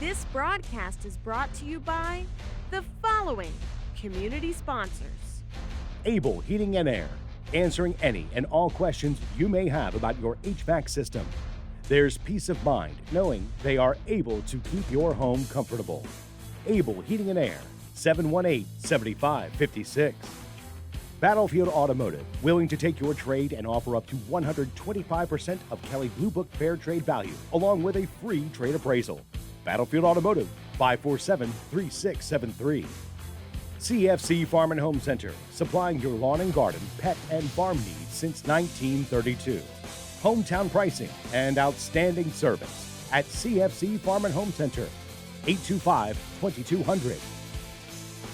This broadcast is brought to you by the following community sponsors. Able Heating and Air, answering any and all questions you may have about your HVAC system. There's peace of mind knowing they are able to keep your home comfortable. Able Heating and Air, 718-7556. Battlefield Automotive, willing to take your trade and offer up to 125% of Kelley Blue Book Fair Trade value, along with a free trade appraisal. Battlefield Automotive, 547-3673. CFC Farm and Home Center, supplying your lawn and garden, pet, and farm needs since 1932. Hometown pricing and outstanding service at CFC Farm and Home Center, 825-2200.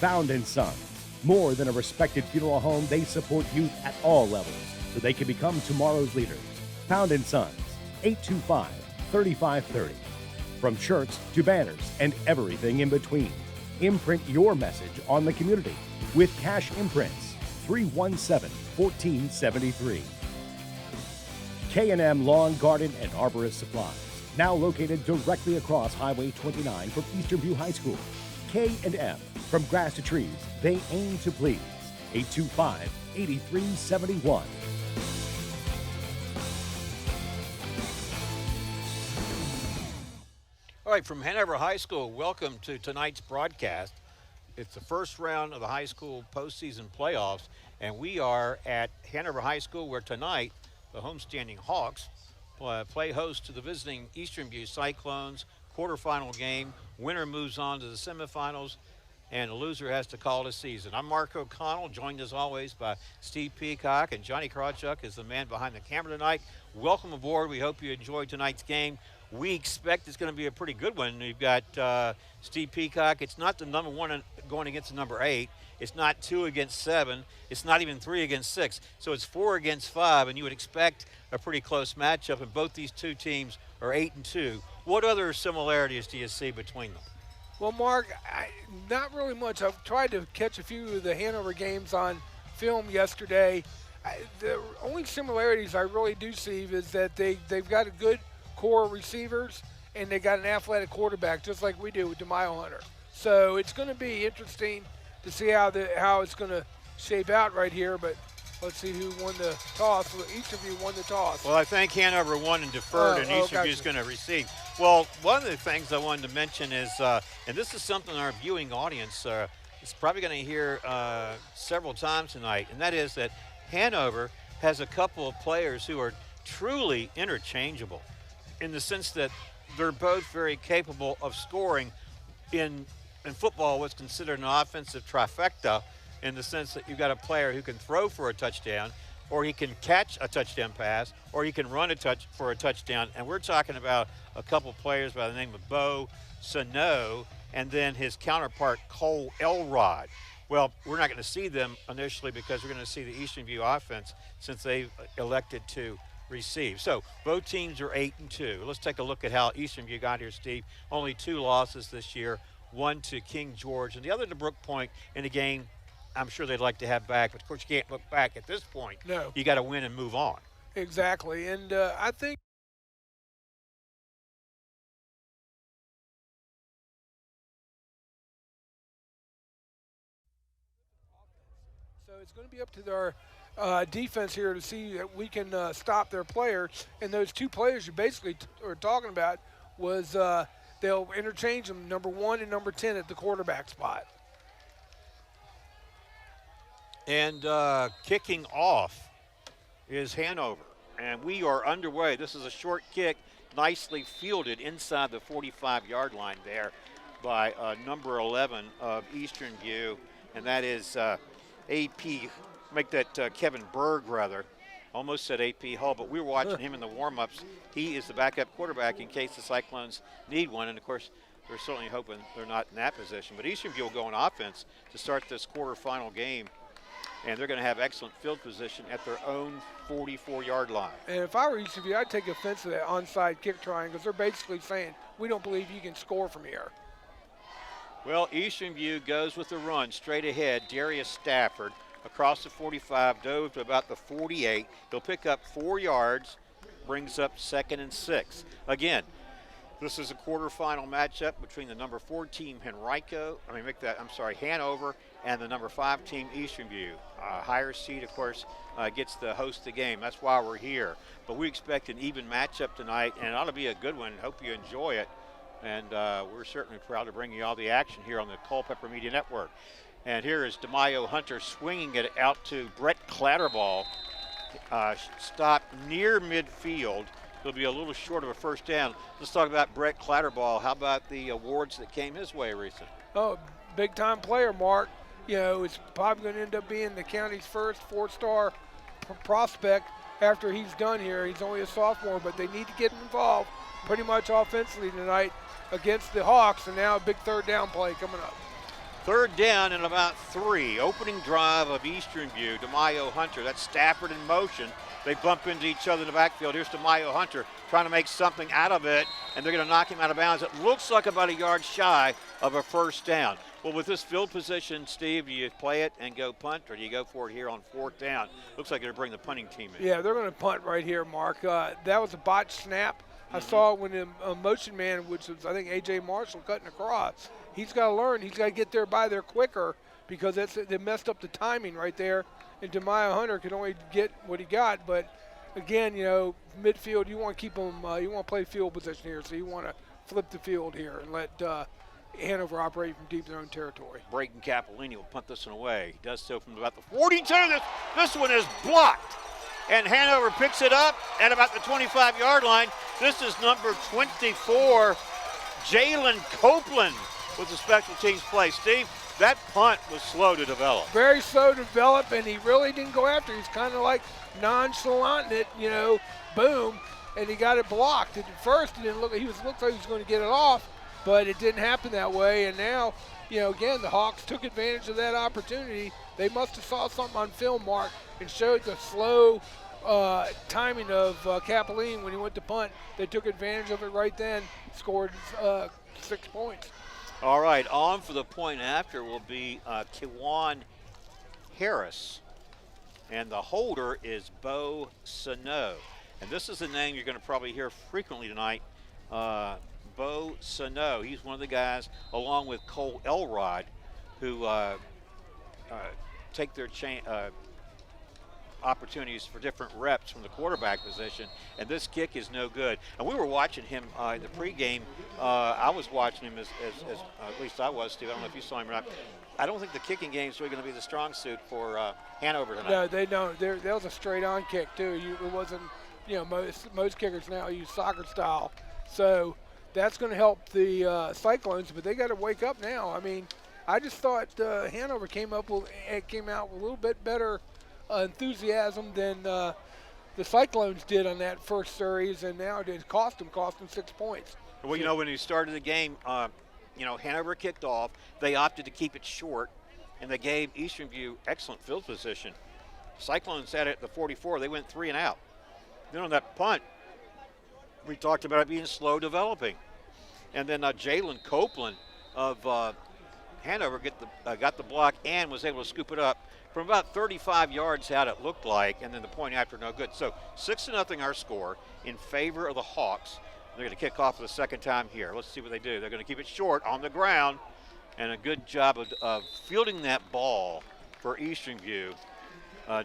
Found & Sons, more than a respected funeral home, they support youth at all levels so they can become tomorrow's leaders. Found & Sons, 825-3530. From shirts to banners and everything in between. Imprint your message on the community with Cash Imprints, 317-1473. K&M Lawn, Garden, and Arborist Supplies, now located directly across Highway 29 from Eastern View High School. K&M, from grass to trees, they aim to please. 825-8371. All right, from Hanover High School, welcome to tonight's broadcast. It's the first round of the high school postseason playoffs, and we are at Hanover High School where tonight the homestanding Hawks play host to the visiting Eastern View Cyclones. Quarterfinal game. Winner moves on to the semifinals, and the loser has to call it a season. I'm Mark O'Connell, joined as always by Steve Peacock, and Johnny Krawchuk is the man behind the camera tonight. Welcome aboard. We hope you enjoyed tonight's game. We expect it's going to be a pretty good one. You've got Steve Peacock. It's not the number one going against the number 8. It's not 2 against 7. It's not even 3 against 6. So it's 4 against 5, and you would expect a pretty close matchup. And both these two teams are 8-2. What other similarities do you see between them? Well, Mark, not really much. I've tried to catch a few of the Hanover games on film yesterday. The only similarities I really do see is that they've got a good core of receivers, and they got an athletic quarterback, just like we do with DeMaio Hunter. So it's going to be interesting to see how it's going to shape out right here, but let's see who won the toss. Well, each of you won the toss. Well, I think Hanover won and deferred, and each of you is going to receive. Well, one of the things I wanted to mention is, and this is something our viewing audience is probably going to hear several times tonight, and that is that Hanover has a couple of players who are truly interchangeable, in the sense that they're both very capable of scoring. In football, what's considered an offensive trifecta, in the sense that you've got a player who can throw for a touchdown, or he can catch a touchdown pass, or he can run for a touchdown. And we're talking about a couple players by the name of Bo Sano and then his counterpart, Cole Elrod. Well, we're not going to see them initially because we're going to see the Eastern View offense since they've elected to receive. So both teams are 8-2. Let's take a look at how Eastern View got here, Steve. Only 2 losses this year, one to King George and the other to Brook Point in a game I'm sure they'd like to have back, but of course you can't look back at this point. No. You got to win and move on. Exactly, and I think so it's going to be up to our defense here to see that we can stop their player. And those 2 players you basically are talking about was they'll interchange them, number 1 and number 10 at the quarterback spot. And kicking off is Hanover. And we are underway. This is a short kick, nicely fielded inside the 45-yard line there by number 11 of Eastern View. And that is AP, make that Kevin Berg, rather. Almost said AP Hull, but we were watching him in the warm-ups. He is the backup quarterback in case the Cyclones need one. And, of course, they're certainly hoping they're not in that position. But Eastern View will go on offense to start this quarterfinal game. And they're going to have excellent field position at their own 44-yard line. And if I were Eastern View, I'd take offense to that onside kick trying, because they're basically saying, we don't believe you can score from here. Well, Eastern View goes with the run straight ahead. Darius Stafford across the 45, dove to about the 48. He'll pick up 4 yards, brings up 2nd and 6. Again, This is a quarterfinal matchup between the number 4 team Hanover, and the number 5 team Eastern View. Higher seed, of course, gets to host the game. That's why we're here. But we expect an even matchup tonight, and it ought to be a good one. Hope you enjoy it. And we're certainly proud to bring you all the action here on the Culpeper Media Network. And here is DeMaio Hunter swinging it out to Brett Clatterball. Stopped near midfield. He'll be a little short of a first down. Let's talk about Brett Clatterball. How about the awards that came his way recently? Oh, big-time player, Mark. You know, it's probably going to end up being the county's first 4-star prospect after he's done here. He's only a sophomore, but they need to get him involved pretty much offensively tonight against the Hawks, and now a big third down play coming up. Third down and about 3. Opening drive of Eastern View. DeMaio Hunter. That's Stafford in motion. They bump into each other in the backfield. Here's DeMaio Hunter trying to make something out of it, and they're going to knock him out of bounds. It looks like about a yard shy of a first down. Well, with this field position, Steve, do you play it and go punt, or do you go for it here on 4th down? Looks like they're bringing the punting team in. Yeah, they're going to punt right here, Mark. That was a botched snap. I saw it when the motion man, which was, I think, A.J. Marshall cutting across. He's got to learn. He's got to get there by there quicker because they messed up the timing right there. And DeMaio Hunter can only get what he got. But, again, you know, midfield, you want to keep them, you want to play field position here. So you want to flip the field here and let Hanover operate from deep in their own territory. Braden Capolini will punt this one away. He does so from about the 42. This one is blocked. And Hanover picks it up at about the 25-yard line. This is number 24, Jalen Copeland, with the special teams play. Steve, that punt was slow to develop. Very slow to develop, and he really didn't go after it. He's kind of like nonchalant it, you know, boom, and he got it blocked. At first, it didn't look like he was going to get it off, but it didn't happen that way. And now, you know, again, the Hawks took advantage of that opportunity. They must have saw something on film, Mark, and showed the slow timing of Capolini when he went to punt. They took advantage of it right then, scored 6 points. All right, on for the point after will be Kiwan Harris, and the holder is Bo Sano. And this is a name you're going to probably hear frequently tonight, Bo Sano. He's one of the guys, along with Cole Elrod, who take their opportunities for different reps from the quarterback position, and this kick is no good. And we were watching him in the pregame. I was watching him as at least I was, Steve. I don't know if you saw him or not. I don't think the kicking game is really going to be the strong suit for Hanover tonight. No, they don't. That was a straight-on kick too. It wasn't, you know, most kickers now use soccer style, so that's going to help the Cyclones. But they got to wake up now. I mean, I just thought Hanover came out with a little bit better enthusiasm than the Cyclones did on that first series, and now it cost them 6 points. Well, you know, when he started the game, you know, Hanover kicked off. They opted to keep it short, and they gave Eastern View excellent field position. Cyclones had it at the 44. They went 3 and out. Then on that punt, we talked about it being slow developing. And then Jalen Copeland of Hanover got the block and was able to scoop it up from about 35 yards out, it looked like, and then the point after no good. So 6-0 our score in favor of the Hawks. They're going to kick off for the second time here. Let's see what they do. They're going to keep it short on the ground, and a good job of fielding that ball for Eastern View,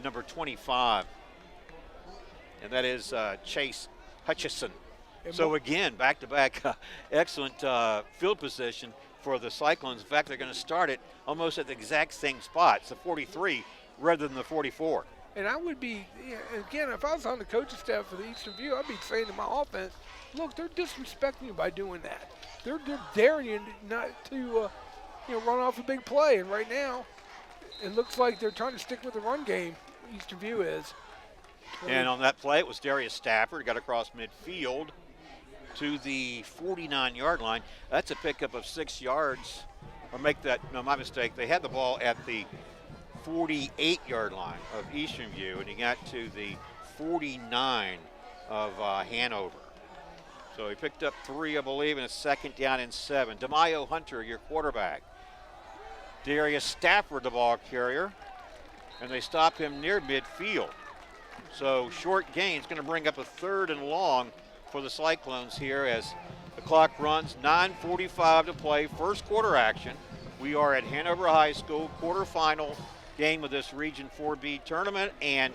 number 25, and that is Chase Hutchison. So again, back-to-back excellent field position for the Cyclones. In fact, they're going to start it almost at the exact same spot. It's the 43 rather than the 44. And I would be, again, if I was on the coaching staff for the Eastern View, I'd be saying to my offense, look, they're disrespecting you by doing that. They're daring you not to, run off a big play. And right now, it looks like they're trying to stick with the run game, Eastern View is. And on that play, it was Darius Stafford, got across midfield to the 49-yard line. That's a pickup of 6 yards. Or my mistake. They had the ball at the 48-yard line of Eastern View, and he got to the 49 of Hanover. So he picked up 3, I believe, and a 2nd down and 7. DeMaio Hunter, your quarterback. Darius Stafford, the ball carrier, and they stop him near midfield. So short gain is going to bring up a 3rd and long for the Cyclones here as The clock runs, 9:45 to play, first quarter action. We are at Hanover High School, quarterfinal game of this Region 4B tournament, and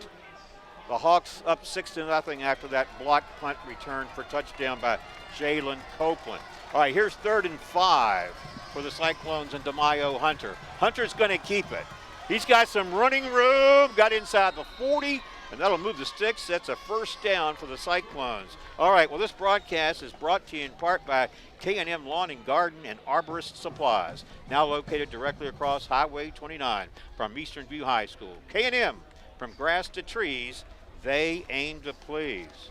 the Hawks up 6-0 after that block punt return for touchdown by Jalen Copeland. All right, here's 3rd and 5 for the Cyclones and DeMaio Hunter. Hunter's going to keep it. He's got some running room, got inside the 40, and that'll move the sticks. That's a first down for the Cyclones. All right, well, this broadcast is brought to you in part by K&M Lawn and Garden and Arborist Supplies, now located directly across Highway 29 from Eastern View High School. K&M, from grass to trees, they aim to please.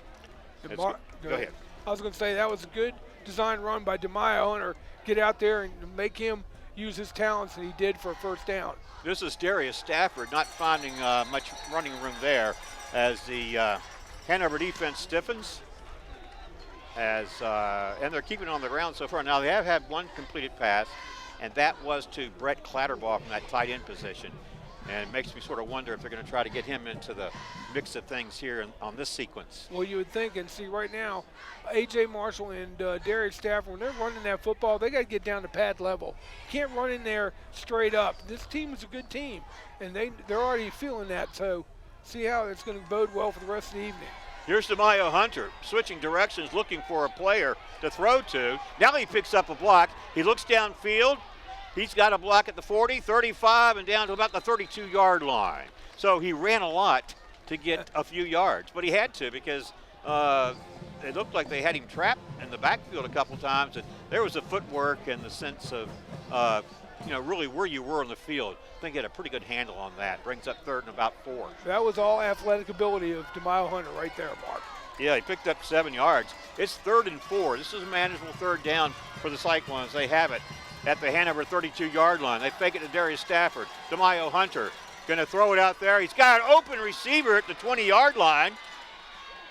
Go ahead. I was going to say that was a good design run by DeMaio Hunter. Get out there and make him use his talents that he did for a first down. This is Darius Stafford not finding much running room there as the Hanover defense stiffens. And they're keeping it on the ground so far. Now they have had one completed pass, and that was to Brett Clatterbaugh from that tight end position. And it makes me sort of wonder if they're going to try to get him into the mix of things here on this sequence. Well, you would think, and see right now, A.J. Marshall and Darius Stafford, when they're running that football, they got to get down to pad level. You can't run in there straight up. This team is a good team, and they're already feeling that. So see how it's going to bode well for the rest of the evening. Here's DeMaio Hunter switching directions, looking for a player to throw to. Now he picks up a block. He looks downfield. He's got a block at the 40, 35, and down to about the 32-yard line. So he ran a lot to get a few yards, but he had to because it looked like they had him trapped in the backfield a couple times, and there was the footwork and the sense of, really where you were on the field. I think he had a pretty good handle on that. Brings up 3rd and about 4. That was all athletic ability of DeMaio Hunter right there, Mark. Yeah, he picked up 7 yards. It's 3rd and 4. This is a manageable 3rd down for the Cyclones. They have it at the Hanover 32-yard line. They fake it to Darius Stafford. DeMaio Hunter going to throw it out there. He's got an open receiver at the 20-yard line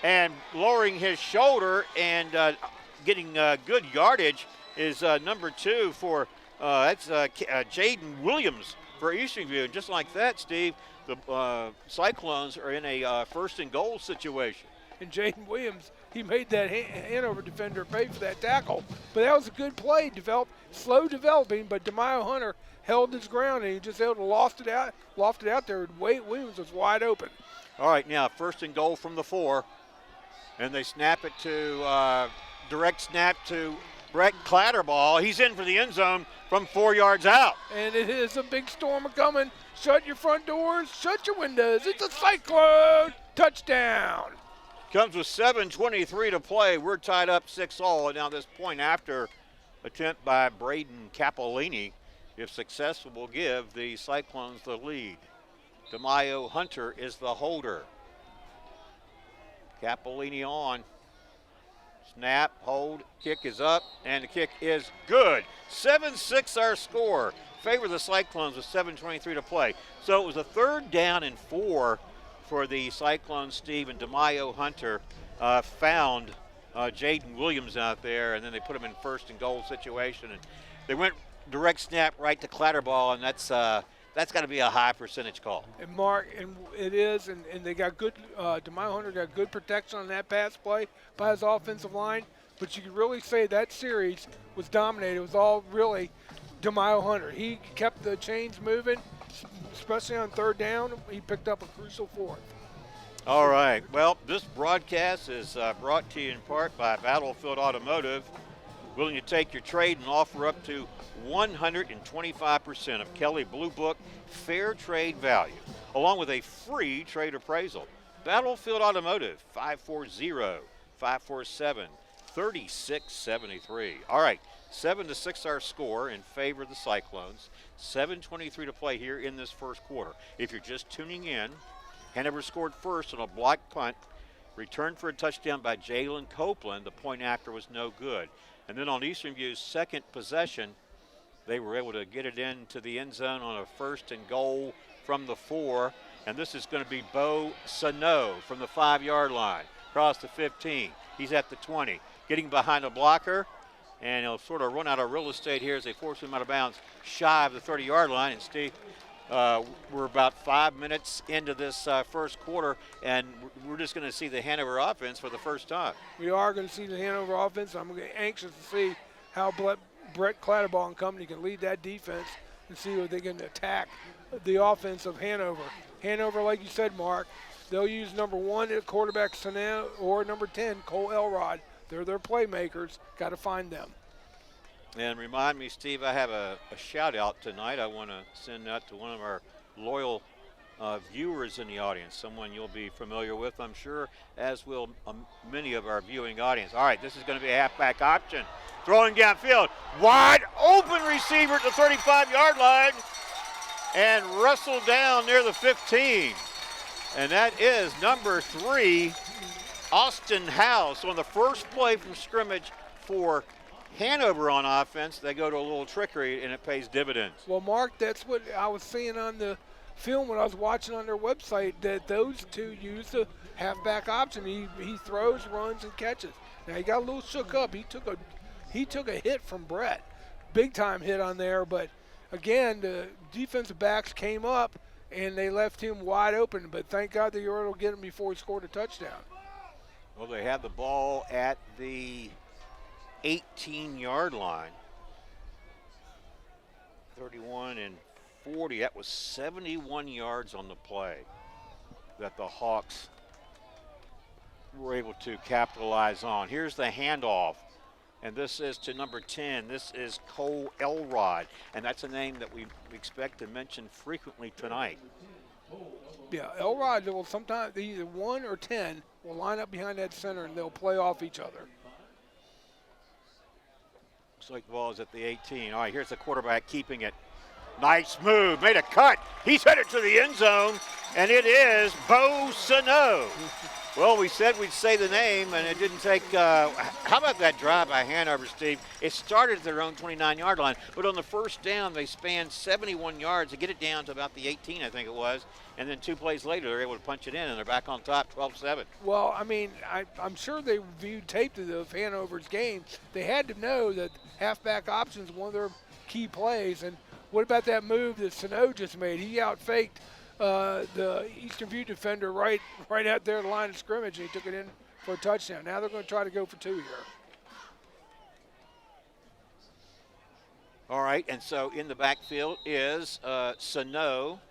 and lowering his shoulder and getting good yardage is number 2 for that's Jaden Williams for Eastern View. And just like that, Steve, the Cyclones are in a 1st and goal situation. And Jaden Williams, he made that Hanover defender pay for that tackle. But that was a good play, slow developing, but DeMaio Hunter held his ground, and he just able to loft it out there. Wade Williams was wide open. All right, now 1st and goal from the 4. And they snap it to, direct snap to Brett Clatterbaugh. He's in for the end zone from 4 yards out. And it is a big storm coming. Shut your front doors, shut your windows. It's a Cyclone touchdown. Comes with 7:23 to play. We're tied up 6-all. And now this point after attempt by Braden Capolini, if successful, will give the Cyclones the lead. DeMaio Hunter is the holder. Capolini on. Snap, hold, kick is up, and the kick is good. 7-6 our score. Favor the Cyclones with 7:23 to play. So it was a 3rd down and 4 for the Cyclones. Steve, and DeMaio Hunter found Jaden Williams out there, and then they put him in 1st and goal situation. And they went direct snap right to Clatterbaugh, and that's got to be a high percentage call. And Mark, and it is, and they got good. DeMaio Hunter got good protection on that pass play by his offensive line. But you could really say that series was dominated. It was all really DeMaio Hunter. He kept the chains moving, especially on 3rd down. He picked up a crucial 4th. All right. Well, this broadcast is brought to you in part by Battlefield Automotive, willing to take your trade and offer up to 125% of Kelly Blue Book fair trade value, along with a free trade appraisal. Battlefield Automotive, 540-547-3673. All right, 7-6 our score in favor of the Cyclones. 7:23 to play here in this first quarter. If you're just tuning in, Hanover scored first on a blocked punt, returned for a touchdown by Jalen Copeland. The point after was no good. And then on Eastern View's second possession, they were able to get it into the end zone on a 1st and goal from the 4. And this is going to be Bo Sano from the 5-yard line, across the 15. He's at the 20, getting behind a blocker, and he'll sort of run out of real estate here as they force him out of bounds shy of the 30-yard line. And Steve, We're about 5 minutes into this first quarter, and we're just going to see the Hanover offense for the first time. We are going to see the Hanover offense. I'm anxious to see how Brett Clatterbaugh and company can lead that defense and see if they can attack the offense of Hanover. Hanover, like you said, Mark, they'll use number 1 at quarterback Sanel or number 10, Cole Elrod. They're their playmakers. Got to find them. And remind me, Steve, I have a shout-out tonight. I want to send that to one of our loyal viewers in the audience, someone you'll be familiar with, I'm sure, as will many of our viewing audience. All right, this is going to be a halfback option. Throwing downfield. Wide open receiver at the 35-yard line and wrestled down near the 15. And that is number 3, Austin House, on the first play from scrimmage for Hanover on offense. They go to a little trickery, and it pays dividends. Well, Mark, that's what I was seeing on the film when I was watching on their website, that those two use the halfback option. He throws, runs, and catches. Now, he got a little shook up. He took a hit from Brett. Big-time hit on there, but, again, the defensive backs came up, and they left him wide open. But thank God they were able to get him before he scored a touchdown. Well, they had the ball at the 18-yard line. 31 and 40. That was 71 yards on the play that the Hawks were able to capitalize on. Here's the handoff, and this is to number 10. This is Cole Elrod, and that's a name that we expect to mention frequently tonight. Yeah, Elrod will sometimes, either 1 or 10, will line up behind that center, and they'll play off each other. Looks like the ball is at the 18. All right, here's the quarterback keeping it. Nice move, made a cut. He's headed to the end zone, and it is Bo Sano. Well, we said we'd say the name, and it didn't take how about that drive by Hanover, Steve? It started at their own 29-yard line, but on the first down, they spanned 71 yards to get it down to about the 18, I think it was, and then 2 plays later, they're able to punch it in, and they're back on top, 12-7. Well, I mean, I'm sure they viewed tape of Hanover's game. They had to know that halfback option is one of their key plays, and what about that move that Sano just made? He out-faked the Eastern View defender right out there at the line of scrimmage, and he took it in for a touchdown. Now they're going to try to go for 2 here. All right, and so in the backfield is Sano.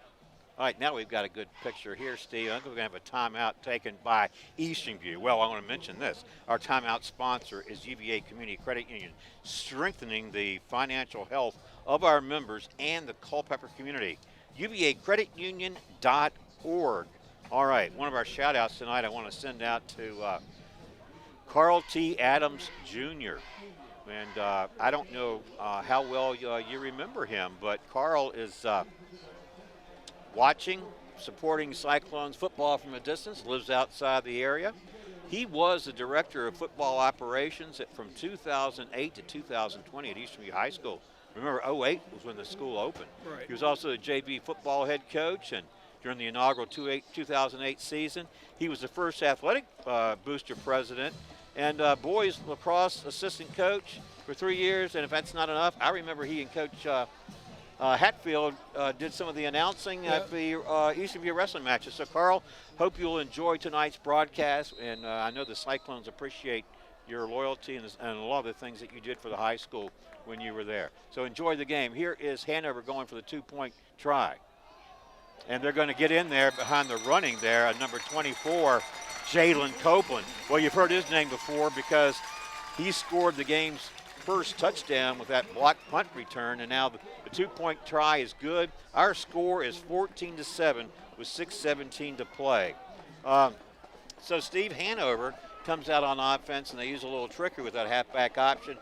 All right, now we've got a good picture here, Steve. I think we're going to have a timeout taken by Eastern View. Well, I want to mention this. Our timeout sponsor is UVA Community Credit Union, strengthening the financial health of our members and the Culpeper community. UVACreditUnion.org. All right, one of our shout-outs tonight I want to send out to Carl T. Adams, Jr. And I don't know how well you remember him, but Carl is watching, supporting Cyclones football from a distance, lives outside the area. He was the director of football operations from 2008 to 2020 at Eastern View High School. Remember, 08 was when the school opened. Right. He was also the JV football head coach, and during the inaugural 2008 season, he was the first athletic booster president and boys lacrosse assistant coach for 3 years. And if that's not enough, I remember he and Coach Hatfield did some of the announcing at the Eastern View wrestling matches. So, Carl, hope you'll enjoy tonight's broadcast, and I know the Cyclones appreciate your loyalty and a lot of the things that you did for the high school when you were there. So enjoy the game. Here is Hanover going for the 2-point try. And they're going to get in there behind the running there at number 24, Jalen Copeland. Well, you've heard his name before because he scored the game's first touchdown with that block punt return, and now the 2-point try is good. Our score is 14-7 with 6:17 to play. So Steve, Hanover comes out on offense, and they use a little trickery with that halfback option.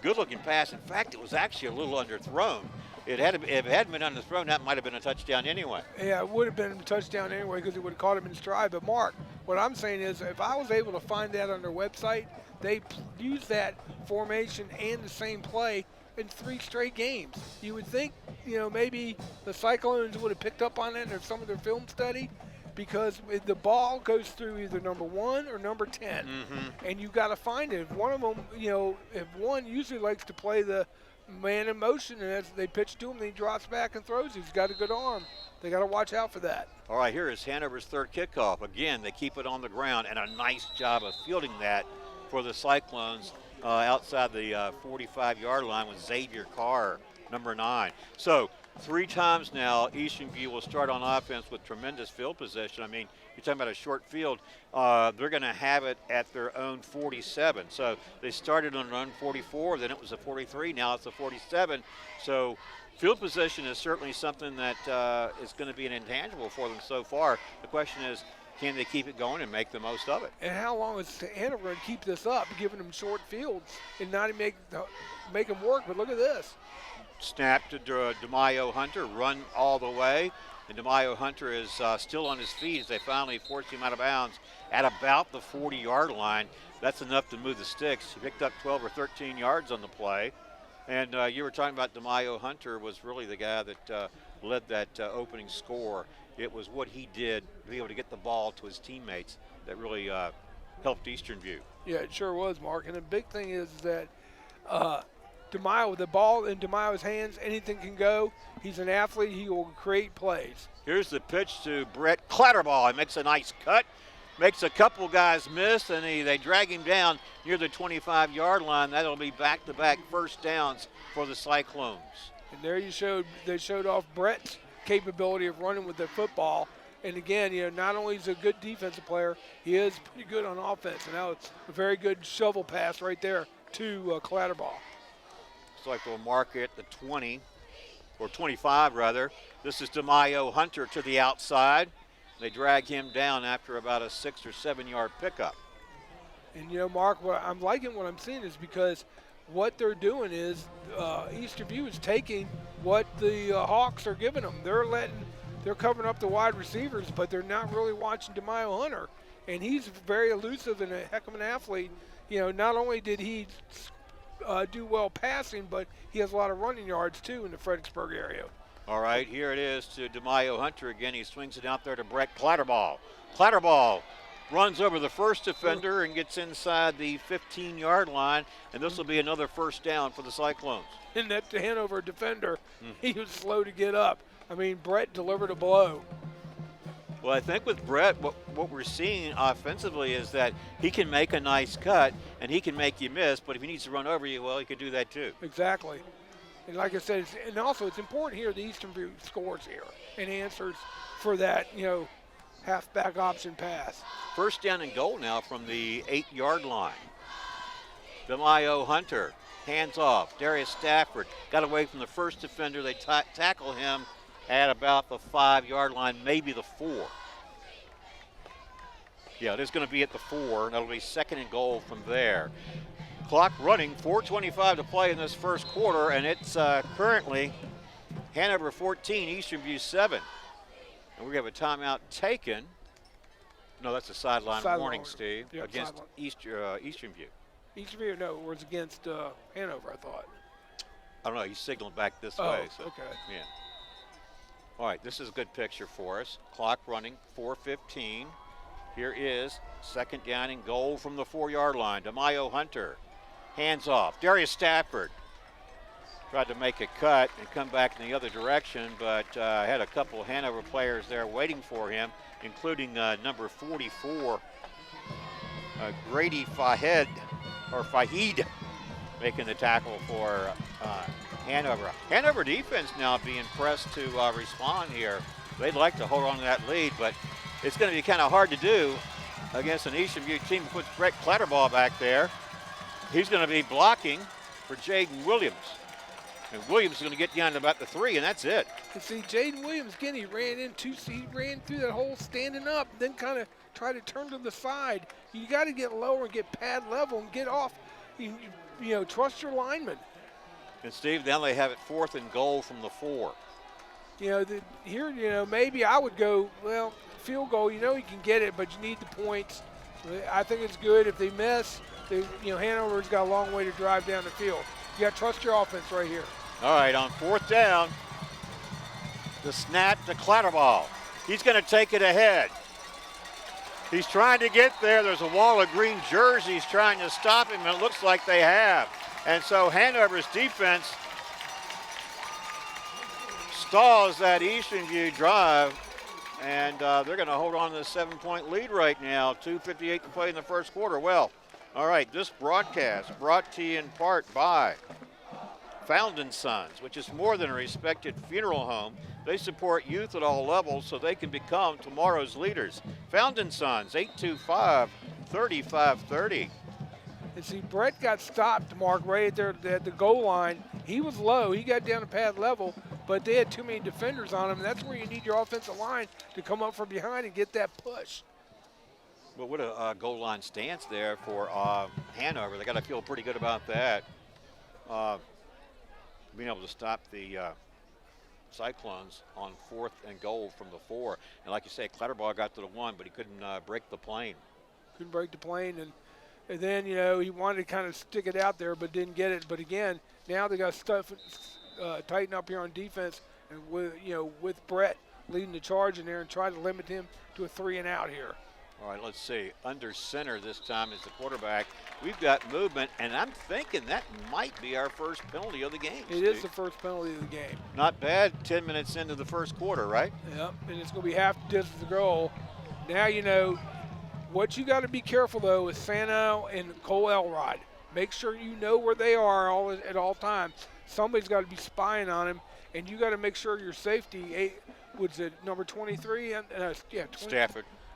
Good-looking pass. In fact, it was actually a little underthrown. If it hadn't been underthrown, that might have been a touchdown anyway. Yeah, it would have been a touchdown anyway because it would have caught him in stride. But, Mark, what I'm saying is if I was able to find that on their website, they use that formation and the same play in 3 straight games. You would think, maybe the Cyclones would have picked up on it in some of their film study, because the ball goes through either number 1 or number 10, and you got to find it. If one of them, if one usually likes to play the man in motion, and as they pitch to him, then he drops back and throws. He's got a good arm. They got to watch out for that. All right, here is Hanover's third kickoff. Again, they keep it on the ground, and a nice job of fielding that for the Cyclones outside the 45-yard line with Xavier Carr, number 9. So 3 times now, Eastern View will start on offense with tremendous field position. I mean, you're talking about a short field. They're going to have it at their own 47. So they started on their own 44, then it was a 43, now it's a 47. So field position is certainly something that is going to be an intangible for them so far. The question is, can they keep it going and make the most of it? And how long is Hanover going to keep this up, giving them short fields and not make them work? But look at this. Snap to DeMaio Hunter, run all the way. And DeMaio Hunter is still on his feet as they finally force him out of bounds at about the 40-yard line. That's enough to move the sticks. He picked up 12 or 13 yards on the play. And you were talking about DeMaio Hunter was really the guy that led that opening score. It was what he did to be able to get the ball to his teammates that really helped Eastern View. Yeah, it sure was, Mark. And the big thing is that DeMaio, with the ball in DeMaio's hands, anything can go. He's an athlete. He will create plays. Here's the pitch to Brett Clatterball. He makes a nice cut, makes a couple guys miss, and they drag him down near the 25-yard line. That'll be back-to-back first downs for the Cyclones. And there they showed off Brett's capability of running with the football. And again, not only is he a good defensive player, he is pretty good on offense. And that was a very good shovel pass right there to Clatterball. Looks like we'll mark it at the 20, or 25 rather. This is DeMaio Hunter to the outside. They drag him down after about a 6 or 7 yard pickup. And Mark, what I'm liking what I'm seeing is because what they're doing is Eastern View is taking what the Hawks are giving them. They're covering up the wide receivers, but they're not really watching DeMaio Hunter. And he's very elusive and a heck of an athlete. Not only did he do well passing, but he has a lot of running yards too in the Fredericksburg area. All right, here it is to DeMaio Hunter again. He swings it out there to Brett Clatterball. Clatterball runs over the first defender and gets inside the 15-yard line, and this will be another first down for the Cyclones. And that Hanover defender, he was slow to get up. I mean, Brett delivered a blow. Well, I think with Brett, what we're seeing offensively is that he can make a nice cut and he can make you miss, but if he needs to run over you, well, he can do that too. Exactly. And like I said, and also it's important here the Eastern View scores here and answers for that, halfback option pass. First down and goal now from the 8-yard line. DeMaio Hunter, hands off. Darius Stafford got away from the first defender. They tackle him at about the 5-yard line, maybe the 4. Yeah, it is going to be at the 4, and that'll be second and goal from there. Clock running, 4:25 to play in this first quarter, and it's currently Hanover 14, Eastern View 7. And we're going to have a timeout taken. No, that's a sideline warning, Steve, against Eastern View. Eastern View, no, it was against Hanover, I thought. I don't know, he signaled back this way. So, okay. Yeah. All right, this is a good picture for us. Clock running, 4:15. Here is second down and goal from the 4-yard line. DeMaio Hunter, hands off. Darius Stafford tried to make a cut and come back in the other direction, but had a couple of Hanover players there waiting for him, including number 44, Grady Fahed, making the tackle for Hanover. Hanover defense now being pressed to respond here. They'd like to hold on to that lead, but it's going to be kind of hard to do against an Eastern View team that puts Brett Clatterball back there. He's going to be blocking for Jaden Williams. And Williams is going to get down to about the 3, and that's it. You see, Jaden Williams, again, he ran through that hole standing up, then kind of tried to turn to the side. You got to get lower and get pad level and get off. Trust your lineman. And Steve, now they have it 4th and goal from the 4. Maybe I would go, field goal, you can get it, but you need the points. I think it's good. If they miss, Hanover's got a long way to drive down the field. You got to trust your offense right here. All right, on 4th down, the snap to Clatterball. He's going to take it ahead. He's trying to get there. There's a wall of green jerseys trying to stop him, and it looks like they have. And so Hanover's defense stalls that Eastern View drive, and they're going to hold on to the 7-point lead right now. 2:58 to play in the first quarter. Well, all right, this broadcast brought to you in part by Found & Sons, which is more than a respected funeral home. They support youth at all levels so they can become tomorrow's leaders. Found & Sons, 825-3530. And see, Brett got stopped, Mark, right there at the goal line. He was low. He got down to pad level, but they had too many defenders on him, and that's where you need your offensive line to come up from behind and get that push. Well, what a goal line stance there for Hanover. They got to feel pretty good about that. Being able to stop the Cyclones on 4th and goal from the 4. And like you say, Clatterbaugh got to the 1, but he couldn't break the plane. Couldn't break the plane, and then, you know, he wanted to kind of stick it out there but didn't get it. But again, now they got stuff tighten up here on defense, and with Brett leading the charge in there and try to limit him to a 3-and-out here. All right, let's see. Under center this time is the quarterback. We've got movement, and I'm thinking that might be our first penalty of the game. It is the first penalty of the game. Not bad, 10 minutes into the first quarter, right? Yep, and it's going to be half the distance to goal. Now, you know, what you got to be careful, though, is Sano and Cole Elrod. Make sure you know where they are at all times. Somebody's got to be spying on him, and you got to make sure your safety, number 23?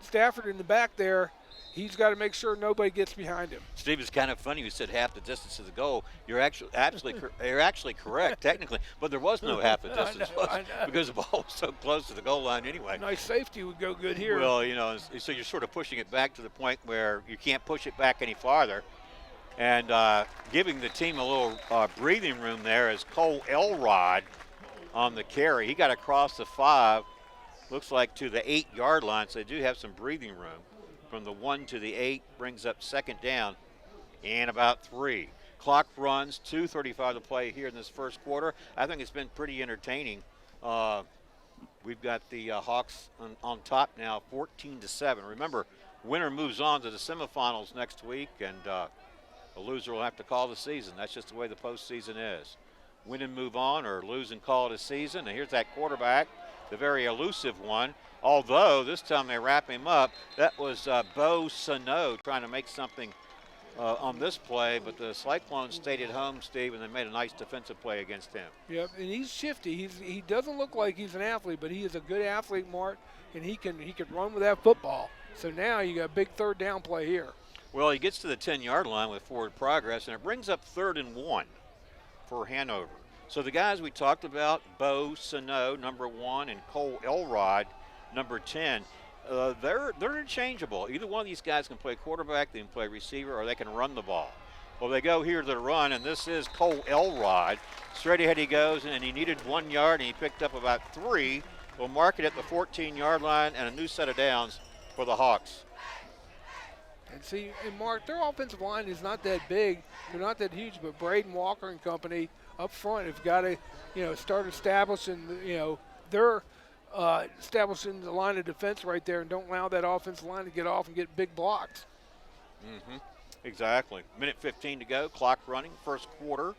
Stafford in the back there, he's got to make sure nobody gets behind him. Steve, it's kind of funny you said half the distance to the goal. You're actually correct technically, but there was no half the distance I know. because the ball was so close to the goal line anyway. Nice safety would go good here. Well, you know, so you're sort of pushing it back to the point where you can't push it back any farther, and giving the team a little breathing room there is Cole Elrod on the carry. He got across the 5. Looks like to the 8-yard line, so they do have some breathing room. From the 1 to the 8 brings up second down and about 3. Clock runs, 2:35 to play here in this first quarter. I think it's been pretty entertaining. We've got the Hawks on top now, 14-7. Remember, winner moves on to the semifinals next week, and the loser will have to call the season. That's just the way the postseason is. Win and move on, or lose and call it a season. And here's that quarterback, the very elusive one. Although this time they wrap him up. That was Bo Sano trying to make something on this play, but the Cyclones stayed at home, Steve, and they made a nice defensive play against him. Yep, and he's shifty. He doesn't look like he's an athlete, but he is a good athlete, Mark, and he can run with that football. So now you got a big third down play here. Well, he gets to the 10-yard line with forward progress, and it brings up 3rd and 1 for Hanover. So the guys we talked about, Bo Sano, number 1, and Cole Elrod, number 10, they're interchangeable. Either one of these guys can play quarterback, they can play receiver, or they can run the ball. Well, they go here to the run, and this is Cole Elrod. Straight ahead he goes, and he needed 1 yard, and he picked up about 3. We'll mark it at the 14-yard line, and a new set of downs for the Hawks. And see, and Mark, their offensive line is not that big. They're not that huge, but Braden Walker and company up front have got to, start establishing, they're establishing the line of defense right there, and don't allow that offensive line to get off and get big blocks. Mm-hmm. Exactly. Minute 15 to go. Clock running. First quarter.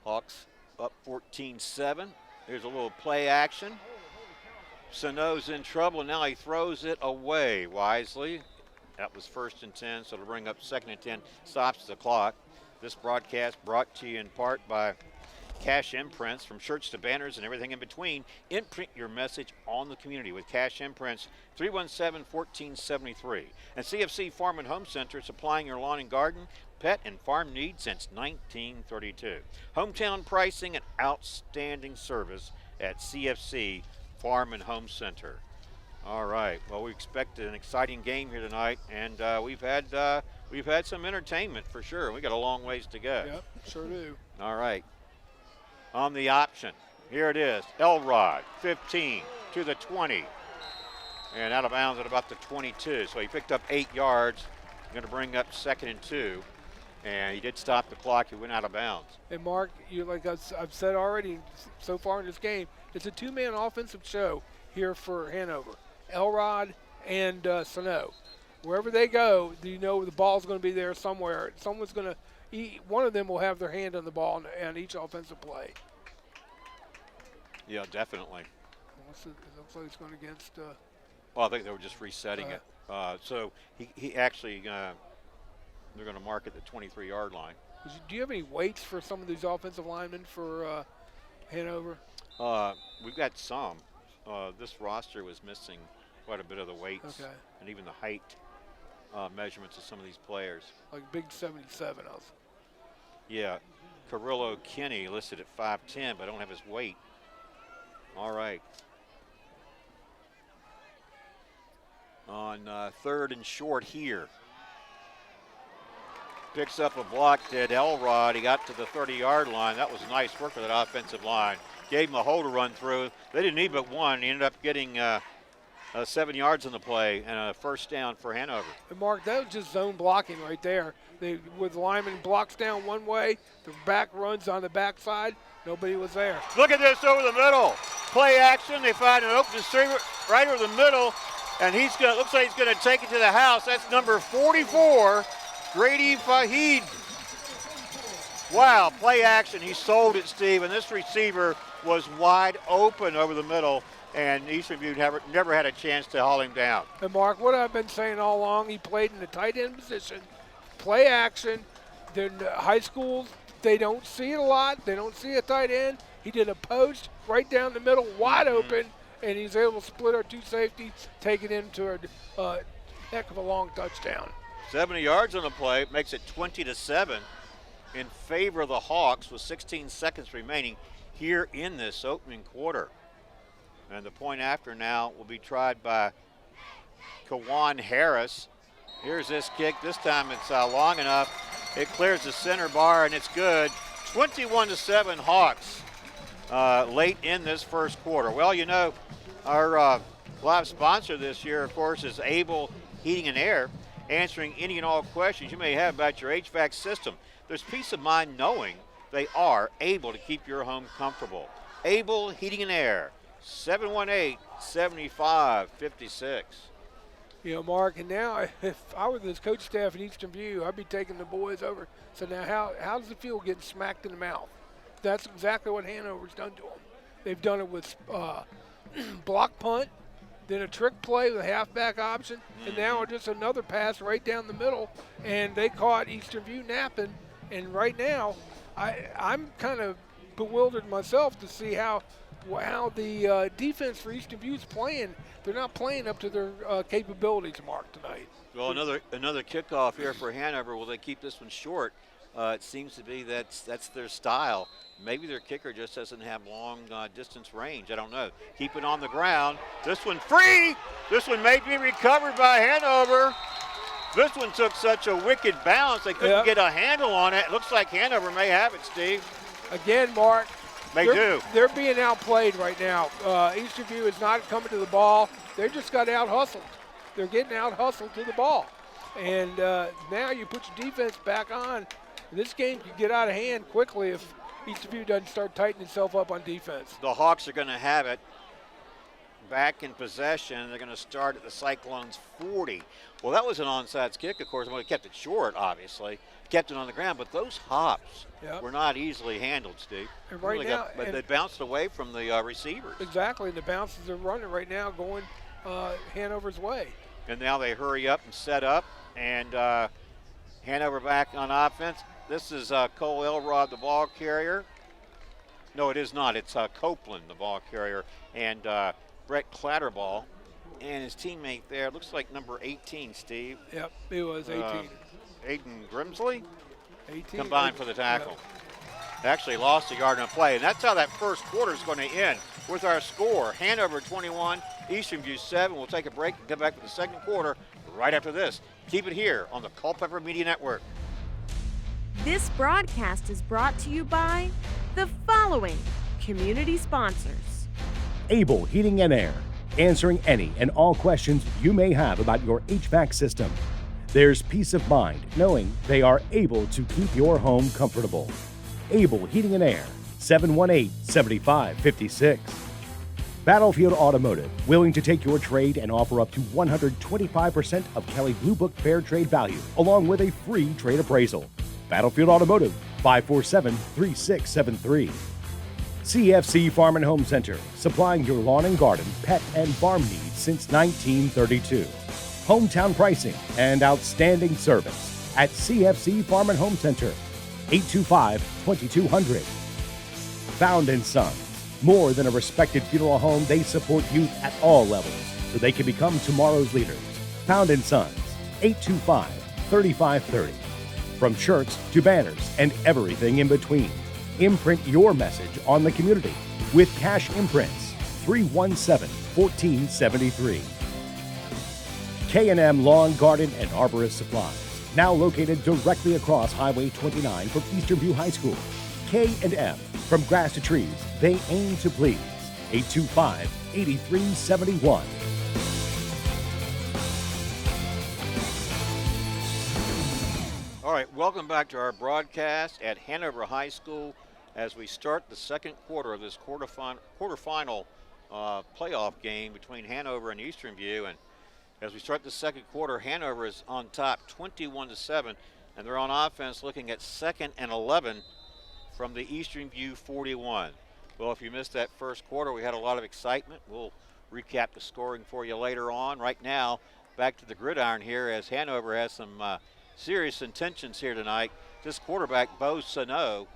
Hawks up 14-7. Here's a little play action. Sano's in trouble, and now he throws it away wisely. That was 1st and 10, so it'll bring up 2nd and 10. Stops the clock. This broadcast brought to you in part by Cash Imprints. From shirts to banners and everything in between, imprint your message on the community with Cash Imprints, 317-1473. And CFC Farm and Home Center, supplying your lawn and garden, pet, and farm needs since 1932. Hometown pricing and outstanding service at CFC Farm and Home Center. All right. Well, we expect an exciting game here tonight, and we've had some entertainment for sure. We got a long ways to go. Yep, sure do. All right. On the option, here it is. Elrod, 15 to the 20, and out of bounds at about the 22. So he picked up 8 yards. Going to bring up 2nd and 2, and he did stop the clock. He went out of bounds. And Mark, like I've said already so far in this game, it's a 2-man offensive show here for Hanover. Elrod and Sano. Wherever they go, the ball's going to be there somewhere. Someone's going to, one of them will have their hand on the ball on each offensive play. Yeah, definitely. It looks like it's going against. Well, I think they were just resetting it. So he actually, they're going to mark it at the 23-yard line. Do you have any weights for some of these offensive linemen for Hanover? We've got some. This roster was missing quite a bit of the weights and even the height measurements of some of these players. Like big 77 of. Yeah, Carrillo Kinney listed at 5'10", but I don't have his weight. All right. On 3rd and short here. Picks up a block at Elrod. He got to the 30-yard line. That was nice work for that offensive line. Gave him a hole to run through. They didn't need but one. He ended up getting 7 yards on the play and a first down for Hanover. And Mark, that was just zone blocking right there. With the lineman blocks down one way, the back runs on the backside. Nobody was there. Look at this over the middle. Play action. They find an open receiver right over the middle, and looks like he's going to take it to the house. That's number 44, Grady Fahid. Wow, play action. He sold it, Steve, and this receiver was wide open over the middle, and Eastern View never had a chance to haul him down. And Mark, what I've been saying all along, he played in the tight end position, play action. In high schools, they don't see it a lot. They don't see a tight end. He did a post right down the middle, wide open, and he's able to split our two safeties, take it into a heck of a long touchdown. 70 yards on the play, makes it 20-7 in favor of the Hawks with 16 seconds remaining here in this opening quarter. And the point after now will be tried by Kawan Harris. Here's this kick. This time it's long enough. It clears the center bar, and it's good. 21-7 Hawks late in this first quarter. Well, you know, our live sponsor this year, of course, is Able Heating and Air, answering any and all questions you may have about your HVAC system. There's peace of mind knowing they are able to keep your home comfortable. Able Heating and Air, 718-7556. You know, Mark, and now if I were this coach staff at Eastern View, I'd be taking the boys over. So now how does it feel getting smacked in the mouth? That's exactly what Hanover's done to them. They've done it with block punt, then a trick play with a halfback option, and now just another pass right down the middle, and they caught Eastern View napping. And right now, I'm kind of bewildered myself to see how the defense for Eastern View is playing. They're not playing up to their capabilities, Mark, tonight. Well, another kickoff here for Hanover. Will they keep this one short? It seems to be that's their style. Maybe their kicker just doesn't have long distance range. I don't know. Keep it on the ground. This one free. This one may be recovered by Hanover. This one took such a wicked bounce they couldn't get a handle on it. Looks like Hanover may have it, Steve. Again, Mark. They're being outplayed right now. Eastern View is not coming to the ball. They just got out-hustled. They're getting out-hustled to the ball. And now you put your defense back on. This game could get out of hand quickly if Eastern View doesn't start tightening itself up on defense. The Hawks are going to have it back in possession. They're going to start at the Cyclones 40. Well, that was an onside kick, of course. Well, they kept it short, obviously. Kept it on the ground, but those hops were not easily handled, Steve. And right now, but they bounced away from the receivers. Exactly, and the bounces are running right now going Hanover's way. And now they hurry up and set up, and Hanover back on offense. This is Cole Elrod, the ball carrier. No, it is not. It's Copeland, the ball carrier, and Brett Clatterball and his teammate there. Looks like number 18, Steve. Yep, it was 18. Aiden Grimsley 18 combined for the tackle. Actually lost a yard on a play, and that's how that first quarter is going to end with our score. Hanover 21, Eastern View 7. We'll take a break and come back for the second quarter right after this. Keep it here on the Culpeper Media Network. This broadcast is brought to you by the following community sponsors. Able Heating and Air, answering any and all questions you may have about your HVAC system. There's peace of mind knowing they are able to keep your home comfortable. Able Heating and Air, 718-7556. Battlefield Automotive, willing to take your trade and offer up to 125% of Kelley Blue Book Fair Trade value, along with a free trade appraisal. Battlefield Automotive, 547-3673. CFC Farm and Home Center, supplying your lawn and garden, pet, and farm needs since 1932. Hometown pricing and outstanding service at CFC Farm and Home Center, 825-2200. Found & Sons, more than a respected funeral home, they support youth at all levels so they can become tomorrow's leaders. Found & Sons, 825-3530. From shirts to banners and everything in between. Imprint your message on the community with Cash Imprints, 317-1473. K&M Lawn, Garden, and Arborist Supplies, now located directly across Highway 29 from Eastern View High School. K&M, from grass to trees, they aim to please. 825-8371. All right, welcome back to our broadcast at Hanover High School as we start the second quarter of this quarterfinal playoff game between Hanover and Eastern View. And as we start the second quarter, Hanover is on top 21-7, and they're on offense looking at 2nd and 11 from the Eastern View 41. Well, if you missed that first quarter, we had a lot of excitement. We'll recap the scoring for you later on. Right now, back to the gridiron here as Hanover has some serious intentions here tonight. This quarterback, Bo Sano,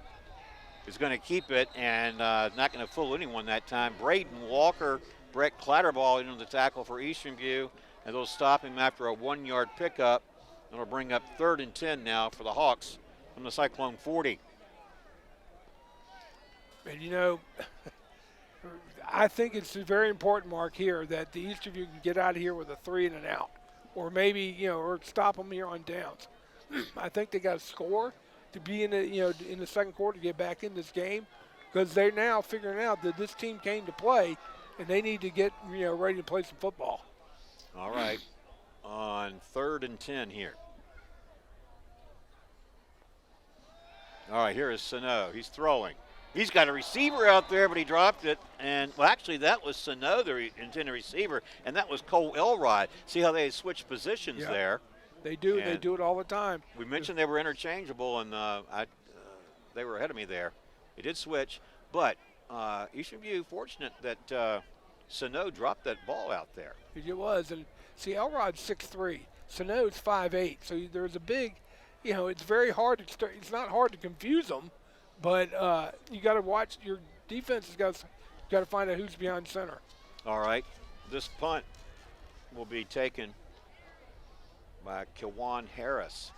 is going to keep it and not going to fool anyone that time. Braden Walker, Brett Clatterball into the tackle for Eastern View, and they'll stop him after a 1-yard pickup. It'll bring up 3rd and 10 now for the Hawks from the Cyclone 40. And you know, I think it's very important, Mark, here that the Eastern View can get out of here with a 3 and an out, or maybe, or stop them here on downs. I think they got to score to be in the, in the second quarter to get back in this game, because they're now figuring out that this team came to play, and they need to get, ready to play some football. All right, on 3rd and 10 here. All right, here is Sano. He's throwing. He's got a receiver out there, but he dropped it. And, well, actually, that was Sano, the intended receiver, and that was Cole Elrod. See how they switched positions there? They do. And they do it all the time. We mentioned they were interchangeable, and they were ahead of me there. They did switch, but Eastern View fortunate that Sano dropped that ball out there. It was. And, see, Elrod's 6'3". Sano's 5'8". So there's a big, it's very hard to start. It's not hard to confuse them. But you got to watch. Your defense has got to find out who's behind center. All right, this punt will be taken by Kiwan Harris,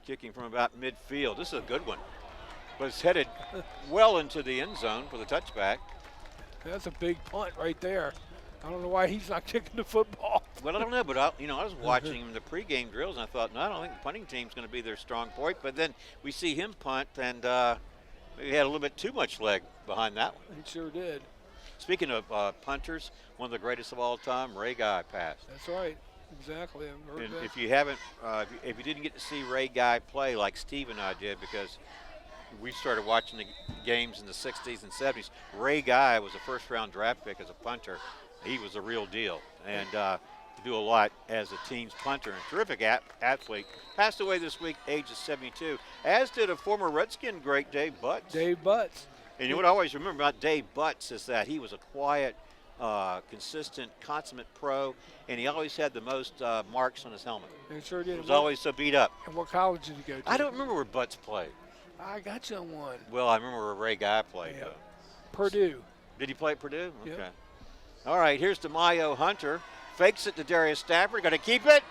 kicking from about midfield. This is a good one, but it's headed well into the end zone for the touchback. That's a big punt right there. I don't know why he's not kicking the football. Well, I don't know, but I was watching him in the pregame drills, and I thought, no, I don't think the punting team's going to be their strong point. But then we see him punt, and he had a little bit too much leg behind that one. He sure did. Speaking of punters, one of the greatest of all time, Ray Guy passed. That's right. Exactly. And if you haven't, if you didn't get to see Ray Guy play like Steve and I did, because we started watching the games in the 60s and 70s, Ray Guy was a first-round draft pick as a punter. He was a real deal, and to do a lot as a team's punter and terrific athlete. Passed away this week, age of 72, as did a former Redskin great, Dave Butts. Dave Butts. And you know what I always remember about Dave Butts is that he was a quiet, consistent, consummate pro, and he always had the most marks on his helmet. He sure did. He was always so beat up. And what college did he go to? I don't remember where Butts played. I got you on one. Well, I remember where Ray Guy played. Yeah. Purdue. Did he play at Purdue? Yep. Okay. All right, here's DeMaio Hunter. Fakes it to Darius Stafford. Going to keep it.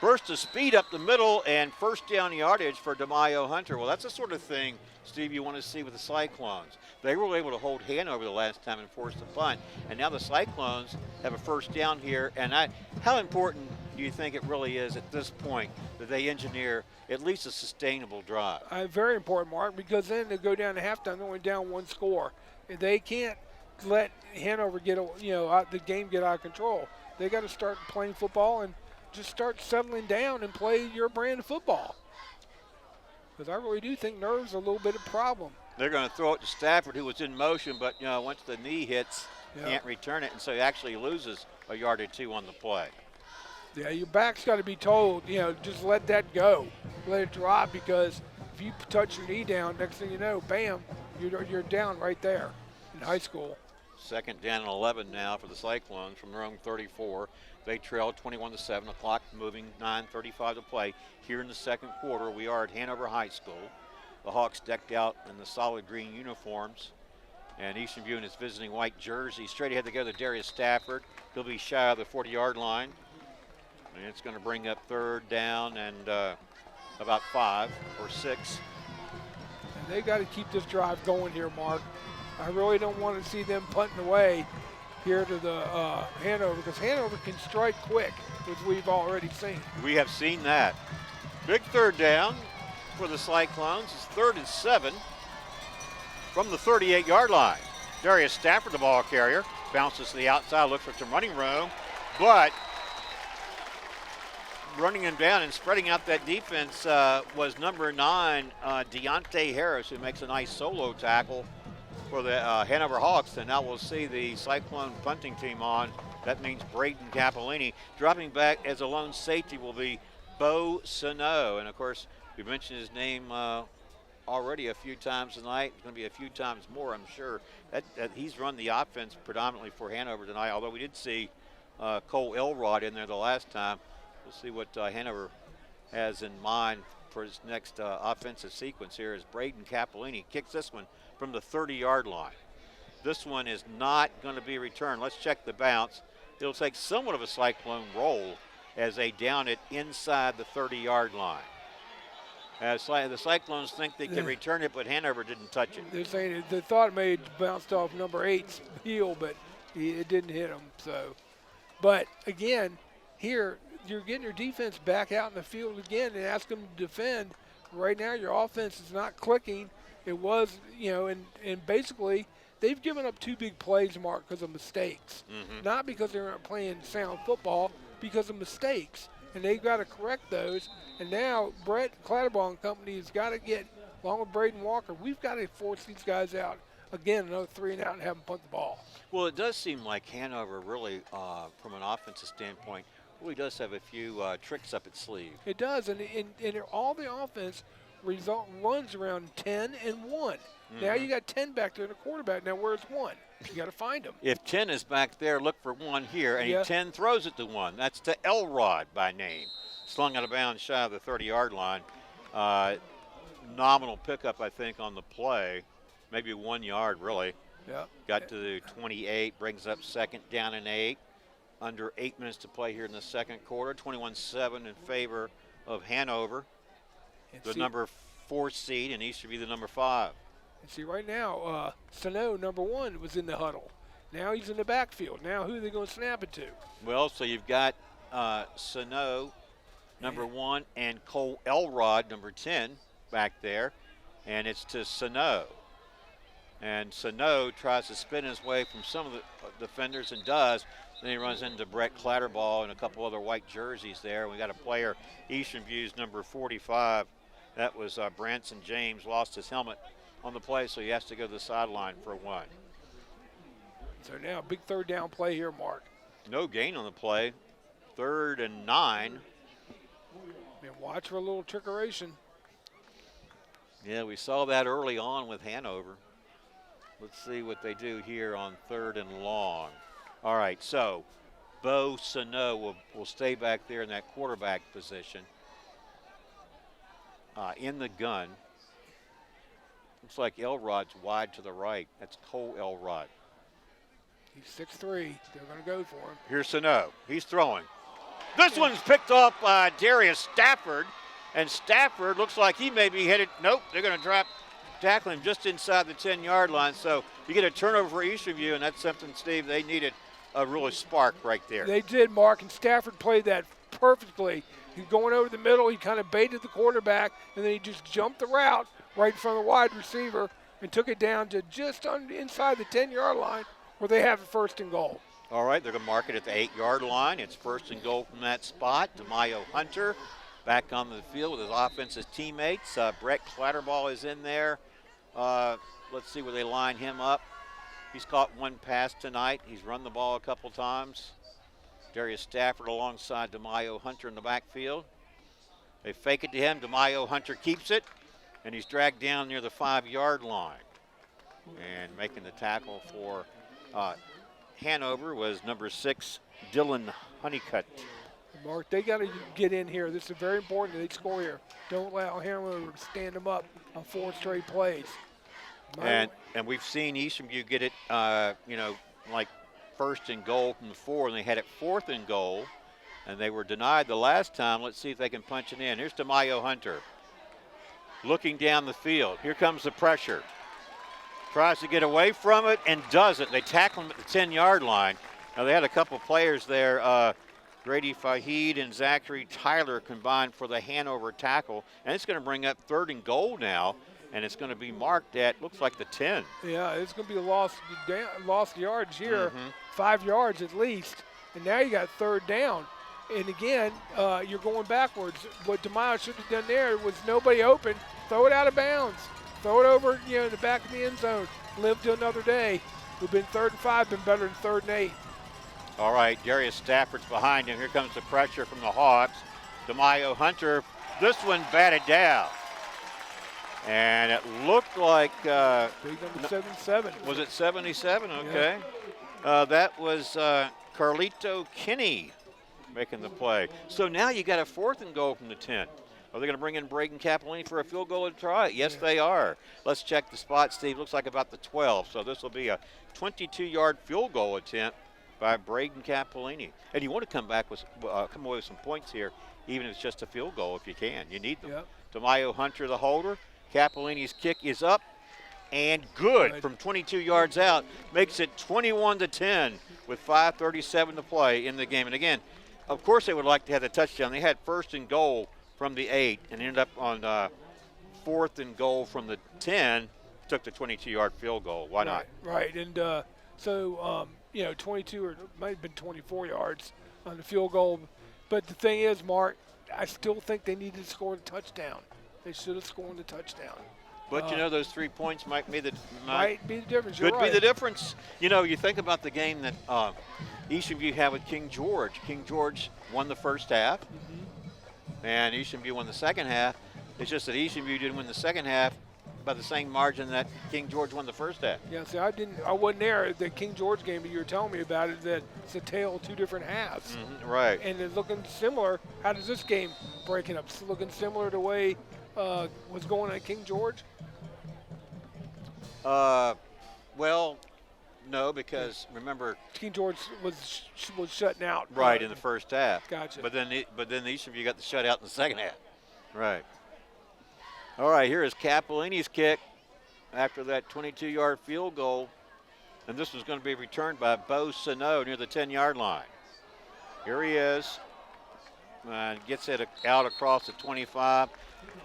Burst of speed up the middle and first down yardage for DeMaio Hunter. Well, that's the sort of thing, Steve, you want to see with the Cyclones. They were able to hold Hanover the last time and force the punt. And now the Cyclones have a first down here. And how important do you think it really is at this point that they engineer at least a sustainable drive? Very important, Mark, because then they go down to halftime, they're only down one score. They can't let Hanover get the game get out of control. They got to start playing football and just start settling down and play your brand of football. Because I really do think nerves are a little bit of a problem. They're going to throw it to Stafford, who was in motion, but once the knee hits, can't return it, and so he actually loses a yard or two on the play. Yeah, your back's got to be told, just let that go, let it drop, because if you touch your knee down, next thing you know, bam, you're down right there in high school. Second down and 11 now for the Cyclones from their own 34. They trail 21-7. The clock moving, 9:35 to play. Here in the second quarter, we are at Hanover High School. The Hawks decked out in the solid green uniforms, and Eastern View in its visiting white jersey. Straight ahead to go to Darius Stafford. He'll be shy of the 40-yard line, and it's going to bring up third down and about 5 or 6. And they got to keep this drive going here, Mark. I really don't want to see them punting away here to the Hanover, because Hanover can strike quick, as we've already seen. We have seen that. Big third down for the Cyclones. It's 3rd and 7 from the 38-yard line. Darius Stafford, the ball carrier, bounces to the outside, looks for some running room, but running him down and spreading out that defense was number 9, Deontay Harris, who makes a nice solo tackle for the Hanover Hawks. And now we'll see the Cyclone punting team on. That means Braden Cappellini. Dropping back as a lone safety will be Bo Sano. And of course, we mentioned his name already a few times tonight. It's going to be a few times more, I'm sure. That he's run the offense predominantly for Hanover tonight, although we did see Cole Elrod in there the last time. We'll see what Hanover has in mind for his next offensive sequence here as Braden Cappellini kicks this one from the 30-yard line. This one is not going to be returned. Let's check the bounce. It'll take somewhat of a Cyclone roll as they down it inside the 30-yard line. The Cyclones think they can return it, but Hanover didn't touch it. They're saying they thought it may have bounced off number 8's heel, but it didn't hit him. So, but again, here you're getting your defense back out in the field again and ask them to defend. Right now, your offense is not clicking. It was, and basically they've given up 2 big plays, Mark, because of mistakes. Mm-hmm. Not because they weren't playing sound football, because of mistakes. And they've got to correct those. And now Brett Clatterbaugh and company has got to get, along with Braden Walker, we've got to force these guys out. Again, another 3 and out and have them punt the ball. Well, it does seem like Hanover really, from an offensive standpoint, really does have a few tricks up its sleeve. It does, and all the offense runs around 10 and 1. Mm-hmm. Now you got 10 back there and a quarterback. Now where's 1? You got to find him. If 10 is back there, look for 1 here, and 10 throws it to 1. That's to Elrod by name. Slung out of bounds shy of the 30-yard line. Nominal pickup, I think, on the play. Maybe 1 yard, really. Yeah. Got to the 28, brings up 2nd down and 8. Under 8 minutes to play here in the second quarter. 21-7 in favor of Hanover. The number 4 seed, and East should be the number 5. And see, right now, Sano, number 1, was in the huddle. Now he's in the backfield. Now who are they going to snap it to? Well, so you've got Sano, number 1, and Cole Elrod, number 10, back there. And it's to Sano. And Sano tries to spin his way from some of the defenders and does. Then he runs into Brett Clatterbaugh and a couple other white jerseys there. We got a player, Eastern View's number 45. That was Branson James, lost his helmet on the play, so he has to go to the sideline for 1. So now big 3rd down play here, Mark. No gain on the play. 3rd and 9. And watch for a little trickeration. Yeah, we saw that early on with Hanover. Let's see what they do here on 3rd and long. All right, so Bo Sano will stay back there in that quarterback position. In the gun. Looks like Elrod's wide to the right. That's Cole Elrod. He's 6'3". They're going to go for him. Here's Sano. He's throwing. This one's picked off by Darius Stafford. And Stafford looks like he may be headed. Nope, they're going to tackle him just inside the 10-yard line. So you get a turnover for Eastern View, and that's something, Steve, they needed a really spark right there. They did, Mark, and Stafford played that perfectly. He's going over the middle. He kind of baited the quarterback, and then he just jumped the route right in front of the wide receiver and took it down to just inside the 10-yard line where they have a 1st and goal. All right, they're going to mark it at the 8-yard line. It's 1st and goal from that spot. DeMaio Hunter back on the field with his offensive teammates. Brett Clatterbaugh is in there. Let's see where they line him up. He's caught 1 pass tonight. He's run the ball a couple times. Darius Stafford alongside DeMaio Hunter in the backfield. They fake it to him. DeMaio Hunter keeps it, and he's dragged down near the 5-yard line. And making the tackle for Hanover was number 6, Dylan Honeycutt. Mark, they got to get in here. This is very important that they score here. Don't allow Hanover to stand them up on 4 straight plays. And we've seen Eastonview get it, like 1st and goal from the 4, and they had it 4th and goal, and they were denied the last time. Let's see if they can punch it in. Here's DeMaio Hunter looking down the field. Here comes the pressure. Tries to get away from it and doesn't. They tackle him at the 10-yard line. Now, they had a couple players there, Grady Fahid and Zachary Tyler combined for the Hanover tackle, and it's going to bring up 3rd and goal now, and it's going to be marked at, looks like the 10. Yeah, it's going to be a lost yards here, 5 yards at least, and now you got 3rd down. And again, you're going backwards. What DeMaio should have done there was nobody open, throw it out of bounds. Throw it over, in the back of the end zone. Live to another day. We've been 3rd and 5, been better than 3rd and 8. All right, Darius Stafford's behind him. Here comes the pressure from the Hawks. DeMaio Hunter, this one batted down. And it looked like... Big number 77. Was it 77? Okay. Yeah. That was Carlito Kinney making the play. So now you got a 4th and goal from the 10. Are they going to bring in Braden Capolini for a field goal to try it? Yes, they are. Let's check the spot, Steve. Looks like about the 12. So this will be a 22-yard field goal attempt by Braden Capolini. And you want to come away with some points here, even if it's just a field goal if you can. You need them. Yep. DeMaio Hunter, the holder. Capolini's kick is up and good from 22 yards out. Makes it 21-10 with 5:37 to play in the game. And again, of course they would like to have the touchdown. They had 1st and goal from the 8 and ended up on 4th and goal from the 10, took the 22-yard field goal. Why not? Right, and so 22 or it might have been 24 yards on the field goal. But the thing is, Mark, I still think they needed to score the touchdown. They should have scored the touchdown. But those 3 points might be the difference. Could be the difference. You think about the game that Eastonview had with King George. King George won the first half. And Eastonview won the second half. It's just that Eastonview didn't win the second half by the same margin that King George won the first half. Yeah, see, I wasn't there at the King George game, but you were telling me about it, that it's a tale of 2 different halves. Right. And it's looking similar. How does this game breaking up? It's looking similar to the way was going at King George? Well, no, because remember, King George was shutting out. Right, in the first half. Gotcha. But then Eastonview got the shutout in the second half. Right. All right, here is Capolini's kick after that 22-yard field goal. And this was going to be returned by Bo Sano near the 10-yard line. Here he is. Gets it out across the 25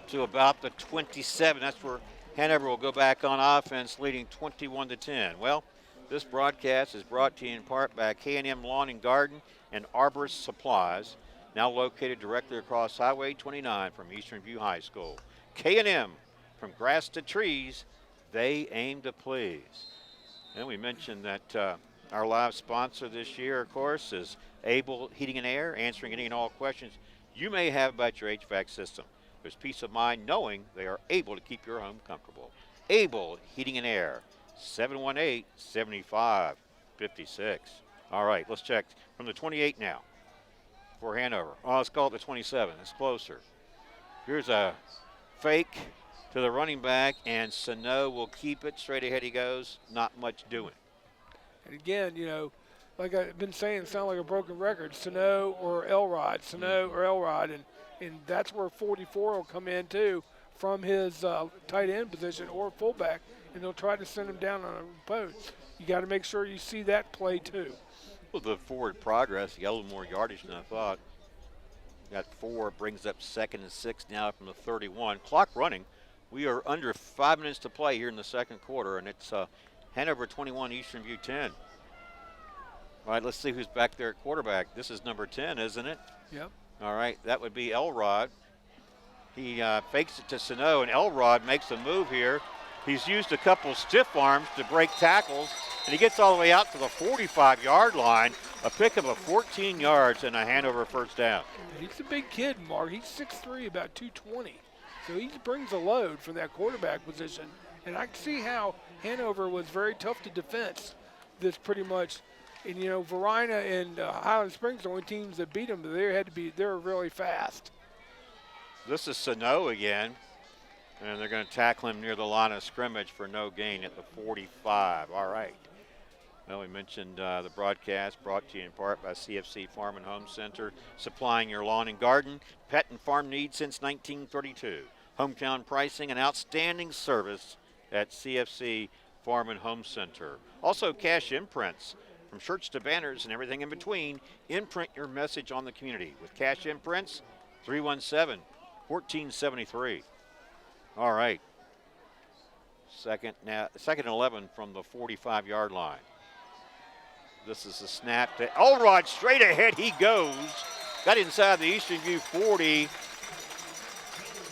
to about the 27. That's where Hanover will go back on offense, leading 21-10. Well, this broadcast is brought to you in part by K&M Lawn and Garden and Arborist Supplies, now located directly across Highway 29 from Eastern View High School. K&M, from grass to trees, they aim to please. And we mentioned that our live sponsor this year, of course, is Able Heating and Air, answering any and all questions you may have about your HVAC system. There's peace of mind knowing they are able to keep your home comfortable. Able Heating and Air, 718-7556. All right, let's check from the 28 now for Hanover. Oh, let's call it the 27. It's closer. Here's a fake to the running back, and Sano will keep it. Straight ahead he goes. Not much doing. And again, like I've been saying, it sounds like a broken record. Sano or Elrod, and that's where 44 will come in too, from his tight end position or fullback, and they'll try to send him down on a post. You got to make sure you see that play too. Well, the forward progress, he got a little more yardage than I thought. Got 4, brings up 2nd and 6 now from the 31. Clock running. We are under 5 minutes to play here in the second quarter, and it's Hanover 21, Eastern View 10. All right, let's see who's back there at quarterback. This is number 10, isn't it? Yep. All right, that would be Elrod. He fakes it to Sano, and Elrod makes a move here. He's used a couple stiff arms to break tackles, and he gets all the way out to the 45-yard line, a pickup of 14 yards and a Hanover first down. He's a big kid, Mark. He's 6'3", about 220. So he brings a load from that quarterback position, And I can see how Hanover was very tough to defense this pretty much. And, Varina and Highland Springs, the only teams that beat them, they're really fast. This is Sano again, and they're going to tackle him near the line of scrimmage for no gain at the 45. All right. Well, we mentioned the broadcast brought to you in part by CFC Farm and Home Center, supplying your lawn and garden, pet and farm needs since 1932. Hometown pricing and outstanding service at CFC Farm and Home Center. Also, cash imprints. From shirts to banners and everything in between, imprint your message on the community with cash imprints, 317-1473. All right. Second and 11 from the 45-yard line. This is a snap to Elrod, straight ahead he goes. Got inside the Eastern View 40,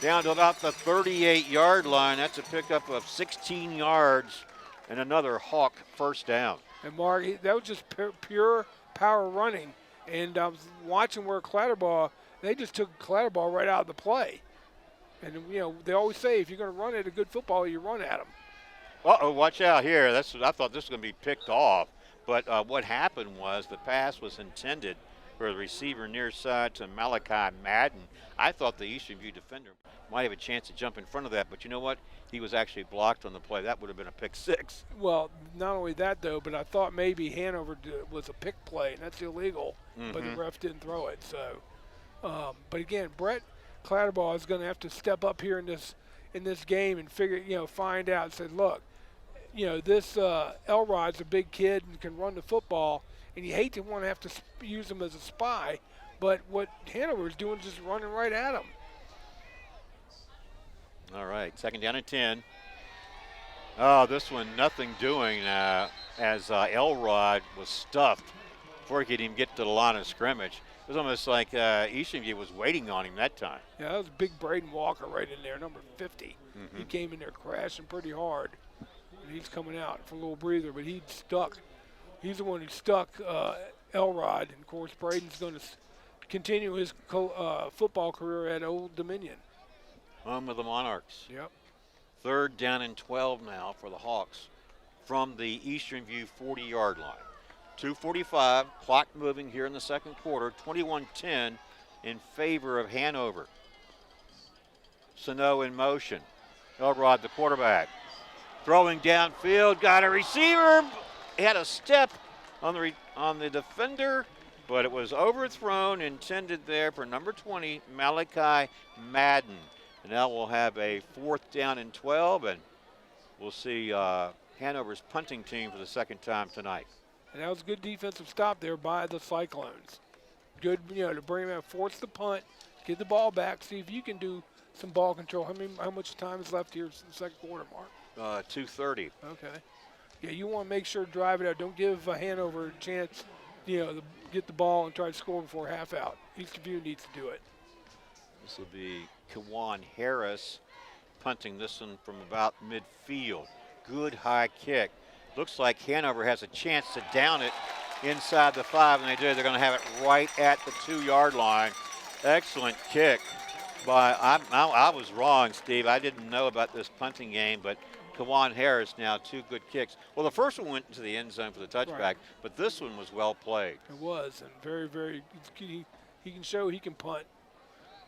down to about the 38-yard line. That's a pickup of 16 yards and another Hawk first down. And Mark, that was just pure power running. And I was watching where Clatterbaugh, they just took Clatterbaugh right out of the play. And, they always say if you're going to run at a good football, you run at them. Uh-oh, watch out here. I thought this was going to be picked off. But what happened was the pass was intended for the receiver near side to Malachi Madden. I thought the Eastern View defender might have a chance to jump in front of that, but you know what? He was actually blocked on the play. That would have been a pick six. Well, not only that, though, but I thought maybe Hanover was a pick play, and that's illegal, but the ref didn't throw it. So, but again, Brett Clatterbaugh is going to have to step up here in this game and find out and say, look, this Elrod's a big kid and can run the football, and you hate to want to have to use him as a spy, but what Hanover is doing is just running right at him. All right, second down and 10. Oh, this one nothing doing as Elrod was stuffed before he could even get to the line of scrimmage. It was almost like Eastern View was waiting on him that time. Yeah, that was big Braden Walker right in there, number 50. He came in there crashing pretty hard. And he's coming out for a little breather, but he's stuck. He's the one who stuck Elrod. And, of course, Braden's going to continue his football career at Old Dominion. Home of the Monarchs. Yep. Third down and 12 now for the Hawks from the Eastern View 40-yard line. 2:45, clock moving here in the second quarter, 21-10 in favor of Hanover. Sano in motion. Elrod, the quarterback. Throwing downfield, got a receiver. He had a step on the defender, but it was overthrown, intended there for number 20, Malachi Madden. And now we'll have a fourth down and 12, and we'll see Hanover's punting team for the second time tonight. And that was a good defensive stop there by the Cyclones. Good, to bring them out, force the punt, get the ball back, see if you can do some ball control. How much time is left here in the second quarter, Mark? 2:30. Okay. Yeah, you want to make sure to drive it out. Don't give Hanover a chance, to get the ball and try to score before half out. Eastern View needs to do it. This will be Kawan Harris punting this one from about midfield. Good high kick. Looks like Hanover has a chance to down it inside the 5, and they do. They're going to have it right at the 2-yard line. Excellent kick by, I was wrong, Steve. I didn't know about this punting game, but Kawan Harris now 2 good kicks. Well, the first one went into the end zone for the touchback, right, but this one was well played. It was, and very, very, he can show he can punt.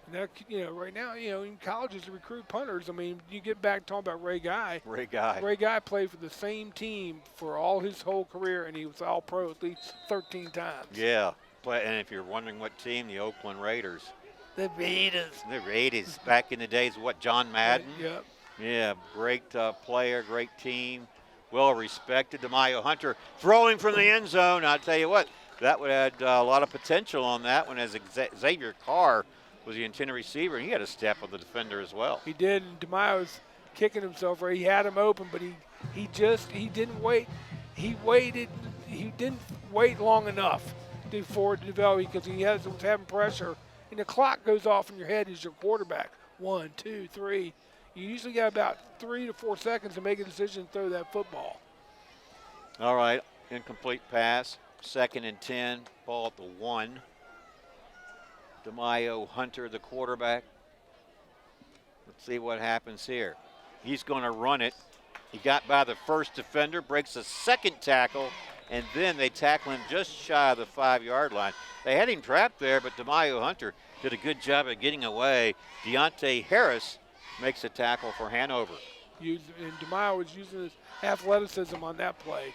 And that, right now, in colleges to recruit punters, you get back talking about Ray Guy. Ray Guy. Ray Guy played for the same team for all his whole career, and he was all pro at least 13 times. Yeah, and if you're wondering what team, the Oakland Raiders. The Raiders. The Raiders, back in the days of what, John Madden? Yep. Yeah, great player, great team, well respected. DeMaio Hunter throwing from the end zone. I'll tell you what, that would add a lot of potential on that one, as Xavier Carr was the intended receiver, and he had a step on the defender as well. He did, and DeMaio's kicking himself right. He had him open, but he didn't wait. He didn't wait long enough for it to develop because he was having pressure, and the clock goes off in your head as your quarterback. 1, 2, 3. You usually got about 3 to 4 seconds to make a decision to throw that football. All right, incomplete pass, 2nd and 10, ball at the 1. DeMaio Hunter, the quarterback. Let's see what happens here. He's going to run it He got by the first defender, breaks a second tackle, and then they tackle him just shy of the 5-yard line. They had him trapped there, but DeMaio Hunter did a good job of getting away. Deontay Harris makes a tackle for Hanover. And DeMaio was using his athleticism on that play.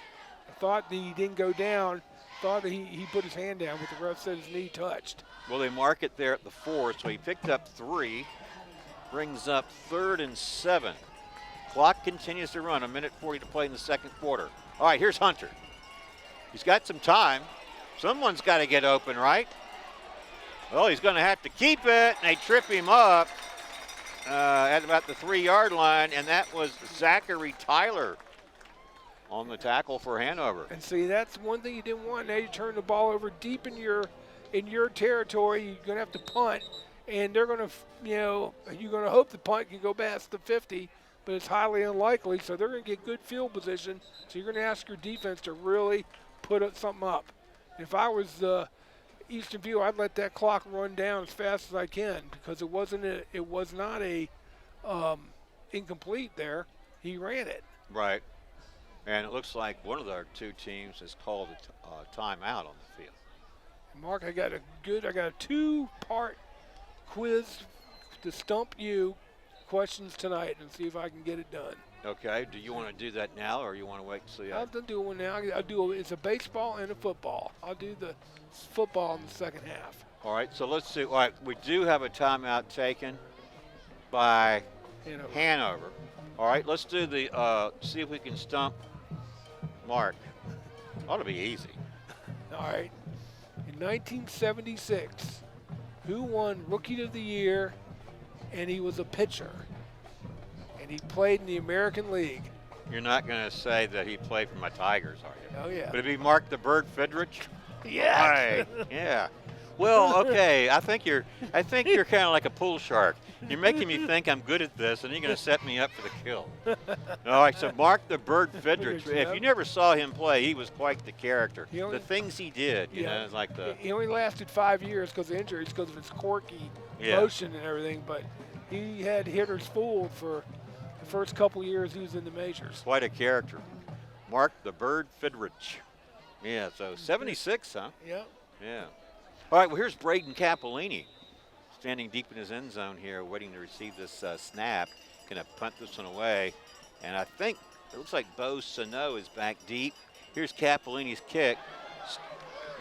I thought that he didn't go down. Thought that he put his hand down, but the ref said his knee touched. Well, they mark it there at the 4, so he picked up 3, brings up 3rd and 7. Clock continues to run, 1:40 to play in the second quarter. All right, here's Hunter. He's got some time. Someone's got to get open, right? Well, he's going to have to keep it, and they trip him up at about the 3-yard line, and that was Zachary Tyler on the tackle for Hanover. And see, that's one thing you didn't want. Now you turn the ball over deep in your territory. You're going to have to punt, and they're going to, you're going to hope the punt can go past the 50, but it's highly unlikely. So they're going to get good field position. So you're going to ask your defense to really put something up. If I was Eastern View, I'd let that clock run down as fast as I can because it was not a incomplete there. He ran it. Right. And it looks like one of our two teams has called a timeout on the field. Mark, I got a 2-part quiz to stump you questions tonight and see if I can get it done. Okay. Do you want to do that now, or you want to wait and see? I'll do one now. It's a baseball and a football. I'll do the football in the second half. All right. So let's do. All right. We do have a timeout taken by Hanover. All right. Let's do the. See if we can stump Mark. Ought to be easy. All right. In 1976, who won Rookie of the Year, and he was a pitcher, and he played in the American League? You're not going to say that he played for my Tigers, are you? Oh, yeah. Would it be Mark the Bird Fidrich? Yeah. Right. Yeah. Well, okay. I think you're kind of like a pool shark. You're making me think I'm good at this, and you're going to set me up for the kill. All right. So Mark the Bird Fidrich. If you never saw him play, he was quite the character. The things he did, you know, like the. He only lasted 5 years because of injuries, because of his quirky motion and everything. But he had hitters fooled for the first couple years he was in the majors. Quite a character. Mark the Bird Fidrich. Yeah. So 76, huh? Yeah. Yeah. All right, well, here's Braden Capolini standing deep in his end zone here, waiting to receive this snap. Going to punt this one away. And I think it looks like Bo Sano is back deep. Here's Capolini's kick.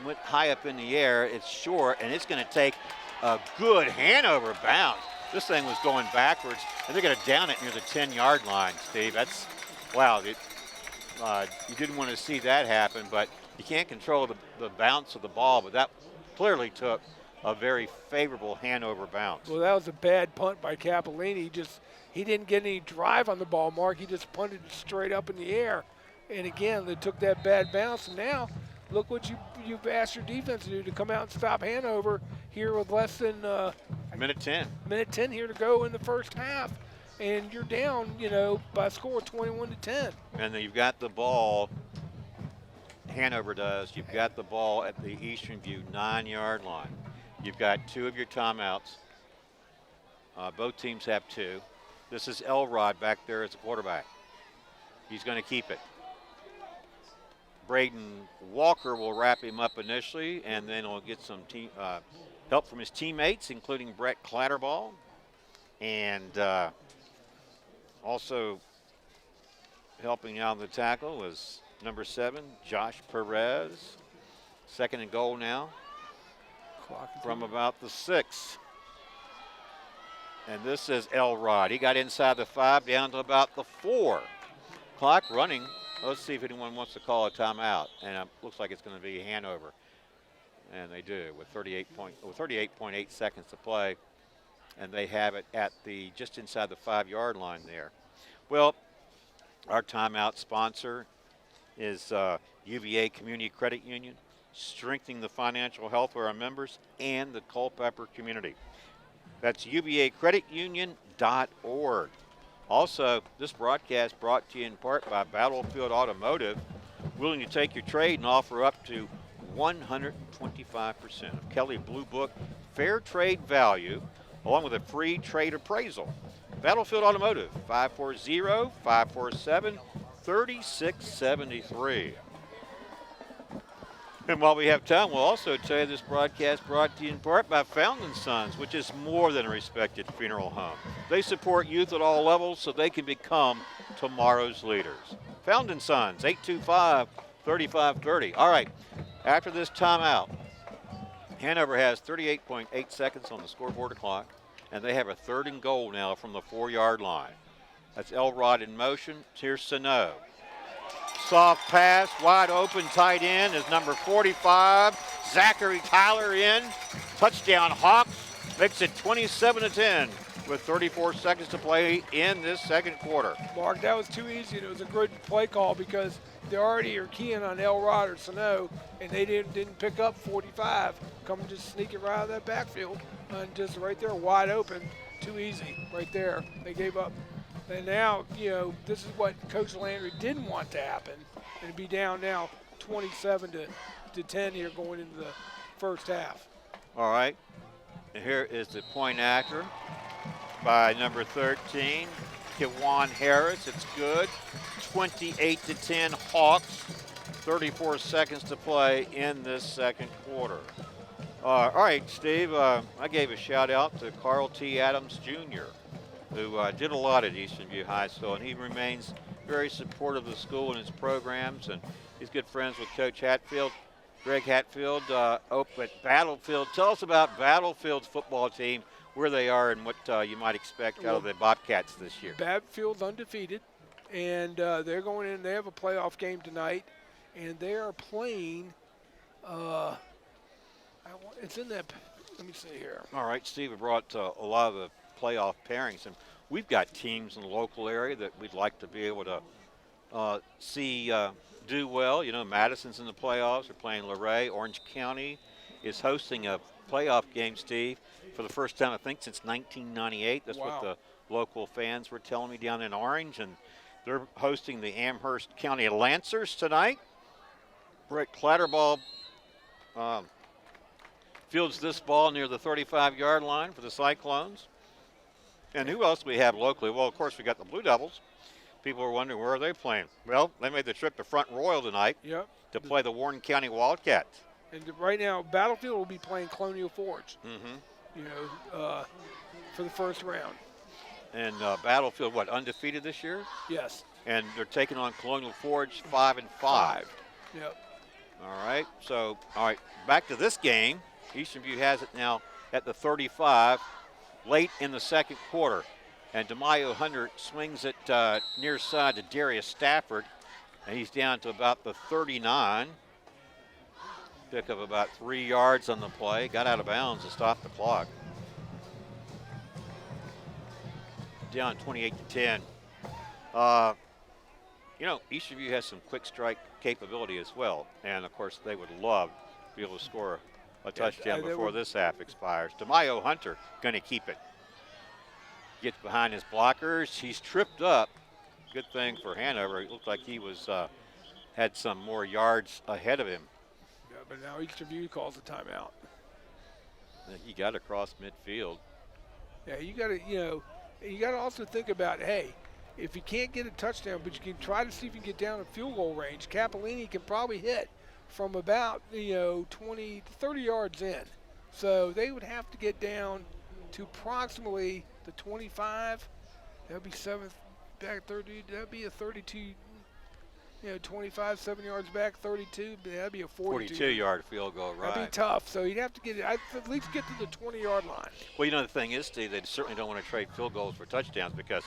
Went high up in the air. It's short, and it's going to take a good Hanover bounce. This thing was going backwards, and they're going to down it near the 10-yard line, Steve. That's, wow. You didn't want to see that happen, but you can't control the bounce of the ball, but that clearly took a very favorable Hanover bounce. Well, that was a bad punt by Capolini. He didn't get any drive on the ball, Mark. He just punted it straight up in the air. And again, they took that bad bounce. And now, look what you've asked your defense to do, to come out and stop Hanover here with less than minute 10. Minute 10 here to go in the first half. And you're down, by a score of 21-10. And then you've got the ball. Hanover does. You've got the ball at the Eastern View 9-yard line. You've got 2 of your timeouts. Both teams have 2. This is Elrod back there as a quarterback. He's going to keep it. Braden Walker will wrap him up initially, and then he'll get some help from his teammates, including Brett Clatterball. And also helping out on the tackle was number 7, Josh Perez. 2nd and goal now from about the 6. And this is Elrod. He got inside the 5 down to about the 4. Clock running. Let's see if anyone wants to call a timeout. And it looks like it's going to be Hanover. And they do with 38.8 seconds to play. And they have it at just inside the 5-yard line there. Well, our timeout sponsor is UVA Community Credit Union, strengthening the financial health of our members and the Culpeper community. That's UVAcreditunion.org. Also, this broadcast brought to you in part by Battlefield Automotive, willing to take your trade and offer up to 125% of Kelley Blue Book fair trade value, along with a free trade appraisal. Battlefield Automotive, 540-547-3673. And while we have time, we'll also tell you this broadcast brought to you in part by Fountain Sons, which is more than a respected funeral home. They support youth at all levels so they can become tomorrow's leaders. Fountain Sons, 825-3530. All right, after this timeout, Hanover has 38.8 seconds on the scoreboard clock, and they have a 3rd and goal now from the 4-yard line. That's Elrod in motion. Here's Sano. Soft pass, wide open, tight end is number 45. Zachary Tyler in. Touchdown Hawks. Makes it 27-10 with 34 seconds to play in this second quarter. Mark, that was too easy. It was a good play call because they already are keying on Elrod or Sano, and they didn't pick up 45. Come just sneak it right out of that backfield and just right there wide open. Too easy right there. They gave up. And now, this is what Coach Landry didn't want to happen. And it'd be down now 27-10 here going into the first half. All right. And here is the point after by number 13, Kiwan Harris. It's good. 28-10 Hawks. 34 seconds to play in this second quarter. All right, Steve, I gave a shout out to Carl T. Adams Jr., who did a lot at Eastern View High School, and he remains very supportive of the school and its programs, and he's good friends with Coach Hatfield, Greg Hatfield, up at Battlefield. Tell us about Battlefield's football team, where they are, and what you might expect out of the Bobcats this year. Battlefield's undefeated, and they're going in. They have a playoff game tonight, and they are playing. It's in that. Let me see here. All right, Steve, we brought a lot of the playoff pairings, and we've got teams in the local area that we'd like to be able to see do well. Madison's in the playoffs. They're playing Luray. Orange County is hosting a playoff game, Steve, for the first time, I think, since 1998. That's what the local fans were telling me down in Orange, and they're hosting the Amherst County Lancers tonight. Brett Clatterball fields this ball near the 35-yard line for the Cyclones. And who else do we have locally? Well, of course, we got the Blue Devils. People are wondering, where are they playing? Well, they made the trip to Front Royal tonight to play the Warren County Wildcats. And right now, Battlefield will be playing Colonial Forge, for the first round. And Battlefield, undefeated this year? Yes. And they're taking on Colonial Forge 5-5. Yep. All right. So, back to this game. Eastern View has it now at the 35. Late in the second quarter, and DeMaio Hunter swings it near side to Darius Stafford, and he's down to about the 39. Pick up about 3 yards on the play. Got out of bounds to stop the clock. Down 28-10. Eastern View has some quick strike capability as well, and of course they would love to be able to score a touchdown before this half expires. DeMaio Hunter going to keep it. Gets behind his blockers. He's tripped up. Good thing for Hanover. It looked like he was had some more yards ahead of him. Yeah, but now Eastern View calls a timeout. He got across midfield. Yeah, you got to also think about, hey, if you can't get a touchdown, but you can try to see if you can get down in field goal range. Capellini can probably hit from about 20 to 30 yards in. So they would have to get down to approximately the 25. That would be 7 back 30. That would be a 32. 25, 7 yards back, 32. That would be a 42-yard field goal, right? That'd be tough. So you'd have to get at least get to the 20-yard line. Well, the thing is, Steve, they certainly don't want to trade field goals for touchdowns because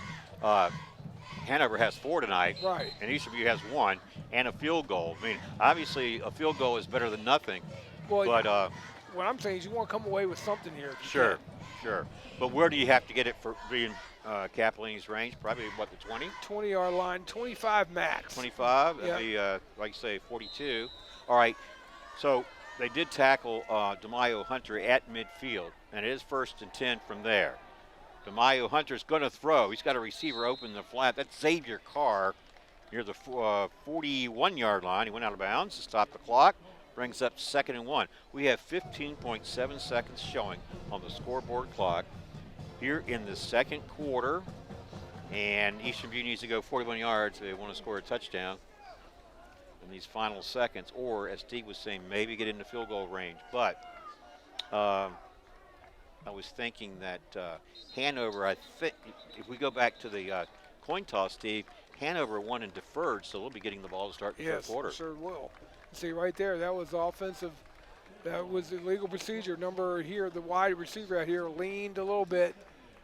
Hanover has 4 tonight, right? And Eastern View has 1 and a field goal. I mean, obviously, a field goal is better than nothing. Well, but what I'm saying is you want to come away with something here. Sure. But where do you have to get it for being Capellini's range? Probably, the 20? 20-yard line, 25 max. 25? That'd be, like you say, 42. All right. So they did tackle DeMaio Hunter at midfield, and it is 1st and 10 from there. DeMaio Hunter's going to throw. He's got a receiver open the flat. That's Xavier Carr near the 41-yard line. He went out of bounds to stop the clock. Brings up 2nd and 1. We have 15.7 seconds showing on the scoreboard clock here in the second quarter. And Eastern View needs to go 41 yards if they want to score a touchdown in these final seconds, or as Steve was saying, maybe get into field goal range. But I was thinking that Hanover, I think, if we go back to the coin toss, Steve, Hanover won and deferred, so they'll be getting the ball to start the third quarter. Yes, sure will. See right there, that was offensive. That was the legal procedure. Number here, the wide receiver out here leaned a little bit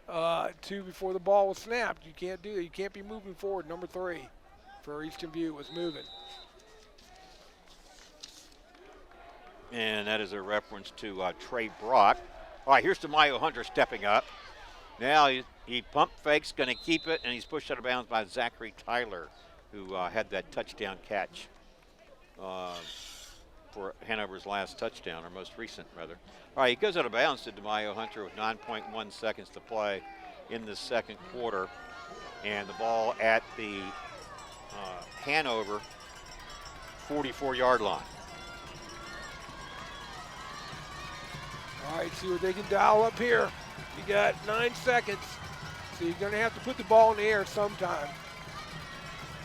before the ball was snapped. You can't do that. You can't be moving forward. Number 3 for Eastern View was moving. And that is a reference to Trey Brock. All right, here's DeMaio Hunter stepping up. Now he pump fakes, going to keep it, and he's pushed out of bounds by Zachary Tyler, who had that touchdown catch for Hanover's last touchdown, or most recent, rather. All right, he goes out of bounds to DeMaio Hunter with 9.1 seconds to play in the second quarter. And the ball at the Hanover 44-yard line. All right, see what they can dial up here. You got 9 seconds, so you're going to have to put the ball in the air sometime.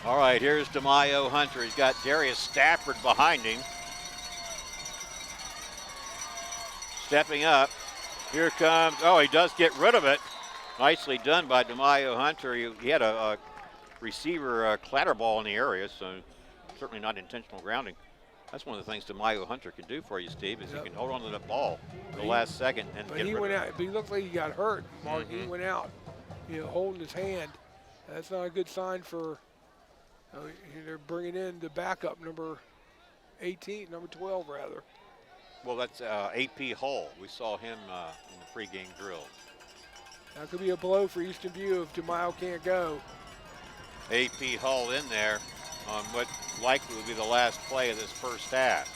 All right, here's DeMaio Hunter. He's got Darius Stafford behind him. Stepping up. Here comes, he does get rid of it. Nicely done by DeMaio Hunter. He had a receiver clatter ball in the area, so certainly not intentional grounding. That's one of the things DeMaio Hunter can do for you, Steve, is he can hold on to the ball the last second and but get he rid went of out. it. But he looked like he got hurt, Mark. He went out, holding his hand. That's not a good sign for. They're bringing in the backup, number 18, number 12 rather. Well, that's AP Hall. We saw him in the pregame drill. That could be a blow for Eastern View if DeMaio can't go. AP Hall in there on what likely will be the last play of this first half.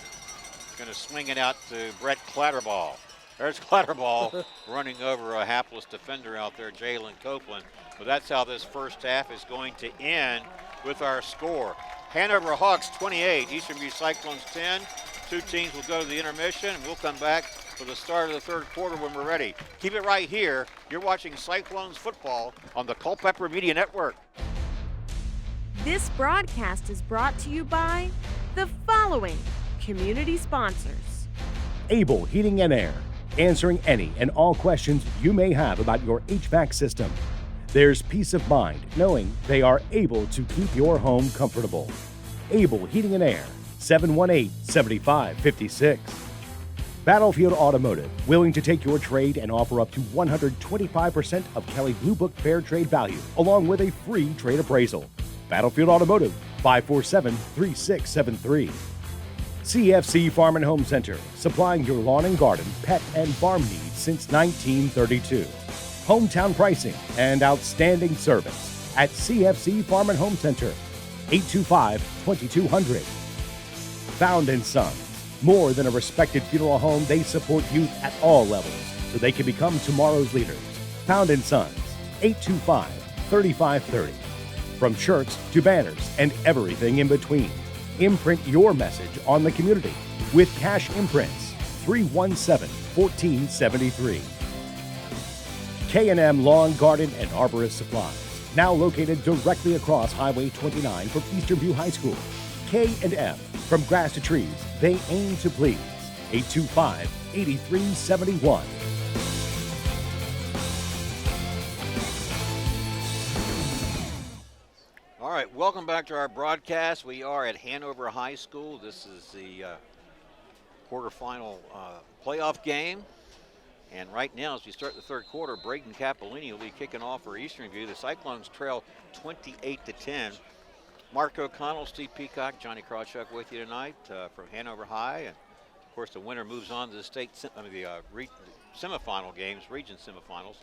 Going to swing it out to Brett Clatterball. There's Clatterball running over a hapless defender out there, Jalen Copeland. But that's how this first half is going to end with our score. Hanover Hawks 28, Eastern View Cyclones 10. Two teams will go to the intermission, and we'll come back for the start of the third quarter when we're ready. Keep it right here. You're watching Cyclones football on the Culpeper Media Network. This broadcast is brought to you by the following community sponsors. Able Heating and Air, answering any and all questions you may have about your HVAC system. There's peace of mind knowing they are able to keep your home comfortable. Able Heating and Air, 718-7556. Battlefield Automotive, willing to take your trade and offer up to 125% of Kelly Blue Book Fair Trade value, along with a free trade appraisal. Battlefield Automotive, 547-3673. CFC Farm and Home Center, supplying your lawn and garden, pet, and farm needs since 1932. Hometown pricing and outstanding service at CFC Farm and Home Center, 825-2200. Found & Sons, more than a respected funeral home, they support youth at all levels so they can become tomorrow's leaders. Found & Sons, 825-3530. From shirts to banners and everything in between. Imprint your message on the community with Cash Imprints, 317-1473. K&M Lawn, Garden, and Arborist Supplies, now located directly across Highway 29 from Eastern View High School. K&M, from grass to trees, they aim to please. 825-8371. All right, welcome back to our broadcast. We are at Hanover High School. This is the quarterfinal playoff game. And right now, as we start the third quarter, Braden Capolini will be kicking off for Eastern View. The Cyclones trail 28-10. Mark O'Connell, Steve Peacock, Johnny Krawchuk with you tonight from Hanover High. And, of course, the winner moves on to the semifinal games, region semifinals.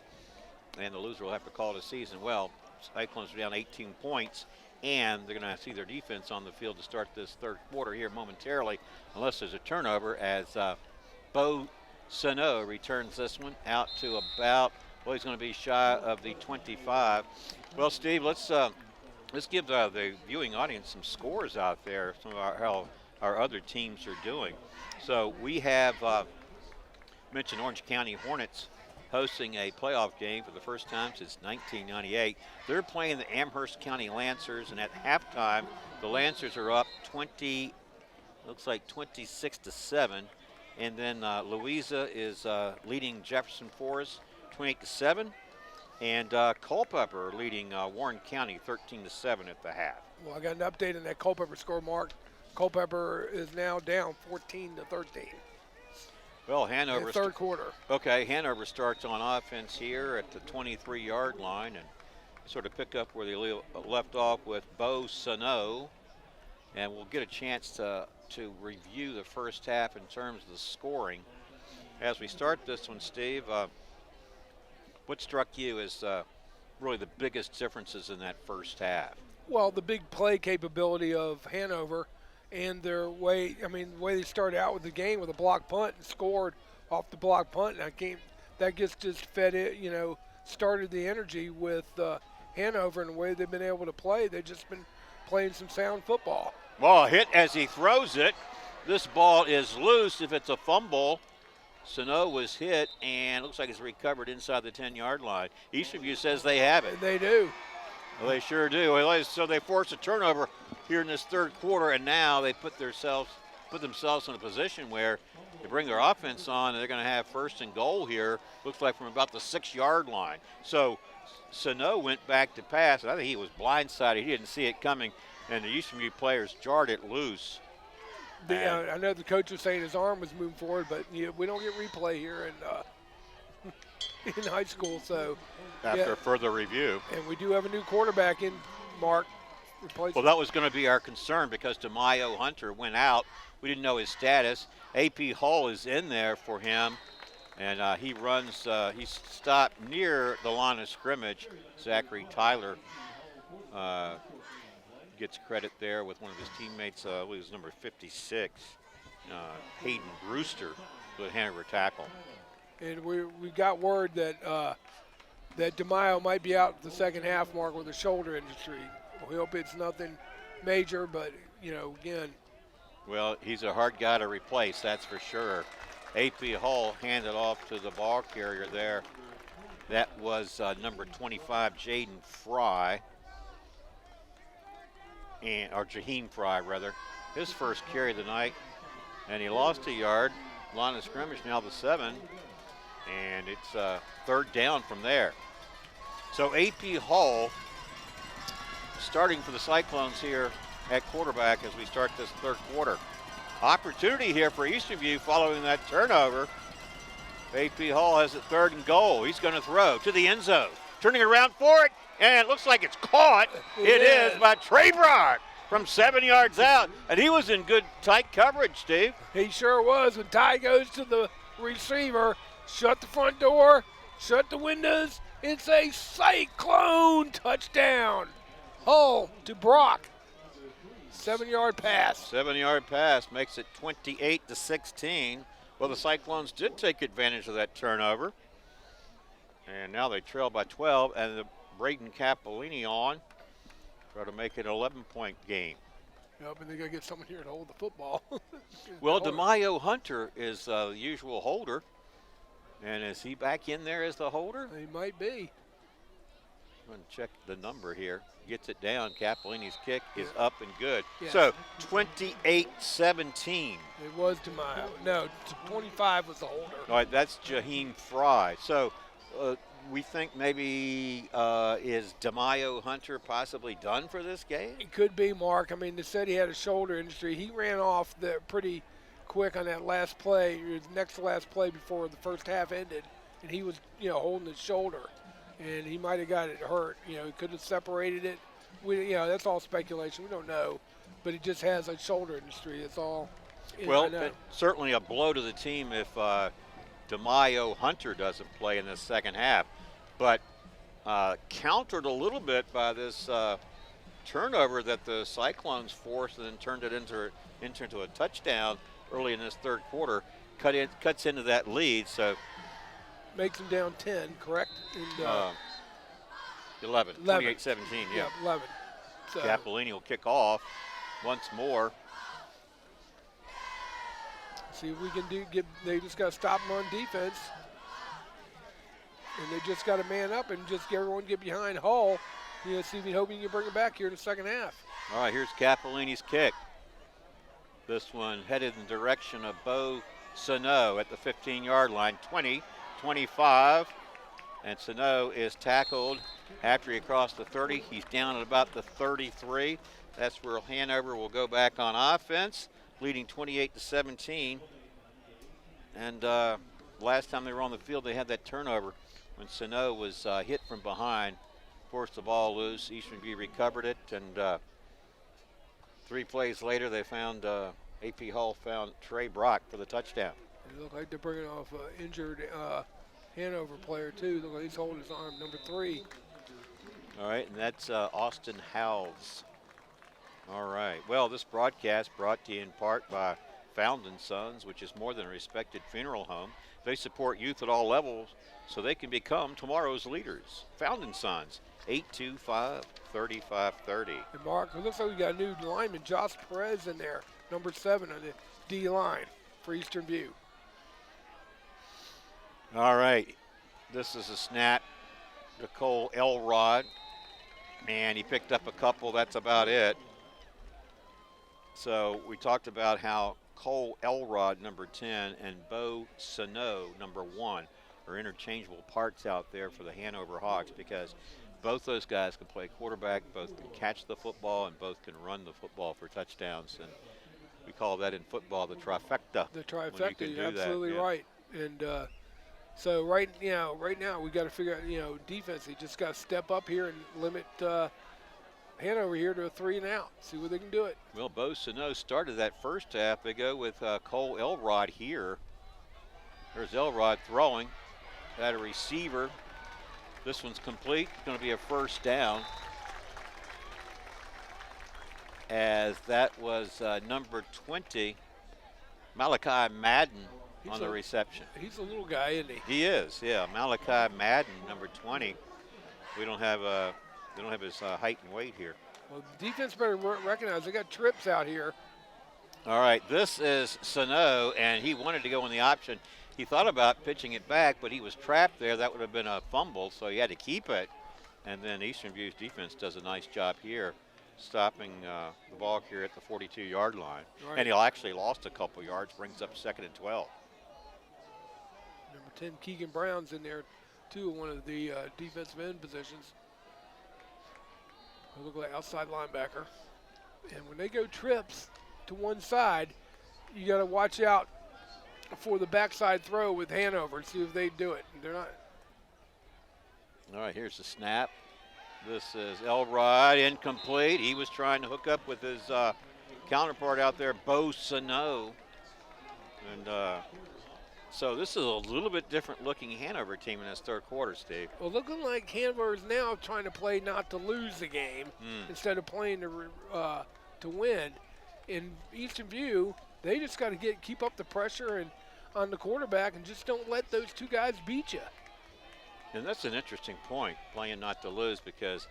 And the loser will have to call it a season. Well, Cyclones are down 18 points, and they're going to see their defense on the field to start this third quarter here momentarily, unless there's a turnover, as Bo Sano returns this one out to about, well, he's going to be shy of the 25. Well, Steve, let's give the viewing audience some scores out there, some of how our other teams are doing. So we have mentioned Orange County Hornets hosting a playoff game for the first time since 1998. They're playing the Amherst County Lancers, and at halftime, the Lancers are up 26-7. And then Louisa is leading Jefferson Forest 28-7. And Culpeper leading Warren County 13-7 at the half. Well, I got an update on that Culpeper score, Mark. Culpeper is now down 14-13. Well, Hanover. In the third quarter. Okay, Hanover starts on offense here at the 23-yard line and sort of pick up where they left off with Bo Sano. And we'll get a chance to review the first half in terms of the scoring. As we start this one, Steve, what struck you as really the biggest differences in that first half? Well, the big play capability of Hanover and their way, the way they started out with the game with a block punt and scored off the block punt. And that gets just fed it, started the energy with Hanover and the way they've been able to play. They've just been playing some sound football. Well, hit as he throws it. This ball is loose if it's a fumble. Sano was hit, and looks like it's recovered inside the 10-yard line. Eastview says they have it. They do. Well, they sure do. So they force a turnover here in this third quarter, and now they put themselves in a position where they bring their offense on, and they're going to have first and goal here. Looks like from about the 6-yard line. So Sano went back to pass, and I think he was blindsided. He didn't see it coming, and the Eastview players jarred it loose. I know the coach was saying his arm was moving forward, but we don't get replay here in high school. So after further review, and we do have a new quarterback in, Mark. Well, that was going to be our concern because DeMaio Hunter went out. We didn't know his status. AP Hall is in there for him, and he runs. He's stopped near the line of scrimmage. Zachary Tyler gets credit there with one of his teammates, was number 56, Hayden Brewster, the Hanover tackle. And we got word that that DeMaio might be out the second half, Mark, with a shoulder injury. We hope it's nothing major, but again. Well, he's a hard guy to replace, that's for sure. AP Hall handed off to the ball carrier there. That was number 25, Jaden Fry. Or Jaheim Fry, rather. His first carry of the night, and he lost a yard. Line of scrimmage now the 7, and it's third down from there. So AP Hall starting for the Cyclones here at quarterback as we start this third quarter. Opportunity here for Eastview following that turnover. AP Hall has it third and goal. He's going to throw to the end zone. Turning around for it, and it looks like it's caught. It is by Trey Brock from 7 yards out, and he was in good, tight coverage, Steve. He sure was. When Ty goes to the receiver, shut the front door, shut the windows, it's a Cyclone touchdown. Hull to Brock. 7-yard pass. 7-yard pass makes it 28-16. Well, the Cyclones did take advantage of that turnover. And now they trail by 12, and the Braden Capolini on. Try to make it an 11-point game. Yep, and they got to get someone here to hold the football. Well, DeMaio Hunter is the usual holder. And is he back in there as the holder? He might be. I'm going to check the number here. Gets it down. Capolini's kick is up and good. Yeah. So 28-17. It was DeMaio. No, 25 was the holder. All right, that's Jaheim Fry. So we think maybe is DeMaio Hunter possibly done for this game? It could be, Mark. They said he had a shoulder injury. He ran off pretty quick on that last play, his next to last play before the first half ended, and he was, holding his shoulder, and he might have got it hurt. He could have separated it. That's all speculation. We don't know, but he just has a shoulder injury. That's all. Well, it's certainly a blow to the team if DeMaio Hunter doesn't play in the second half, but countered a little bit by this turnover that the Cyclones forced and then turned it into a touchdown early in this third quarter. Cuts into that lead, so makes them down 10, correct? 11, 28-17, yeah. 11. So. Capolini will kick off once more. See if we can they just got to stop them on defense. And they just got to man up and just get everyone get behind Hull. See if you can hope you can bring it back here in the second half. All right, here's Cappellini's kick. This one headed in the direction of Bo Sano at the 15-yard line, 20, 25. And Sano is tackled after he crossed the 30. He's down at about the 33. That's where Hanover will go back on offense, leading 28-17. And last time they were on the field, they had that turnover when Sano was hit from behind, forced the ball loose. Eastern View recovered it, and 3 plays later, they found AP Hull found Trey Brock for the touchdown. It looked like they're bringing off an injured Hanover player too. Look like he's holding his arm, number 3. All right, and that's Austin Howells. All right. Well, this broadcast brought to you in part by Found & Sons, which is more than a respected funeral home. They support youth at all levels so they can become tomorrow's leaders. Found & Sons, 825-3530. And Mark, it looks like we got a new lineman, Josh Perez, in there, number 7 on the D line for Eastern View. All right. This is a snap to Cole Elrod, and he picked up a couple. That's about it. So we talked about how Cole Elrod, number 10, and Bo Sano, number 1, are interchangeable parts out there for the Hanover Hawks because both those guys can play quarterback, both can catch the football, and both can run the football for touchdowns. And we call that in football the trifecta. The trifecta, you're absolutely yeah. right. And so right now we got to figure out, defense. They just got to step up here and limit Hanover here to a 3 and out. See what they can do it. Well, Bo Sano started that first half. They go with Cole Elrod here. There's Elrod throwing at a receiver. This one's complete. It's going to be a first down, as that was number 20, Malachi Madden, on the reception. He's a little guy, isn't he? He is, yeah. Malachi Madden, number 20. We don't have his height and weight here. Well, the defense better recognize they got trips out here. All right, this is Sano, and he wanted to go in the option. He thought about pitching it back, but he was trapped there. That would have been a fumble, so he had to keep it. And then Eastern View's defense does a nice job here, stopping the ball here at the 42-yard line. Right. And he'll actually lost a couple yards, brings up 2nd and 12. Number 10, Keegan Brown's in there, too, one of the defensive end positions. They look like outside linebacker. And when they go trips to one side, you got to watch out for the backside throw with Hanover and see if they do it. They're not. All right, here's the snap. This is Elrod, incomplete. He was trying to hook up with his counterpart out there, Bo Sano. And so this is a little bit different looking Hanover team in this third quarter, Steve. Well, looking like Hanover is now trying to play not to lose the game instead of playing to win. In Eastern View, they just got to keep up the pressure and on the quarterback and just don't let those 2 guys beat you. And that's an interesting point, playing not to lose, because,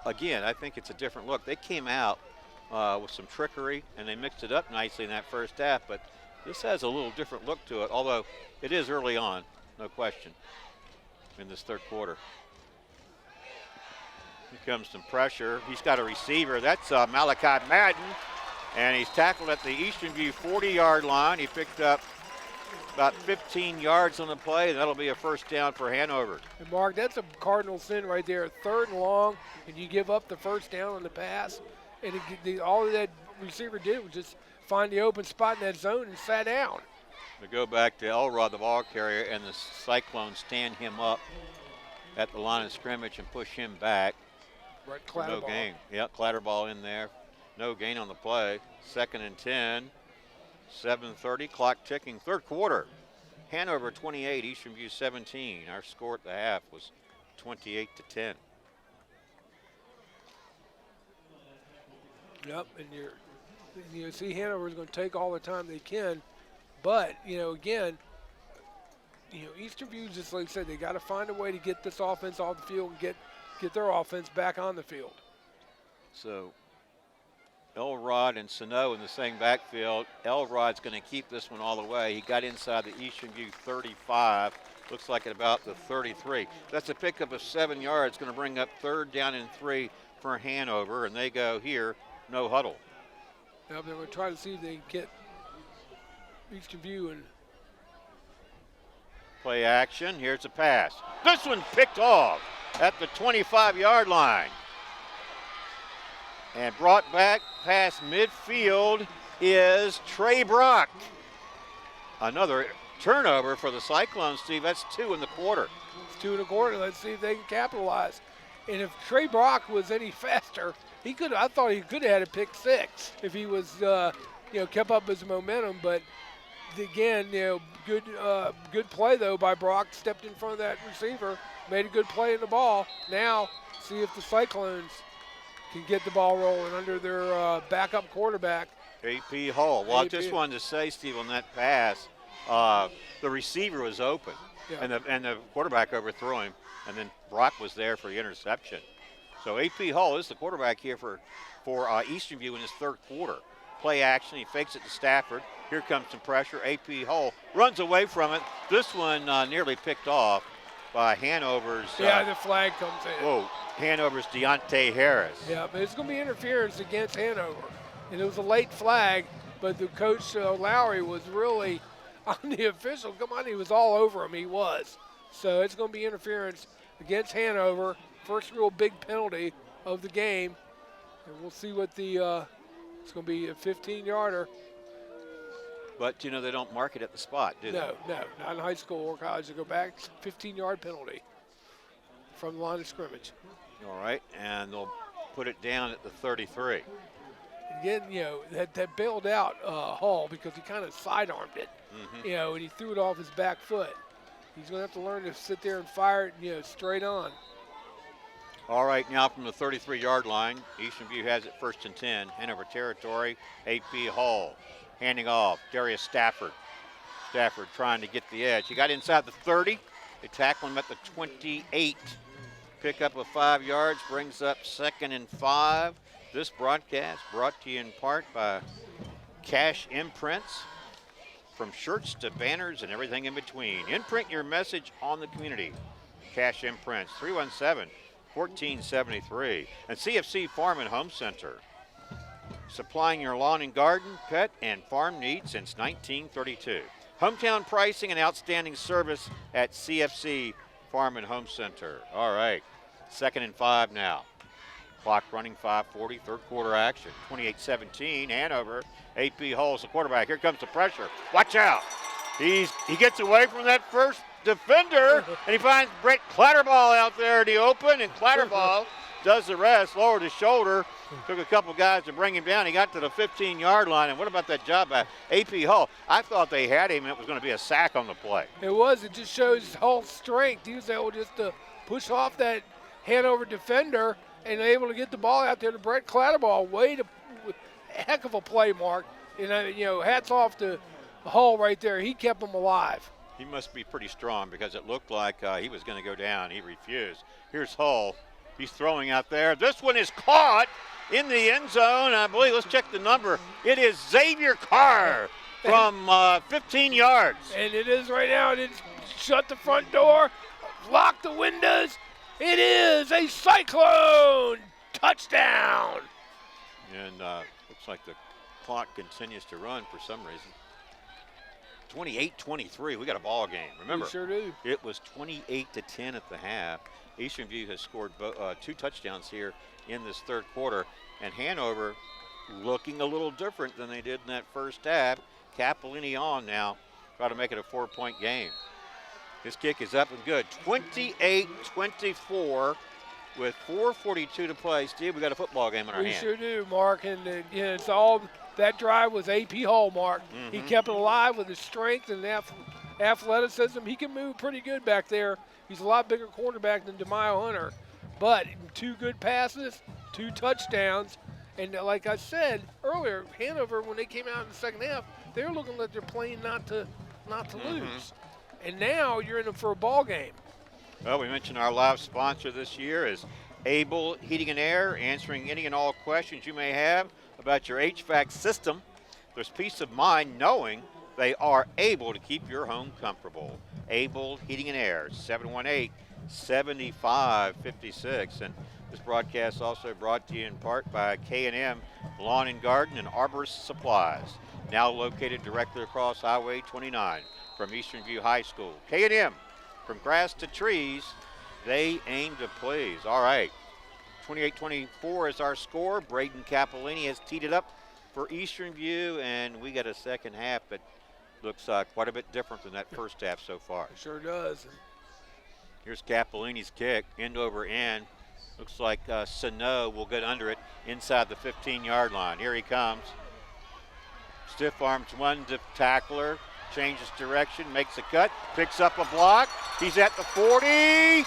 again, I think it's a different look. They came out with some trickery, and they mixed it up nicely in that first half, but this has a little different look to it, although it is early on, no question, in this third quarter. Here comes some pressure. He's got a receiver. That's Malachi Madden, and he's tackled at the Eastern View 40-yard line. He picked up about 15 yards on the play, and that'll be a first down for Hanover. And Mark, that's a cardinal sin right there. 3rd and long, and you give up the first down on the pass, and all that receiver did was just find the open spot in that zone and sat down. We go back to Elrod, the ball carrier, and the Cyclones stand him up at the line of scrimmage and push him back. Right, no gain. Yep, Clatterball in there. No gain on the play. 2nd and 10. 7:30, clock ticking. Third quarter. Hanover 28, Eastern View 17. Our score at the half was 28-10. Yep, and you see Hanover's going to take all the time they can, but again, Eastern View, just like I said, they got to find a way to get this offense off the field and get their offense back on the field. So Elrod and Sano in the same backfield. Elrod's going to keep this one all the way. He got inside the Eastern View 35, Looks like at about the 33. That's a pickup of 7 yards. Going to bring up 3rd down and 3 for Hanover, and they go here, no huddle. Now they're going to try to see if they can get Eastern View and play action. Here's a pass. This one picked off at the 25-yard line. And brought back past midfield is Trey Brock. Another turnover for the Cyclones, Steve. That's 2 in the quarter. It's 2 in the quarter. Let's see if they can capitalize. And if Trey Brock was any faster, I thought he could have had a pick 6 if he was, kept up his momentum. But again, good play though by Brock. Stepped in front of that receiver, made a good play in the ball. Now, see if the Cyclones can get the ball rolling under their backup quarterback. AP Hall. Well, I just wanted to say, Steve, on that pass, the receiver was open, and the quarterback overthrew him, and then Brock was there for the interception. So AP Hall is the quarterback here for Eastern View in his 3rd quarter. Play action. He fakes it to Stafford. Here comes some pressure. AP Hall runs away from it. This one nearly picked off by Hanover's. The flag comes in. Hanover's Deontay Harris. Yeah, but it's going to be interference against Hanover. And it was a late flag, but the coach Lowry was really on the official. Come on, he was all over him. He was. So it's going to be interference against Hanover. First real big penalty of the game. And we'll see what it's going to be a 15-yarder. But, they don't mark it at the spot, do they? No, not in high school or college. They go back, 15-yard penalty from the line of scrimmage. All right, and they'll put it down at the 33. Again, that bailed out Hall because he kind of sidearmed it, and he threw it off his back foot. He's going to have to learn to sit there and fire it, straight on. All right, now from the 33-yard line, Eastern View has it 1st and 10. Hanover territory, AP Hall handing off. Darius Stafford. Stafford trying to get the edge. He got inside the 30. They tackle him at the 28. Pickup of 5 yards brings up 2nd and 5. This broadcast brought to you in part by Cash Imprints. From shirts to banners and everything in between. Imprint your message on the community. Cash Imprints, 317-1473. And CFC Farm and Home Center. Supplying your lawn and garden, pet, and farm needs since 1932. Hometown pricing and outstanding service at CFC Farm and Home Center. All right, 2nd and 5 now. Clock running, 5:40, 3rd quarter action. 28-17, Hanover. AP Hall's the quarterback. Here comes the pressure. Watch out. He gets away from that first defender, and he finds Brett Clatterball out there in the open, and Clatterball does the rest, lowered his shoulder, took a couple guys to bring him down. He got to the 15-yard line, and what about that job by AP Hall? I thought they had him, and it was going to be a sack on the play. It was. It just shows Hall's strength. He was able just to push off that Hanover defender and able to get the ball out there to Brett Clatterball. Heck of a play, Mark. And, hats off to Hall right there. He kept him alive. He must be pretty strong because it looked like he was going to go down. He refused. Here's Hall. He's throwing out there. This one is caught in the end zone. I believe, let's check the number. It is Xavier Carr from 15 yards. And it is right now. It's shut the front door, lock the windows. It is a Cyclone touchdown. And looks like the clock continues to run for some reason. 28-23, we got a ball game. Remember, we sure do. It was 28-10 at the half. Eastern View has scored 2 touchdowns here in this 3rd quarter. And Hanover looking a little different than they did in that first half. Capellini on now, try to make it a 4-point game. This kick is up and good. 28-24 with 4:42 to play. Steve, we got a football game in our hand. We sure do, Mark. And it's all that drive was AP Hall, Mark. He kept it alive with his strength and athleticism. He can move pretty good back there. He's a lot bigger quarterback than DeMaio Hunter. But 2 good passes, 2 touchdowns. And like I said earlier, Hanover, when they came out in the second half, they were looking like they're playing not to lose. And now you're in them for a ball game. Well, we mentioned our live sponsor this year is Able Heating and Air, answering any and all questions you may have about your HVAC system. There's peace of mind knowing they are able to keep your home comfortable. Able Heating and Air, 718-7556. And this broadcast also brought to you in part by K&M Lawn and Garden and Arborist Supplies, now located directly across Highway 29 from Eastern View High School. K&M, from grass to trees, they aim to please. All right, 28-24 is our score. Braden Capellini has teed it up for Eastern View, and we got a second half that looks quite a bit different than that first half so far. It sure does. Here's Capellini's kick, end over end. Looks like Sano will get under it inside the 15-yard line. Here he comes. Stiff arms one to tackler, changes direction, makes a cut, picks up a block. He's at the 40.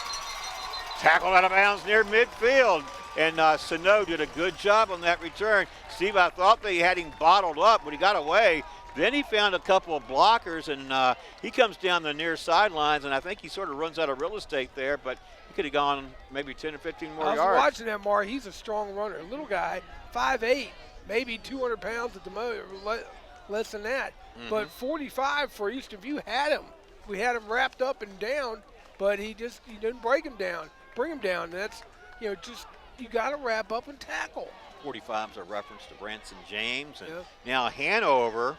Tackled out of bounds near midfield. And Sano did a good job on that return. Steve, I thought they had him bottled up, but he got away. Then he found a couple of blockers, and he comes down the near sidelines, and I think he sort of runs out of real estate there, but he could have gone maybe 10 or 15 more yards. I was watching that, Mar. He's a strong runner. Little guy, 5'8", maybe 200 pounds at the most, less than that. Mm-hmm. But 45 for Eastern View had him. We had him wrapped up and down, but he didn't bring him down. And that's, just you got to wrap up and tackle. 45 is a reference to Branson James. And yeah. Now Hanover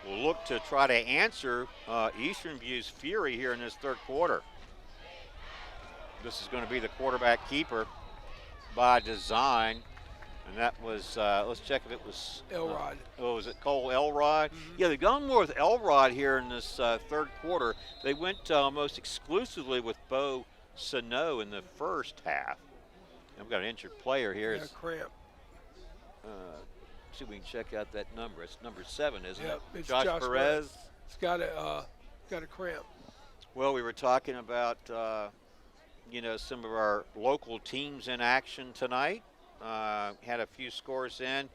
will look to try to answer Eastern View's fury here in this third quarter. This is going to be the quarterback keeper by design. And that was, let's check if it was Elrod. Was it Cole Elrod? Mm-hmm. Yeah, they've gone more with Elrod here in this third quarter. They went almost exclusively with Bo Sano in the first half. And we've got an injured player here. Yeah, cramp. See if we can check out that number. It's number 7, isn't it? It's Josh Perez. It's got a cramp. Well, we were talking about some of our local teams in action tonight. Had a few scores in.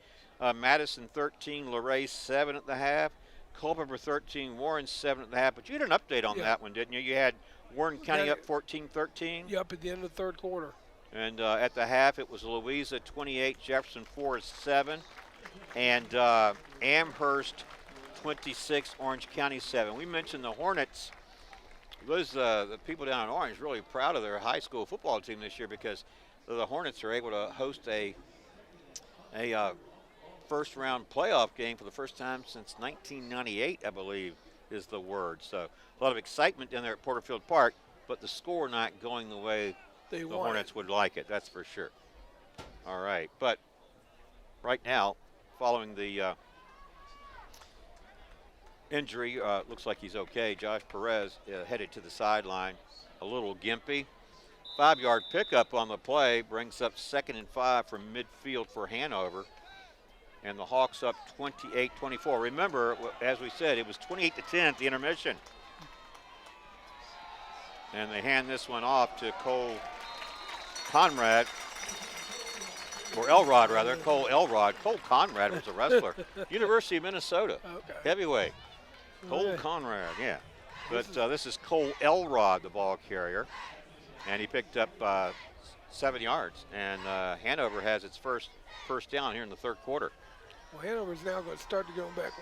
Madison 13, Luray 7 at the half. Culpeper 13, Warren 7 at the half. But you had an update on that one, didn't you? You had Warren County up 14-13. Yep, at the end of the third quarter. And at the half, it was Louisa 28, Jefferson 4-7, and Amherst 26, Orange County 7. We mentioned the Hornets. Those the people down in Orange really proud of their high school football team this year because the Hornets are able to host a first-round playoff game for the first time since 1998, I believe, is the word. So a lot of excitement down there at Porterfield Park, but the score not going the way the Hornets would like it, that's for sure. All right, but right now, following the injury, looks like he's okay. Josh Perez headed to the sideline, a little gimpy. 5-yard pickup on the play brings up 2nd and 5 from midfield for Hanover. And the Hawks up 28-24. Remember, as we said, it was 28-10 at the intermission. And they hand this one off to Cole Conrad, or Elrod rather, Cole Elrod. Cole Conrad was a wrestler. University of Minnesota, heavyweight. Cole Conrad, yeah. But this is Cole Elrod, the ball carrier. And he picked up 7 yards. And Hanover has its first down here in the third quarter. Well, Hanover's now going to start to go back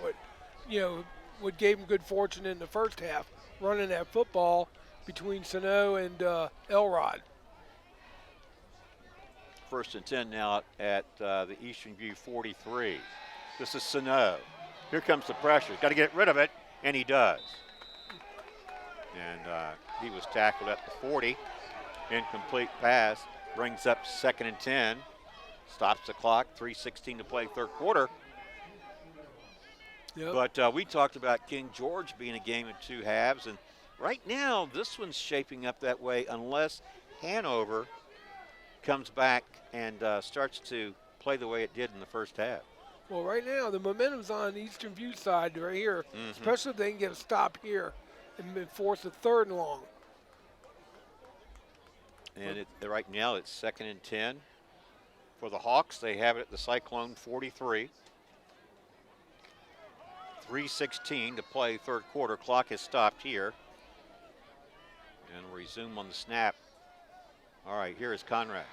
what gave him good fortune in the first half, running that football between Sano and Elrod. 1st and 10 now at the Eastern View 43. This is Sano. Here comes the pressure. Got to get rid of it, and he does. And he was tackled at the 40. Incomplete pass. Brings up 2nd and 10. Stops the clock. 3:16 to play third quarter. Yep. But we talked about King George being a game in 2 halves, and right now this one's shaping up that way unless Hanover comes back and starts to play the way it did in the first half. Well, right now the momentum's on the Eastern View side right here, especially if they can get a stop here and force a 3rd and long. And right now it's 2nd and 10. For the Hawks, they have it at the Cyclone 43. 3:16 to play third quarter. Clock has stopped here. And we'll resume on the snap. All right, here is Conrad.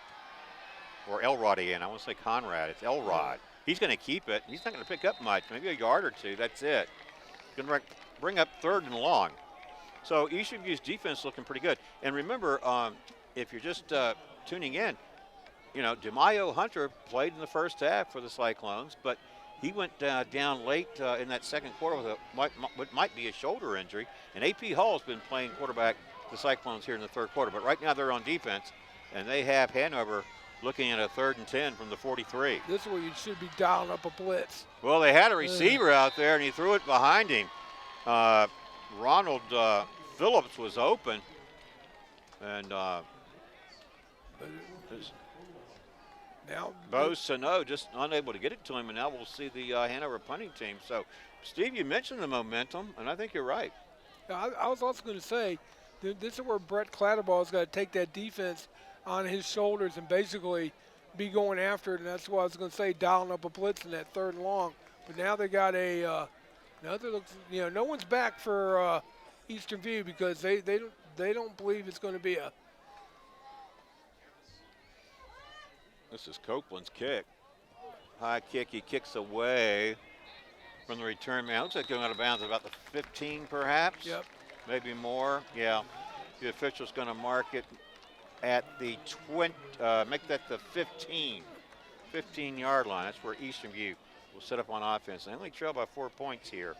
Or Elrod again. I want to say Conrad. It's Elrod. He's going to keep it. He's not going to pick up much. Maybe a yard or two. That's it. Going to bring up 3rd and long. So Eastern View's defense looking pretty good. And remember, if you're just tuning in, you know, DeMaio Hunter played in the first half for the Cyclones, but he went down late in that second quarter with what might be a shoulder injury. And AP Hall's been playing quarterback the Cyclones here in the third quarter. But right now they're on defense, and they have Hanover looking at a 3rd and 10 from the 43. This is where you should be dialing up a blitz. Well, they had a receiver out there, and he threw it behind him. Ronald Phillips was open, and now Bo Sano just unable to get it to him, and now we'll see the Hanover punting team. So, Steve, you mentioned the momentum, and I think you're right. I was also going to say, this is where Brett Clatterball's got to take that defense on his shoulders and basically be going after it, and that's why I was going to say dialing up a blitz in that 3rd and long. But now they got a no one's back for Eastern View because they don't believe it's going to be a. This is Copeland's kick. High kick, he kicks away from the return man. Looks like going out of bounds at about the 15 perhaps. Yep. Maybe more, yeah. The official's going to mark it at the 20, make that the 15-yard line. That's where Eastern View will set up on offense. They only trail by 4 points here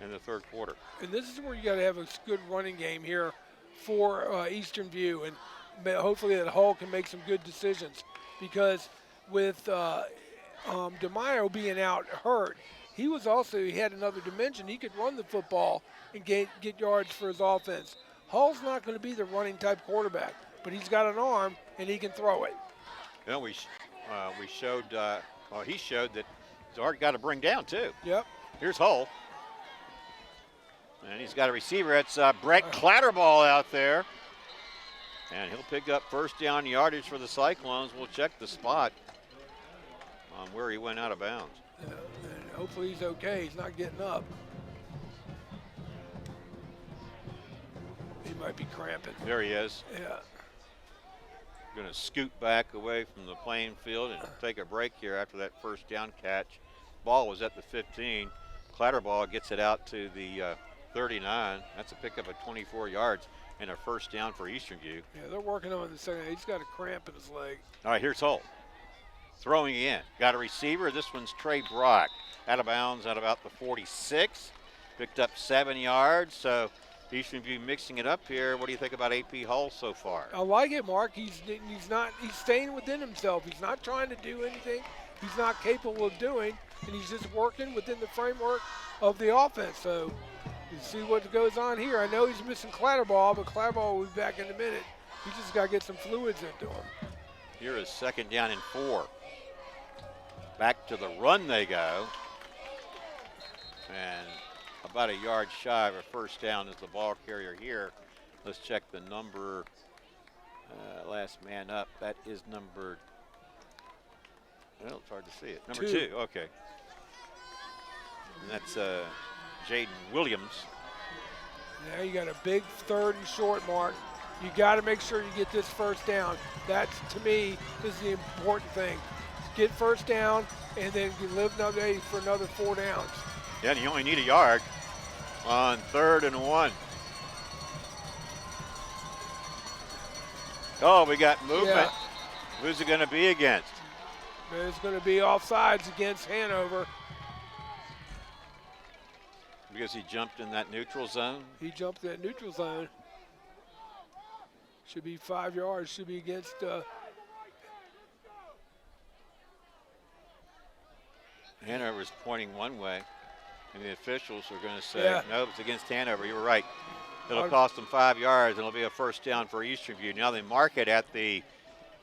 in the third quarter. And this is where you got to have a good running game here for Eastern View, and hopefully that Hall can make some good decisions because with DeMaio being out hurt, he had another dimension. He could run the football and get yards for his offense. Hall's not going to be the running type quarterback, but he's got an arm and he can throw it. You know, he showed that he's already got to bring down too. Yep. Here's Hull. And he's got a receiver. That's Brett Clatterball out there. And he'll pick up first down yardage for the Cyclones. We'll check the spot on where he went out of bounds. And hopefully he's okay. He's not getting up. He might be cramping. There he is. Yeah. Going to scoot back away from the playing field and take a break here after that first down catch. Ball was at the 15. Clatterball gets it out to the 39. That's a pickup of 24 yards and a first down for Eastern View. Yeah, they're working on the second. He's got a cramp in his leg. All right, here's Hull. Throwing in. Got a receiver. This one's Trey Brock. Out of bounds at about the 46. Picked up 7 yards. So Eastern View mixing it up here. What do you think about AP Hull so far? I like it, Mark. He's staying within himself. He's not trying to do anything he's not capable of doing, and he's just working within the framework of the offense. So you see what goes on here. I know he's missing Clatterball, but Clatterball will be back in a minute. He just got to get some fluids into him. Here is 2nd down and 4. Back to the run they go. And about a yard shy of a first down is the ball carrier here. Let's check the number. Last man up. That is number. Well, it's hard to see it. Number 2. Okay. And that's Jaden Williams. Now you got a big 3rd and short, Mark. You got to make sure you get this first down. That, to me, is the important thing. Get first down, and then you live another day for another 4 downs. Yeah, and you only need a yard on 3rd and 1. Oh, we got movement. Yeah. Who's it going to be against? It's going to be offsides against Hanover. Because he jumped in that neutral zone? He jumped in that neutral zone. Should be 5 yards. Should be against. Hanover's pointing one way, and the officials are going to say, no, it's against Hanover. You were right. It'll cost them 5 yards, and it'll be a first down for Eastern View. Now they mark it at the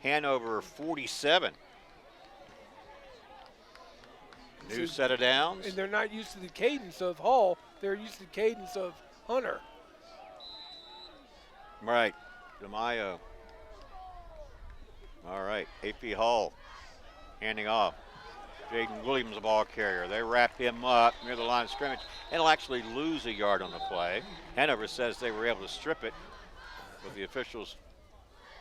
Hanover 47. New set of downs. And they're not used to the cadence of Hall. They're used to the cadence of Hunter. Right. DeMaio. All right. AP Hall handing off. Jaden Williams, the ball carrier. They wrap him up near the line of scrimmage, and he'll actually lose a yard on the play. Hanover says they were able to strip it, but the officials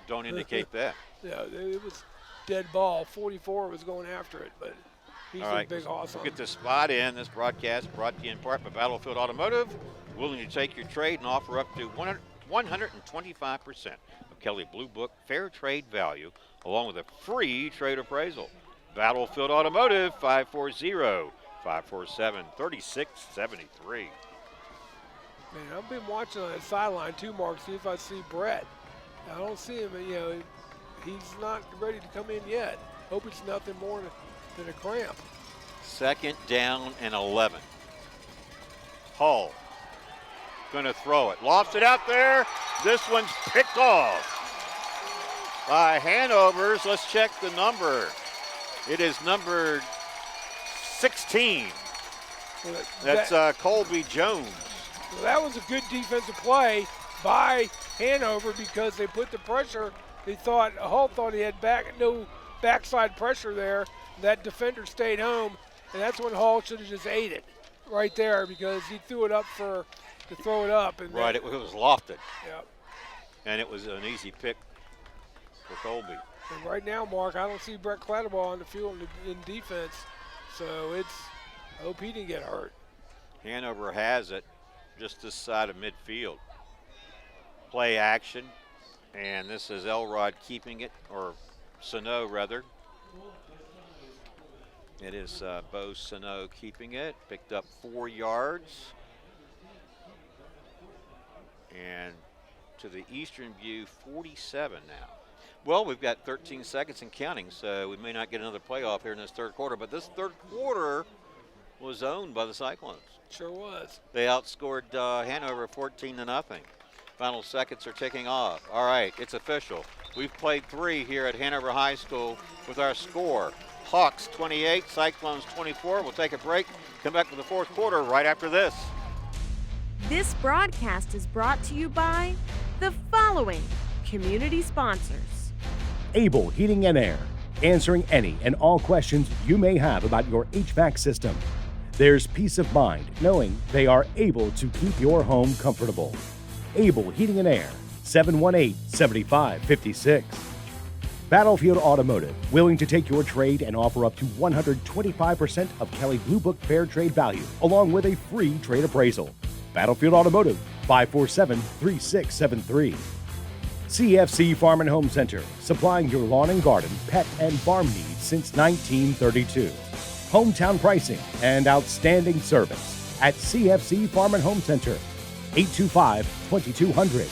don't indicate that. Yeah, it was dead ball. 44 was going after it, but He's All a right, big let's awesome. get this spot in. This broadcast brought to you in part by Battlefield Automotive, willing to take your trade and offer up to 125% of Kelly Blue Book fair trade value, along with a free trade appraisal. Battlefield Automotive, 540-547-3673. Man, I've been watching on that sideline too, Mark, see if I see Brett. I don't see him, he's not ready to come in yet. Hope it's nothing more than a cramp. Second down and 11. Hull going to throw it. Lofts it out there. This one's picked off by Hanover's. Let's check the number. It is number 16. Well, That's Colby Jones. Well, that was a good defensive play by Hanover because they put the pressure. Hull thought he had no backside pressure there. That defender stayed home, and that's when Hull should have just ate it right there because he threw it up to throw it up. And right, it was lofted. Yep. And it was an easy pick for Colby. And right now, Mark, I don't see Brett Clatterbaugh on the field in defense, so I hope he didn't get hurt. Hanover has it just this side of midfield. Play action, and this is Elrod keeping it, or Sano rather. It is Bo Sano keeping it, picked up 4 yards. And to the Eastern View 47 now. Well, we've got 13 seconds and counting, so we may not get another playoff here in this third quarter, but this third quarter was owned by the Cyclones. Sure was. They outscored Hanover 14-0. Final seconds are ticking off. All right, it's official. We've played 3 here at Hanover High School with our score. Hawks 28, Cyclones 24. We'll take a break, come back with the fourth quarter right after this. This broadcast is brought to you by the following community sponsors. Able Heating and Air, answering any and all questions you may have about your HVAC system. There's peace of mind knowing they are able to keep your home comfortable. Able Heating and Air, 718-7556. Battlefield Automotive, willing to take your trade and offer up to 125% of Kelly Blue Book fair trade value, along with a free trade appraisal. Battlefield Automotive, 547-3673. CFC Farm and Home Center, supplying your lawn and garden, pet and farm needs since 1932. Hometown pricing and outstanding service at CFC Farm and Home Center, 825-2200.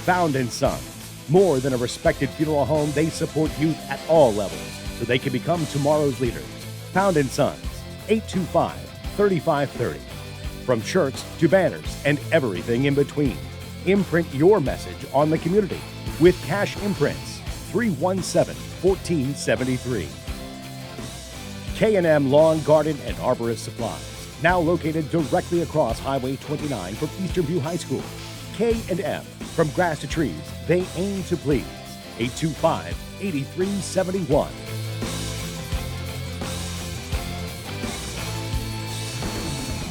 Found & Sons, more than a respected funeral home, they support youth at all levels so they can become tomorrow's leaders. Found & Sons, 825-3530. From shirts to banners and everything in between. Imprint your message on the community with Cash Imprints, 317-1473. K&M Lawn, Garden, and Arborist Supplies, now located directly across Highway 29 from Eastern View High School. K&M, from grass to trees, they aim to please. 825-8371.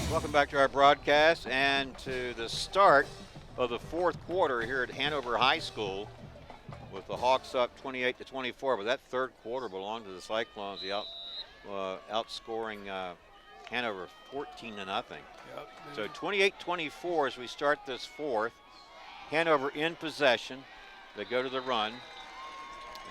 Welcome back to our broadcast and to the start of the fourth quarter here at Hanover High School with the Hawks up 28-24. But that third quarter belonged to the Cyclones, outscoring Hanover 14-0. Yep. So 28-24 as we start this fourth. Hanover in possession. They go to the run,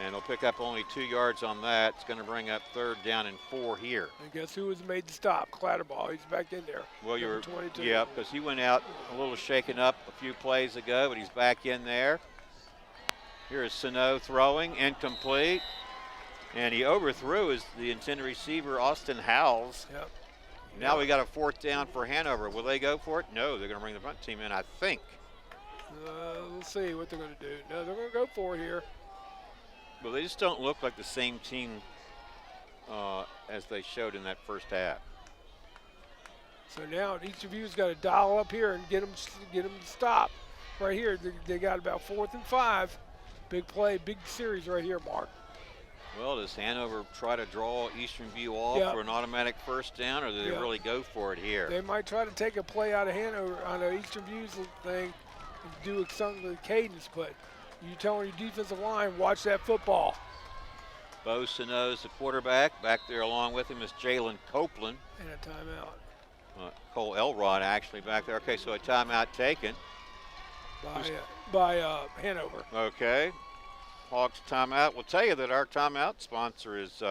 and they'll pick up only 2 yards on that. It's going to bring up 3rd down and 4 here. And guess who was made to stop? Clatterbaugh. He's back in there. Well, Number 22. Yeah, because he went out a little shaken up a few plays ago, but he's back in there. Here's Sano throwing, incomplete. And he overthrew the intended receiver, Austin Howells. Yep. Now we got a 4th down for Hanover. Will they go for it? No, they're going to bring the front team in, I think. We'll see what they're going to do. No, they're going to go for it here. But they just don't look like the same team as they showed in that first half. So now each of you's got to dial up here and get them to stop. Right here, they got about 4th and 5. Big play, big series right here, Mark. Well, does Hanover try to draw Eastern View off for an automatic 1st down, or do they really go for it here? They might try to take a play out of Hanover on an Eastern View's thing and do something with cadence, but you telling your defensive line, watch that football. Bo Sano's the quarterback. Back there along with him is Jalen Copeland. And a timeout. Cole Elrod actually back there. Okay, so a timeout taken. By Hanover. Okay. Hawks timeout. We'll tell you that our timeout sponsor is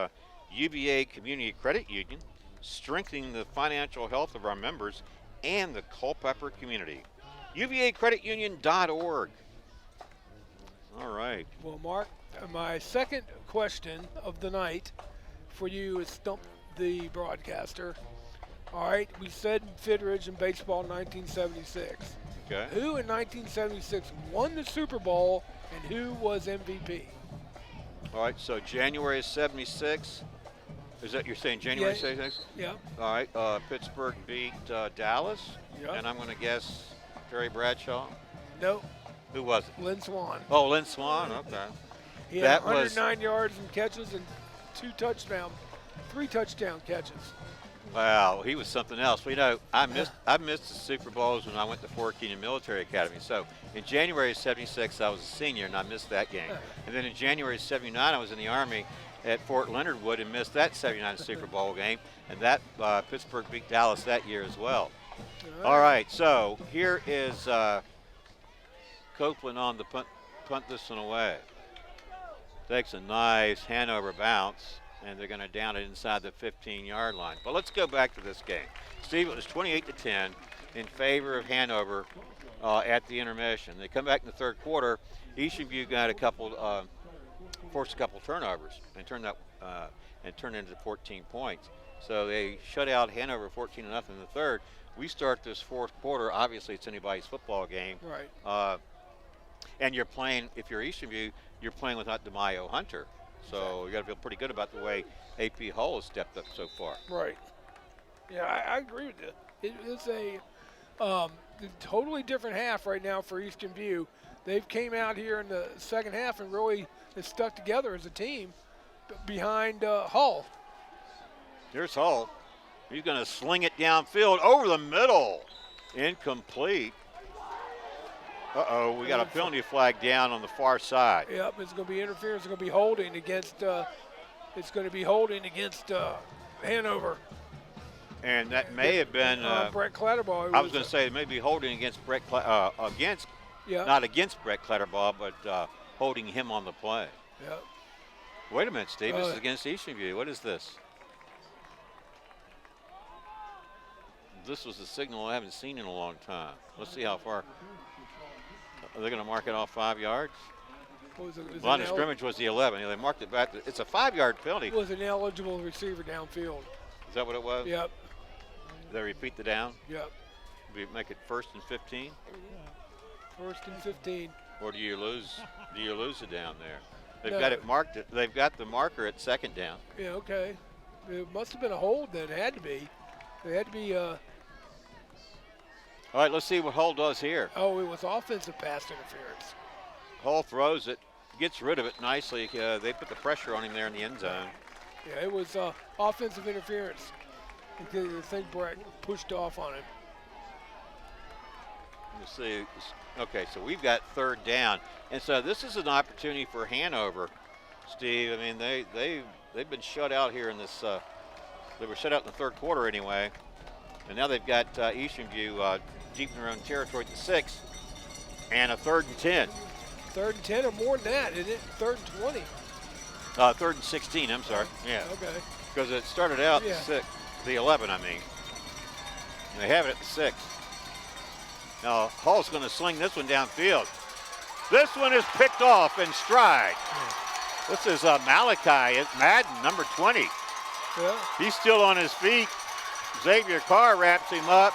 UVA Community Credit Union, strengthening the financial health of our members and the Culpeper community. UVAcreditunion.org. All right. Well, Mark, my second question of the night for you is Stump the Broadcaster. All right, we said Fidridge in baseball in 1976. Okay. Who in 1976 won the Super Bowl and who was MVP? All right, so January 76. Is that you're saying January 76? Yeah. All right, Pittsburgh beat Dallas. Yep. And I'm going to guess Terry Bradshaw. No. Who was it? Lynn Swann. Oh, Lynn Swann. Okay. He had 109 yards and catches and 3 touchdown catches. Wow, he was something else. Well, you know, I missed the Super Bowls when I went to Fort Keene Military Academy. So in January of 76, I was a senior, and I missed that game. And then in January of 79, I was in the Army at Fort Leonard Wood and missed that 79 Super Bowl game. And that Pittsburgh beat Dallas that year as well. All right, so here is Copeland on the punt this one away. Takes a nice Hanover bounce, and they're going to down it inside the 15-yard line. But let's go back to this game. Steve, it was 28-10 in favor of Hanover at the intermission. They come back in the third quarter. Eastview got forced a couple turnovers and turned into 14 points. So they shut out Hanover 14-0 in the third. We start this fourth quarter. Obviously, it's anybody's football game. Right. And you're playing, if you're Eastview, you're playing without DeMaio Hunter. So you got to feel pretty good about the way AP Hull has stepped up so far. Right. Yeah, I agree with you. It's a totally different half right now for Eastern View. They've came out here in the second half and really has stuck together as a team behind Hull. Here's Hull. He's going to sling it downfield over the middle. Incomplete. Uh-oh, we got a penalty flag down on the far side. Yep, it's going to be interference. It's going to be holding against. Hanover. And that may have been Brett Clatterbaugh. I was going to say it may be holding against not against Brett Clatterbaugh, but holding him on the play. Yep. Wait a minute, Steve. This is against Eastview. What is this? This was a signal I haven't seen in a long time. Let's see how far. Are they going to mark it off 5 yards? Line of scrimmage was the 11. They marked it back. It's a 5-yard penalty. It was an eligible receiver downfield. Is that what it was? Yep. Did they repeat the down? Yep. Do we make it 1st and 15? 1st and 15. Or do you lose it down there? They've got it marked. They've got the marker at 2nd down. Yeah. Okay. It must have been a hold. Then it had to be. It had to be. All right, let's see what Hull does here. Oh, it was offensive pass interference. Hull throws it, gets rid of it nicely. They put the pressure on him there in the end zone. Yeah, it was offensive interference. I think Brett pushed off on him. Let's see. Okay, so we've got 3rd down. And so this is an opportunity for Hanover, Steve. I mean, they've been shut out here in this they were shut out in the third quarter anyway. And now they've got Eastern View deep in their own territory at the 6, and a 3rd and 10. 3rd and 10 or more than that, isn't it? 3rd and 20. 3rd and 16, I'm sorry. Yeah. Okay. Because it started out at 6, the 11, I mean. And they have it at the 6. Now, Hull's going to sling this one downfield. This one is picked off in stride. Yeah. This is Malachi Madden, number 20. Yeah. He's still on his feet. Xavier Carr wraps him up,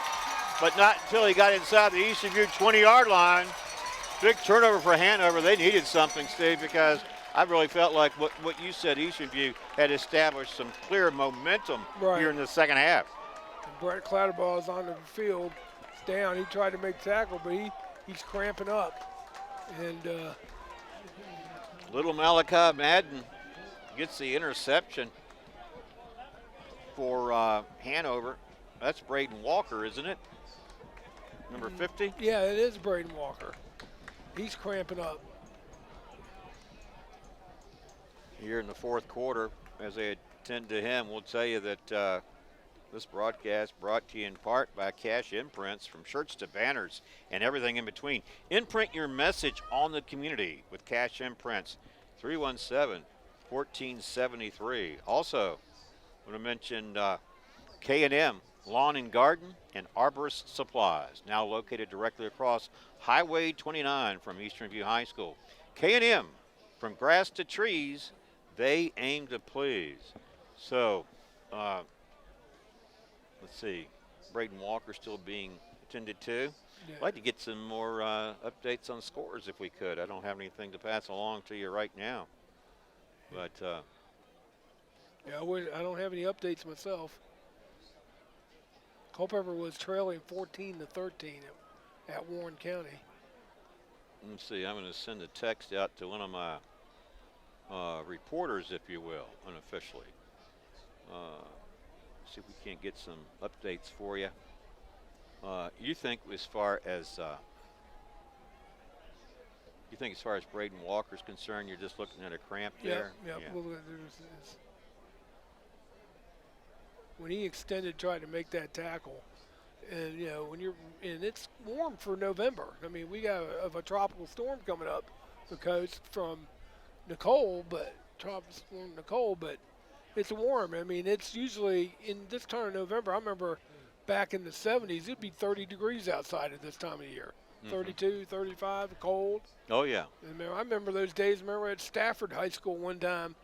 but not until he got inside the Eastern View 20-yard line. Big turnover for Hanover. They needed something, Steve, because I really felt like what you said, Eastern View had established some clear momentum here in the second half. And Brett Clatterbaugh is on the field. It's down. He tried to make tackle, but he's cramping up. And little Malachi Madden gets the interception for Hanover. That's Braden Walker, isn't it? Number 50? Yeah, it is Braden Walker. He's cramping up. here in the fourth quarter. As they attend to him, we'll tell you that this broadcast brought to you in part by Cash Imprints, from shirts to banners and everything in between. Imprint your message on the community with Cash Imprints, 317-1473. Also, I want to mention K&M Lawn and Garden and Arborist Supplies, now located directly across Highway 29 from Eastern View High School. K&M, from grass to trees, they aim to please. So, let's see, Braden Walker still being attended to. Yeah. I'd like to get some more updates on scores if we could. I don't have anything to pass along to you right now. But yeah, I don't have any updates myself. Culpeper was trailing 14-13 at Warren County. Let's see, I'm going to send a text out to one of my reporters, if you will, unofficially. See if we can't get some updates for you. You think as far as Braden Walker's concerned, you're just looking at a cramp there? Yeah. Well, when he extended, trying to make that tackle, and it's warm for November. I mean, we got a tropical storm coming up the coast from Nicole, but it's warm. I mean, it's usually in this time of November. I remember back in the 70s, it'd be 30 degrees outside at this time of the year. 32, 35, cold. Oh, yeah. I remember those days. Remember at Stafford High School one time,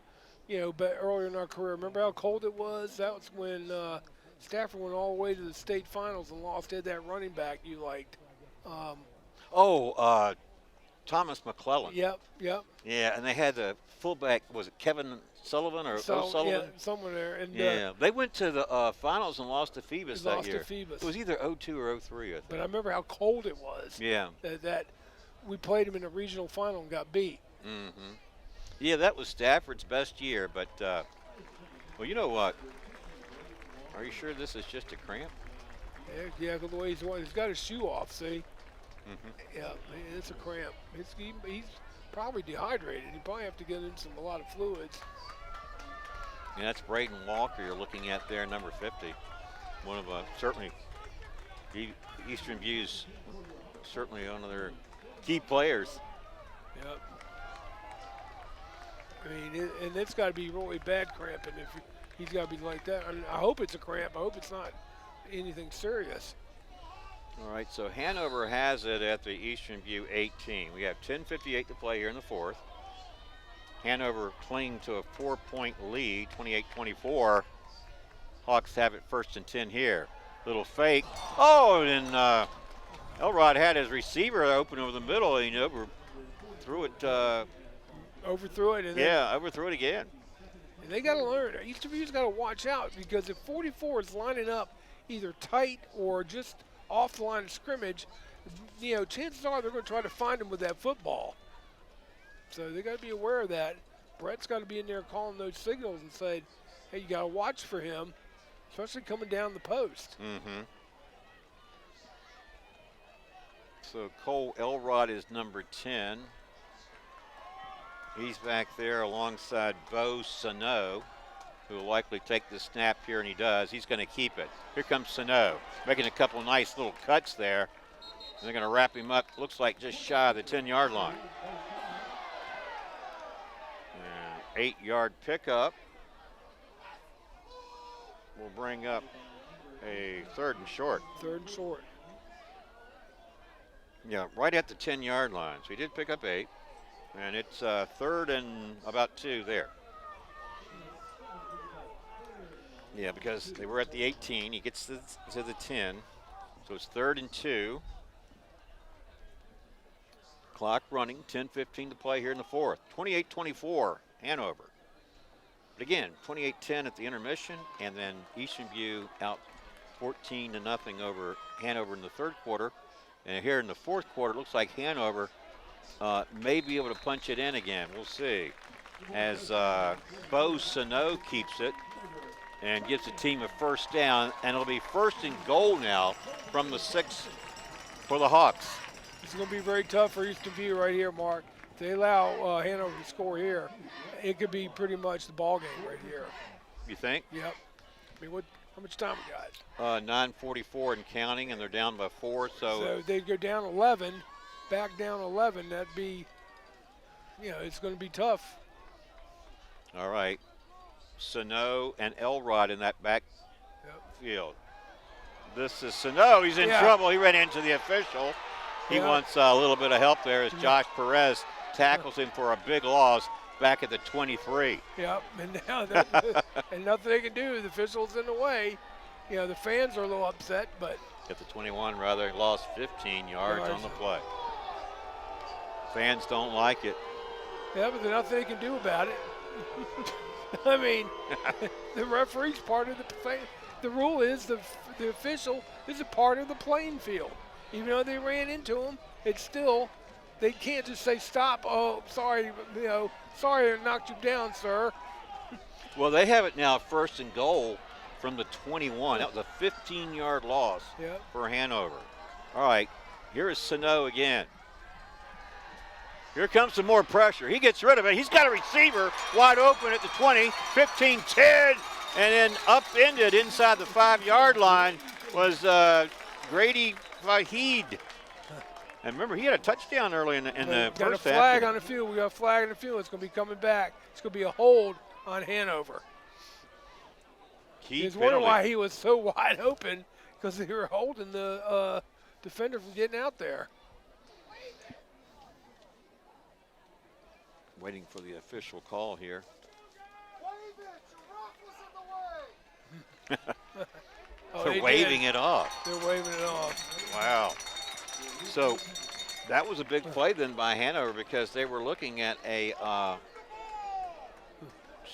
but earlier in our career. Remember how cold it was? That was when Stafford went all the way to the state finals and lost. They had that running back you liked. Thomas McClellan. Yep. Yeah, and they had the fullback, was it Kevin Sullivan or O'Sullivan? Yeah, someone there. And, yeah, they went to the finals and lost to Phoebus that year. Phoebus. It was either 02 or 03, I think. But I remember how cold it was. Yeah. That we played him in a regional final and got beat. Mm-hmm. Yeah, that was Stafford's best year, but, well, you know what? Are you sure this is just a cramp? Yeah, the way he's got his shoe off, see? Mm-hmm. Yeah, it's a cramp. He's probably dehydrated. He probably have to get in a lot of fluids. And that's Braden Walker you're looking at there, number 50. One of certainly Eastern View's certainly one of their key players. Yep. I mean, and it's got to be really bad cramping if he's got to be like that. I mean, I hope it's a cramp. I hope it's not anything serious. All right, so Hanover has it at the Eastern View 18. We have 10:58 to play here in the fourth. Hanover clinging to a 4-point lead, 28-24. Hawks have it 1st and 10 here. Little fake. Oh, and Elrod had his receiver open over the middle, and he overthrew it. Overthrew it. And overthrew it again. And they got to learn. Eastern View's got to watch out, because if 44 is lining up either tight or just off the line of scrimmage, chances are they're going to try to find him with that football. So they got to be aware of that. Brett's got to be in there calling those signals and saying, hey, you got to watch for him, especially coming down the post. Mm-hmm. So Cole Elrod is number 10. He's back there alongside Bo Sano, who will likely take the snap here, and he does. He's going to keep it. Here comes Sano, making a couple nice little cuts there. And they're going to wrap him up, looks like just shy of the 10-yard line. 8-yard pickup will bring up a 3rd and short. 3rd and short. Yeah, right at the 10-yard line. So he did pick up 8, and it's 3rd and about 2 there. Yeah, because they were at the 18. He gets to the 10. So it's 3rd and 2. Clock running, 10:15 to play here in the fourth. 28-24, Hanover. But again, 28-10 at the intermission, and then Eastern View out 14-0 over Hanover in the third quarter. And here in the fourth quarter, it looks like Hanover may be able to punch it in again. We'll see. As Bo Sano keeps it and gives the team a 1st down, and it'll be 1st and goal now from the 6 for the Hawks. It's going to be very tough for Eastern View right here, Mark. they allow Hanover to score here, it could be pretty much the ball game right here. You think? Yep. I mean, how much time we got? 9:44 and counting, and they're down by 4. So they go down 11, back down 11. That'd be, it's going to be tough. All right. Sano and Elrod in that back field. This is Sano. He's in trouble. He ran into the official. He wants a little bit of help there as Josh Perez tackles him for a big loss back at the 23. Yep, and now and nothing they can do. The official's in the way. The fans are a little upset, but at the 21, rather, lost 15 yards on the play. Fans don't like it. Yeah, but there's nothing they can do about it. I mean, the referee's part of the rule is the official is a part of the playing field. Even though they ran into him, it's still, they can't just say stop. Oh, sorry, sorry I knocked you down, sir. Well, they have it now 1st and goal from the 21. That was a 15-yard loss for Hanover. All right, here is Sano again. Here comes some more pressure. He gets rid of it. He's got a receiver wide open at the 20, 15, 10, and then upended inside the 5-yard line was Grady Vahid. And remember, he had a touchdown early in the first half. Got a flag on the field. We got a flag on the field. It's going to be coming back. It's going to be a hold on Hanover. He's wondering why he was so wide open, because they were holding the defender from getting out there. Waiting for the official call here. They're waving it off. They're waving it off. Wow. So that was a big play then by Hanover, because they were looking at a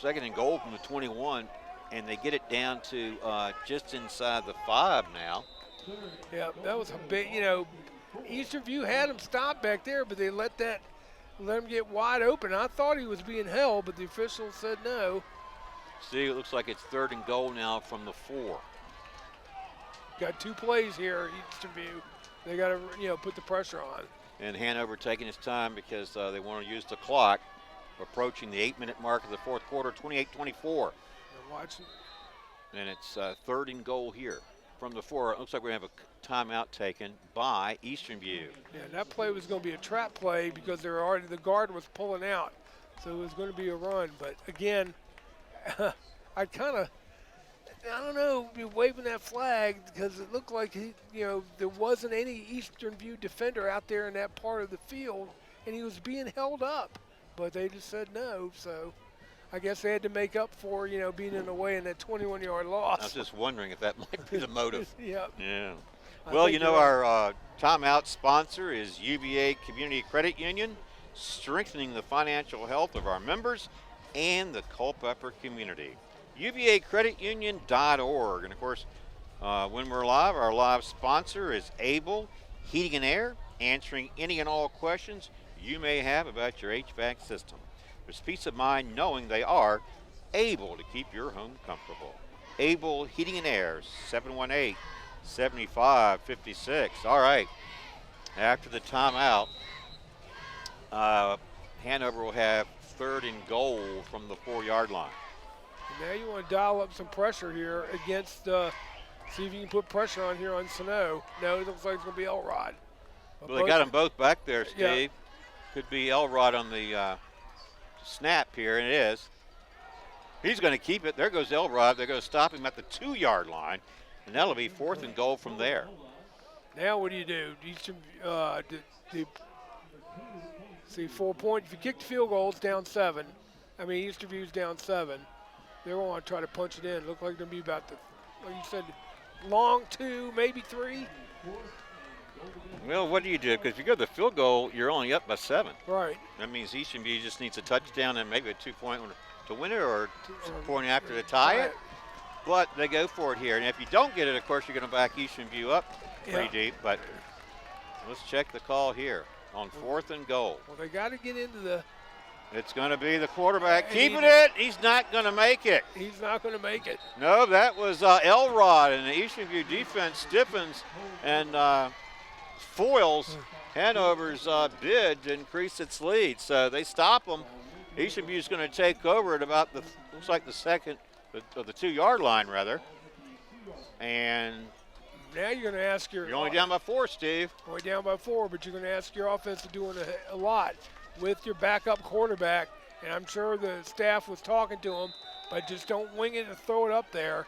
2nd and goal from the 21, and they get it down to just inside the 5 now. Yeah, that was a big, Eastern View had him stopped back there, but they let him get wide open. I thought he was being held, but the official said no. See, it looks like it's 3rd and goal now from the 4. Got 2 plays here, Eastern View. They got to, put the pressure on. And Hanover taking his time because they want to use the clock, approaching the 8-minute mark of the 4th quarter, 28-24. And it's 3rd and goal here from the 4. It looks like we're going to have a timeout taken by Eastern View. Yeah, that play was going to be a trap play because the guard was pulling out. So it was going to be a run. But again, I don't know, waving that flag because it looked like there wasn't any Eastern View defender out there in that part of the field, and he was being held up. But they just said no, so I guess they had to make up for, being in the way in that 21-yard loss. I was just wondering if that might be the motive. Yep. Yeah. Well, our timeout sponsor is UVA Community Credit Union, strengthening the financial health of our members and the Culpeper community. UVACreditUnion.org. And, of course, when we're live, our live sponsor is Able Heating and Air, answering any and all questions you may have about your HVAC system. There's peace of mind knowing they are able to keep your home comfortable. Able Heating and Air, 718-7556. All right. After the timeout, Hanover will have 3rd and goal from the 4-yard line. Now you want to dial up some pressure here against, see if you can put pressure on here on Sano. No, it looks like it's going to be Elrod. Well, they got them both back there, Steve. Yeah. Could be Elrod on the snap here, and it is. He's going to keep it. There goes Elrod. They're going to stop him at the 2-yard line, and that'll be 4th and goal from there. Now what do? See, 4 points. If you kick the field goal, it's down 7. I mean, Eastern View's down 7. They're going to try to punch it in. Look like it's going to be about like you said, long 2, maybe 3. Well, what do you do? Because if you go to the field goal, you're only up by 7. Right. That means Eastern View just needs a touchdown and maybe a 2-point one to win it, or a point after to tie it. But they go for it here. And if you don't get it, of course, you're going to back Eastern View up pretty deep. But let's check the call here on 4th and goal. Well, they got to get into the. It's going to be the quarterback keeping it. He's not going to make it. He's not going to make it. No, that was Elrod, and the Eastern View defense stiffens and foils Hanover's bid to increase its lead. So they stop them. Eastern View's going to take over at about looks like the second, of the 2-yard line rather. And now you're going to ask you're only down by 4, Steve. Only down by 4, but you're going to ask your offense to do a lot with your backup quarterback. And I'm sure the staff was talking to him, but just don't wing it and throw it up there.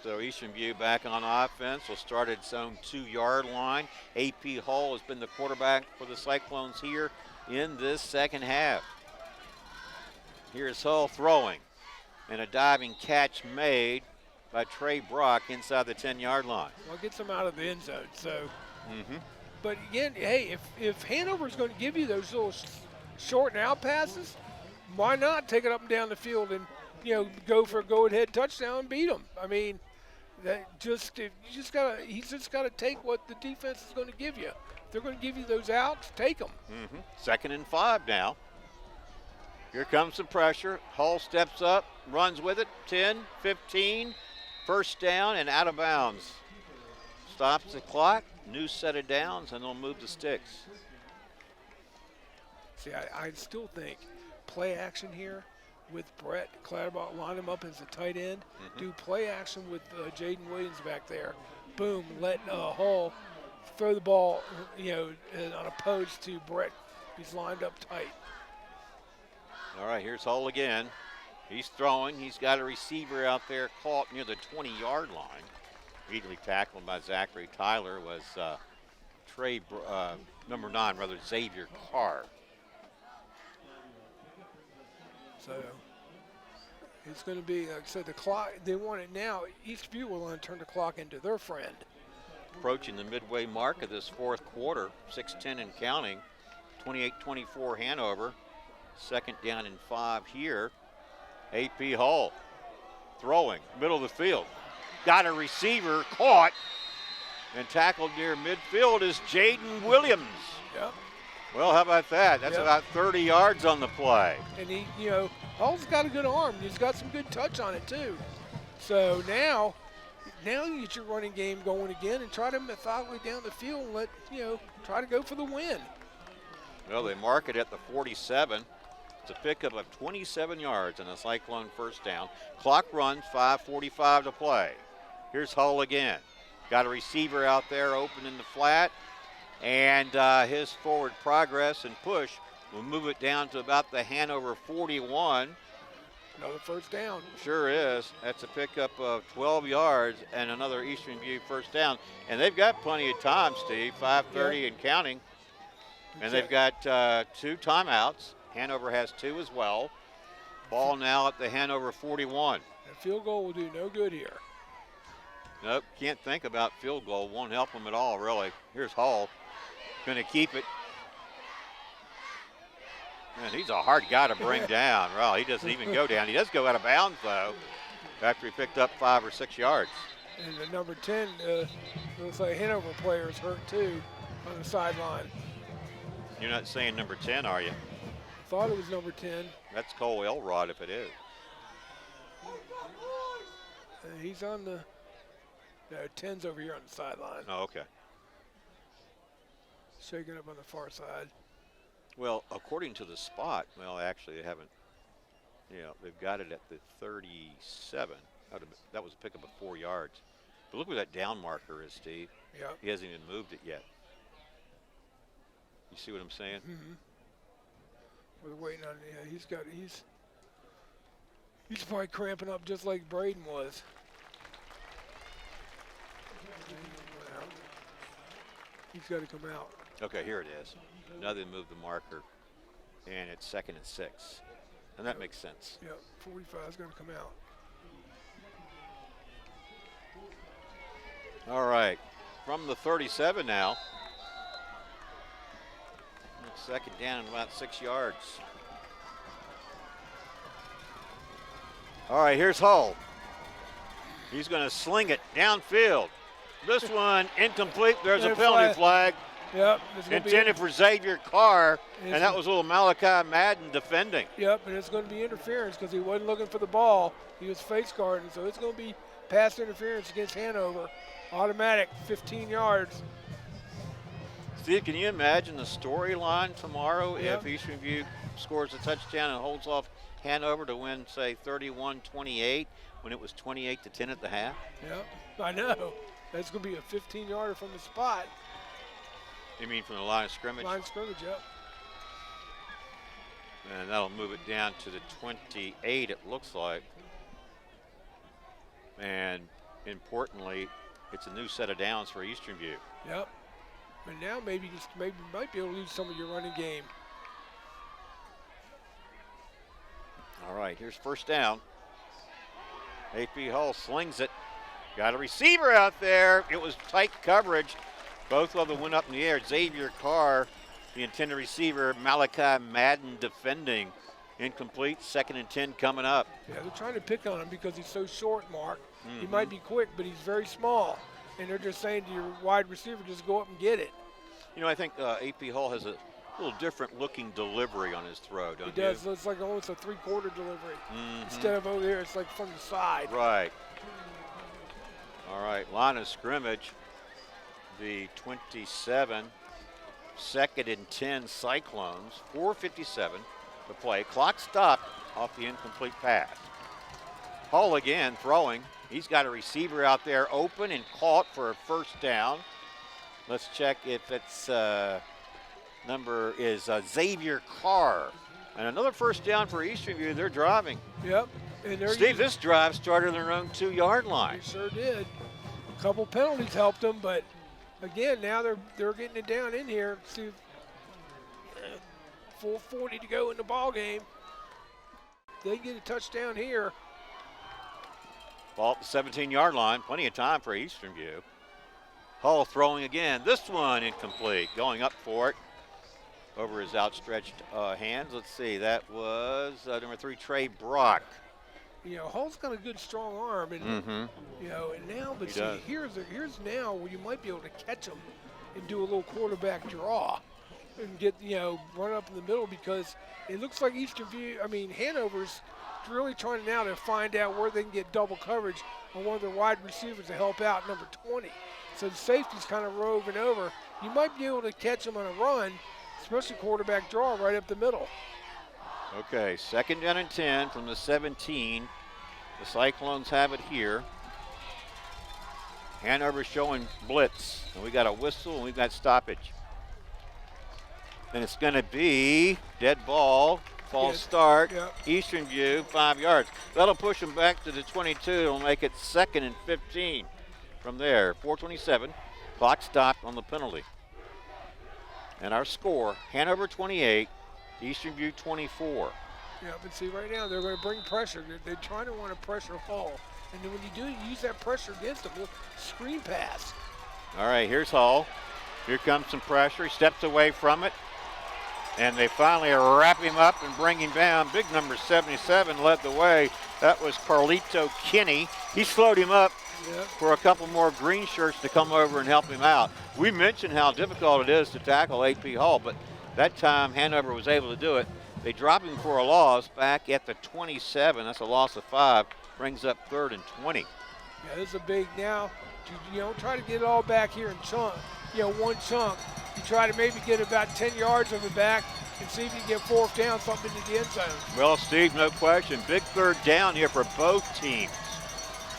So Eastern View back on offense. Will start at its own 2-yard line. AP Hall has been the quarterback for the Cyclones here in this second half. Here's Hull throwing, and a diving catch made by Trey Brock inside the 10-yard line. Well, it gets them out of the end zone. So, But again, hey, if Hanover's going to give you those little short and out passes, why not take it up and down the field and go for a go-ahead touchdown and beat them? I mean, he's just got to take what the defense is going to give you. If they're going to give you those outs, take them. 2nd and 5 now. Here comes some pressure. Hull steps up, runs with it. 10, 15, first down and out of bounds. Stops the clock, new set of downs, and they'll move the sticks. See, I still think play action here with Brett Clatterbaugh, line him up as a tight end. Do play action with Jaden Williams back there. Boom, let Hull throw the ball, on opposed to Brett. He's lined up tight. All right, here's Hull again. He's throwing. He's got a receiver out there caught near the 20-yard line. Immediately tackled by Zachary Tyler was number 9, Xavier Carr. So it's going to be, like I said, the clock, they want it now. Eastview will want to turn the clock into their friend. Approaching the midway mark of this 4th quarter, 6:10 and counting, 28-24 Hanover. 2nd down and 5 here. AP Hall throwing, middle of the field. Got a receiver, caught, and tackled near midfield is Jaden Williams. Yep. Well, how about that? That's about 30 yards on the play. And he, Hull's got a good arm. He's got some good touch on it too. So now you get your running game going again and try to methodically down the field and try to go for the win. Well, they mark it at the 47. It's a pickup of 27 yards and a Cyclone first down. Clock runs, 5:45 to play. Here's Hull again. Got a receiver out there open in the flat, and his forward progress and push will move it down to about the Hanover 41. Another first down. Sure is. That's a pickup of 12 yards and another Eastern View first down. And they've got plenty of time, Steve, 5:30 and counting. And they've got 2 timeouts. Hanover has 2 as well. Ball now at the Hanover 41. A field goal will do no good here. Nope, can't think about field goal. Won't help them at all, really. Here's Hall. Going to keep it. Man, he's a hard guy to bring down. Well, he doesn't even go down. He does go out of bounds, though, after he picked up 5 or 6 yards. And the number 10, looks like Hanover players hurt, too, on the sideline. You're not saying number 10, are you? Thought it was number 10. That's Cole Elrod if it is. He's on the, no, 10's over here on the sideline. Oh, okay. Shaking up on the far side. Well, according to the spot, well, actually they haven't, they've got it at the 37. That was a pickup of 4 yards. But look where that down marker is, Steve. Yeah. He hasn't even moved it yet. You see what I'm saying? Mm-hmm. We're waiting on, he's probably cramping up just like Braden was. He's got to come out. Okay, here it is. Now they moved the marker, and it's 2nd and 6. And that makes sense. Yep, 45 is going to come out. All right, from the 37 now. 2nd down and about 6 yards. All right, here's Hull. He's going to sling it downfield. This one incomplete. There's a penalty flag. Yep. Intended for Xavier Carr, and that was a little Malachi Madden defending. Yep, and it's going to be interference because he wasn't looking for the ball. He was face guarding, so it's going to be pass interference against Hanover. Automatic, 15 yards. Steve, can you imagine the storyline tomorrow Yep. if Eastern View scores a touchdown and holds off Hanover to win, say, 31-28 when it was 28-10 at the half? Yep, I know. That's going to be a 15-yarder from the spot. You mean from the line of scrimmage? Line of scrimmage, yep. And that'll move it down to the 28, it looks like. And importantly, it's a new set of downs for Eastern View. Yep. And now maybe you might be able to lose some of your running game. All right, here's first down. AP Hull slings it. Got a receiver out there. It was tight coverage. Both of them went up in the air. Xavier Carr, the intended receiver. Malachi Madden defending. Incomplete. 2nd and 10 coming up. Yeah, they're trying to pick on him because he's so short, Mark. He might be quick, but he's very small. And they're just saying to your wide receiver, just go up and get it. You know, I think AP Hull has a little different looking delivery on his throw, don't He you? does. It's like almost a 3-quarter delivery. Instead of over here, it's like from the side. Right. All right, line of scrimmage. The 27, 2nd and 10 Cyclones. 4:57 to play. Clock stopped off the incomplete pass. Hull again throwing. He's got a receiver out there open and caught for a first down. Let's check if it's number is Xavier Carr. And another first down for Eastern View. They're driving. Yep. And they're Steve, this drive started on their own 2-yard line. They sure did. A couple penalties helped them, but again, now they're getting it down in here. See, 4:40 to go in the ball game. They get a touchdown here. Ball at the 17-yard line. Plenty of time for Eastern View. Hull throwing again. This one incomplete. Going up for it. Over his outstretched hands. Let's see. That was number 3, Trey Brock. You know, Hull's got a good strong arm, and you know, and now, but He see, does. here's now where you might be able to catch them and do a little quarterback draw and get, you know, run up in the middle, because it looks like Eastern View, Hanover's really trying now to find out where they can get double coverage on one of their wide receivers to help out number 20. So the safety's kind of roving over. You might be able to catch them on a run, especially quarterback draw right up the middle. Okay, 2nd down and 10 from the 17. The Cyclones have it here. Hanover showing blitz. And we got a whistle and we've got stoppage. And it's going to be dead ball, false start, Yep. Eastern View, 5 yards. That'll push them back to the 22. It'll make it 2nd and 15 from there. 4:27. Clock stopped on the penalty. And our score, Hanover 28, Eastern View 24. Yeah, but see, right now they're going to bring pressure. They're trying to want to pressure Hull. And then when you do use that pressure against them, screen pass. All right, here's Hull. Here comes some pressure. He steps away from it. And they finally wrap him up and bring him down. Big number 77 led the way. That was Carlito Kinney. He slowed him up for a couple more green shirts to come over and help him out. We mentioned how difficult it is to tackle AP Hull, but that time Hanover was able to do it. They drop him for a loss back at the 27. That's a loss of 5. Brings up 3rd and 20. Yeah, this is a big now. You don't try to get it all back here in chunk, one chunk. You try to maybe get about 10 yards of it back and see if you can get 4th down, something into the end zone. Well, Steve, no question. Big 3rd down here for both teams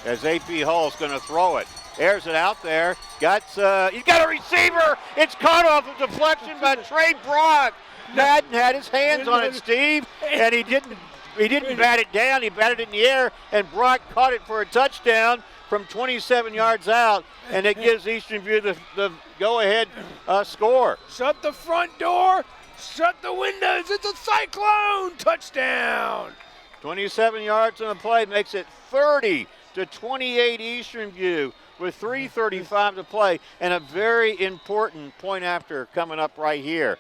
as AP Hull's going to throw it. Airs it out there. He's got a receiver. It's caught off a deflection by Trey Brock. Madden had his hands on it, Steve, and he didn't bat it down. He batted it in the air, and Brock caught it for a touchdown from 27 yards out, and it gives Eastern View the go-ahead score. Shut the front door. Shut the windows. It's a Cyclone touchdown. 27 yards on the play makes it 30-28 Eastern View with 3:35 to play, and a very important point after coming up right here.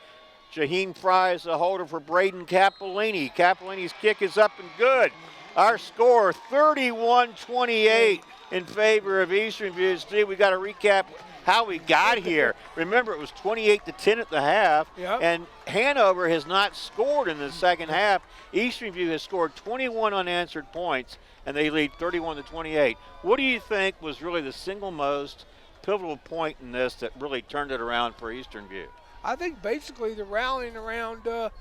Shaheen Fry is the holder for Braden Capolini. Capolini's kick is up and good. Our score, 31-28 in favor of Eastern View. Steve, we got to recap how we got here. Remember, it was 28-10 at the half, and Hanover has not scored in the second half. Eastern View has scored 21 unanswered points, and they lead 31-28. What do you think was really the single most pivotal point in this that really turned it around for Eastern View? I think basically they're rallying around, the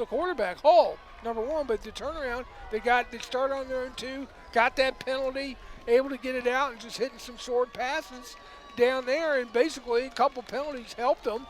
quarterback, Hall, number one. But the turnaround, they started on their own 2, got that penalty, able to get it out and just hitting some short passes down there. And basically a couple penalties helped them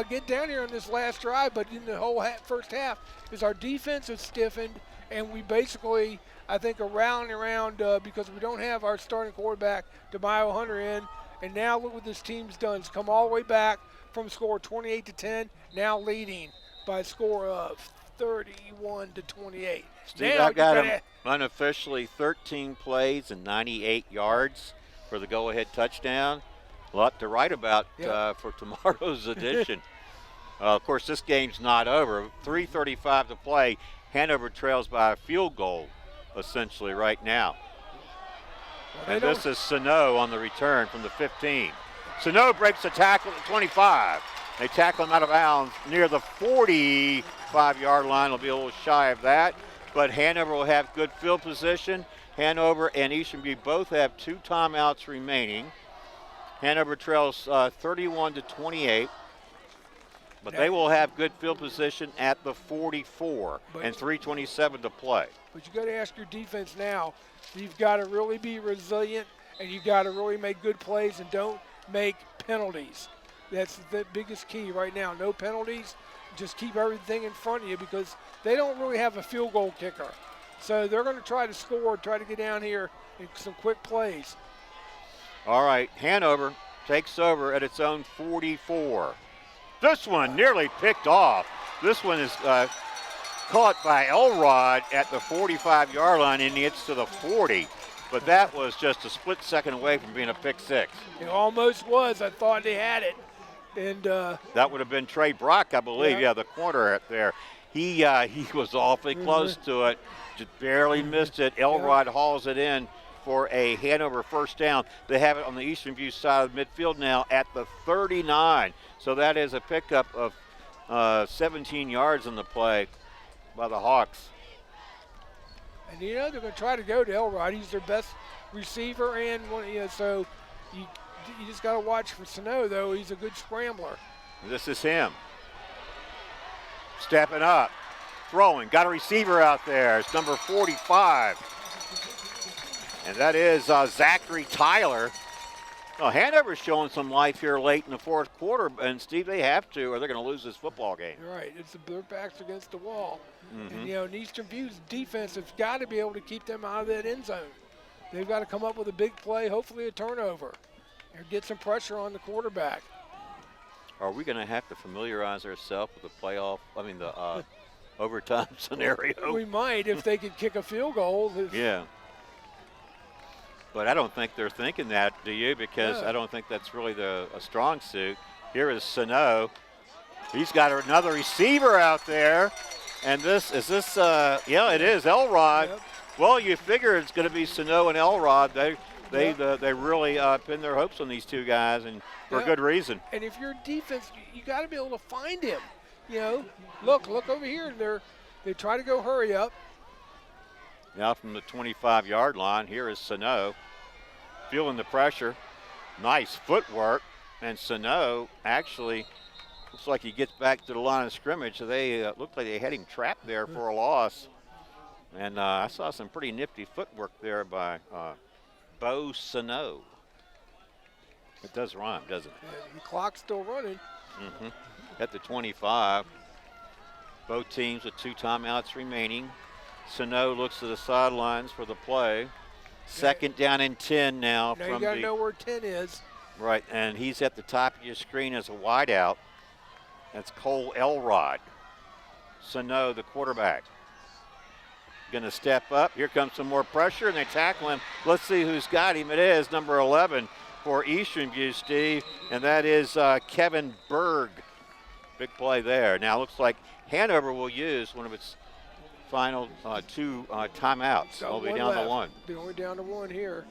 get down here on this last drive. But in the whole first half, is our defense has stiffened, and we basically, I think, are rallying around because we don't have our starting quarterback, DeMaio Hunter, in. And now look what this team's done. It's come all the way back from a score of 28-10, now leading by a score of 31-28. Steve, now I've got him unofficially 13 plays and 98 yards for the go-ahead touchdown. A lot to write about for tomorrow's edition. Of course, this game's not over. 3:35 to play. Hanover trails by a field goal, essentially, right now. Well, and this is Sano on the return from the 15. Sano breaks the tackle at 25. They tackle him out of bounds near the 45-yard line. It'll be a little shy of that. But Hanover will have good field position. Hanover and Eastonview both have 2 timeouts remaining. Hanover trails 31-28. But they will have good field position at the 44 and 3:27 to play. But you got to ask your defense now. You've got to really be resilient, and you got to really make good plays and don't make penalties. That's the biggest key right now. No penalties. Just keep everything in front of you because they don't really have a field goal kicker. So they're going to try to score, try to get down here in some quick plays. All right, Hanover takes over at its own 44. This one nearly picked off. This one is caught by Elrod at the 45-yard line, and he gets to the 40. But that was just a split second away from being a pick six. It almost was. I thought they had it. And that would have been Trey Brock, I believe. Yeah, the corner out there. He was awfully close to it. Just barely missed it. Elrod hauls it in for a Hanover first down. They have it on the Eastern View side of midfield now at the 39. So that is a pickup of 17 yards in the play by the Hawks. And they're going to try to go to Elrod. He's their best receiver, and so you just got to watch for Sano, though. He's a good scrambler. This is him. Stepping up, throwing, got a receiver out there. It's number 45. And that is Zachary Tyler. Well, Hanover's showing some life here late in the fourth quarter, and Steve, they have to, or they're going to lose this football game. You're right. Their backs against the wall. And, in Eastern View's defense has got to be able to keep them out of that end zone. They've got to come up with a big play, hopefully a turnover, and get some pressure on the quarterback. Are we going to have to familiarize ourselves with the overtime scenario? We might if they could kick a field goal. Yeah. But I don't think they're thinking that, do you? Because I don't think that's really a strong suit. Here is Sano. He's got another receiver out there. And it is Elrod. Yep. Well, you figure it's going to be Sano and Elrod. They really pin their hopes on these two guys, and for good reason. And if you're defense, you got to be able to find him. Look over here. They try to go hurry up. Now from the 25-yard line, here is Sano. Feeling the pressure. Nice footwork. And Sano actually looks like he gets back to the line of scrimmage. So they looked like they had him trapped there for a loss. And I saw some pretty nifty footwork there by Bo Sano. It does rhyme, doesn't it? Yeah, the clock's still running. At the 25. Both teams with 2 timeouts remaining. Sano looks to the sidelines for the play. Second down and 10 now. Now you got to know where 10 is. Right, and he's at the top of your screen as a wideout. That's Cole Elrod. Sano, the quarterback. Going to step up. Here comes some more pressure, and they tackle him. Let's see who's got him. It is number 11 for Eastern View, Steve, and that is Kevin Berg. Big play there. Now it looks like Hanover will use one of its final 2 timeouts. They'll be down to 1. They're only down to 1 here.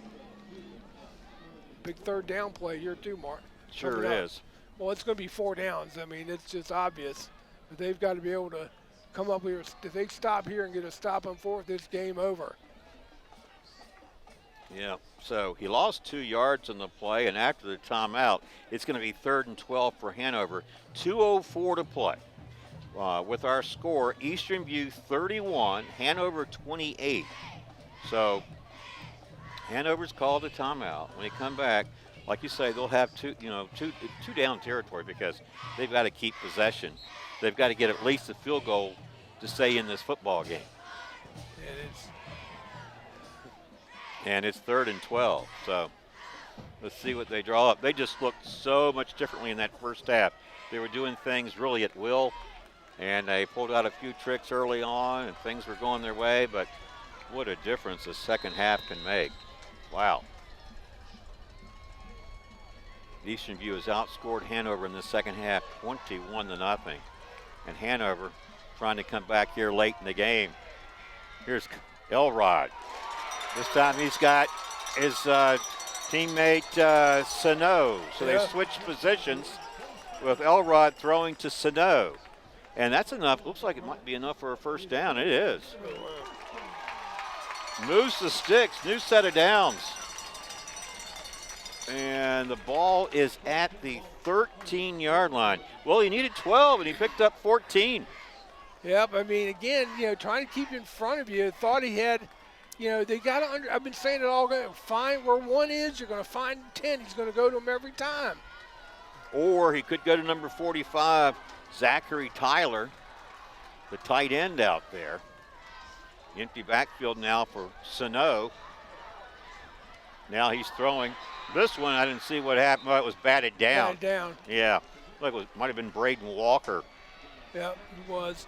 Big third down play here too, Mark. Sure is. Well, it's going to be 4 downs. I mean, it's just obvious. But they've got to be able to come up here. If they stop here and get a stop on 4th, it's game over. Yeah, so he lost 2 yards on the play, and after the timeout, it's going to be 3rd and 12 for Hanover. 2:04 to play. With our score, Eastern View 31, Hanover 28. So Hanover's called a timeout. When they come back, like you say, they'll have two down territory because they've got to keep possession. They've got to get at least a field goal to stay in this football game. And it's 3rd and 12. So let's see what they draw up. They just looked so much differently in that first half. They were doing things really at will, and they pulled out a few tricks early on, and things were going their way, but what a difference the second half can make. Wow. Eastern View has outscored Hanover in the second half 21-0. And Hanover trying to come back here late in the game. Here's Elrod. This time he's got his teammate Sano. So they switched positions with Elrod throwing to Sano. And that's enough. Looks like it might be enough for a first down. It is. Moves the sticks. New set of downs. And the ball is at the 13-yard line. Well, he needed 12, and he picked up 14. Yep, I mean, again, trying to keep it in front of you. Thought he had, they got to I've been saying it all, find where 1 is, you're going to find 10. He's going to go to him every time. Or he could go to number 45, Zachary Tyler, the tight end out there. Empty backfield now for Sano. Now he's throwing. This one, I didn't see what happened. Well, it was batted down. Batted down. Yeah, like it might have been Braden Walker. Yeah, it was.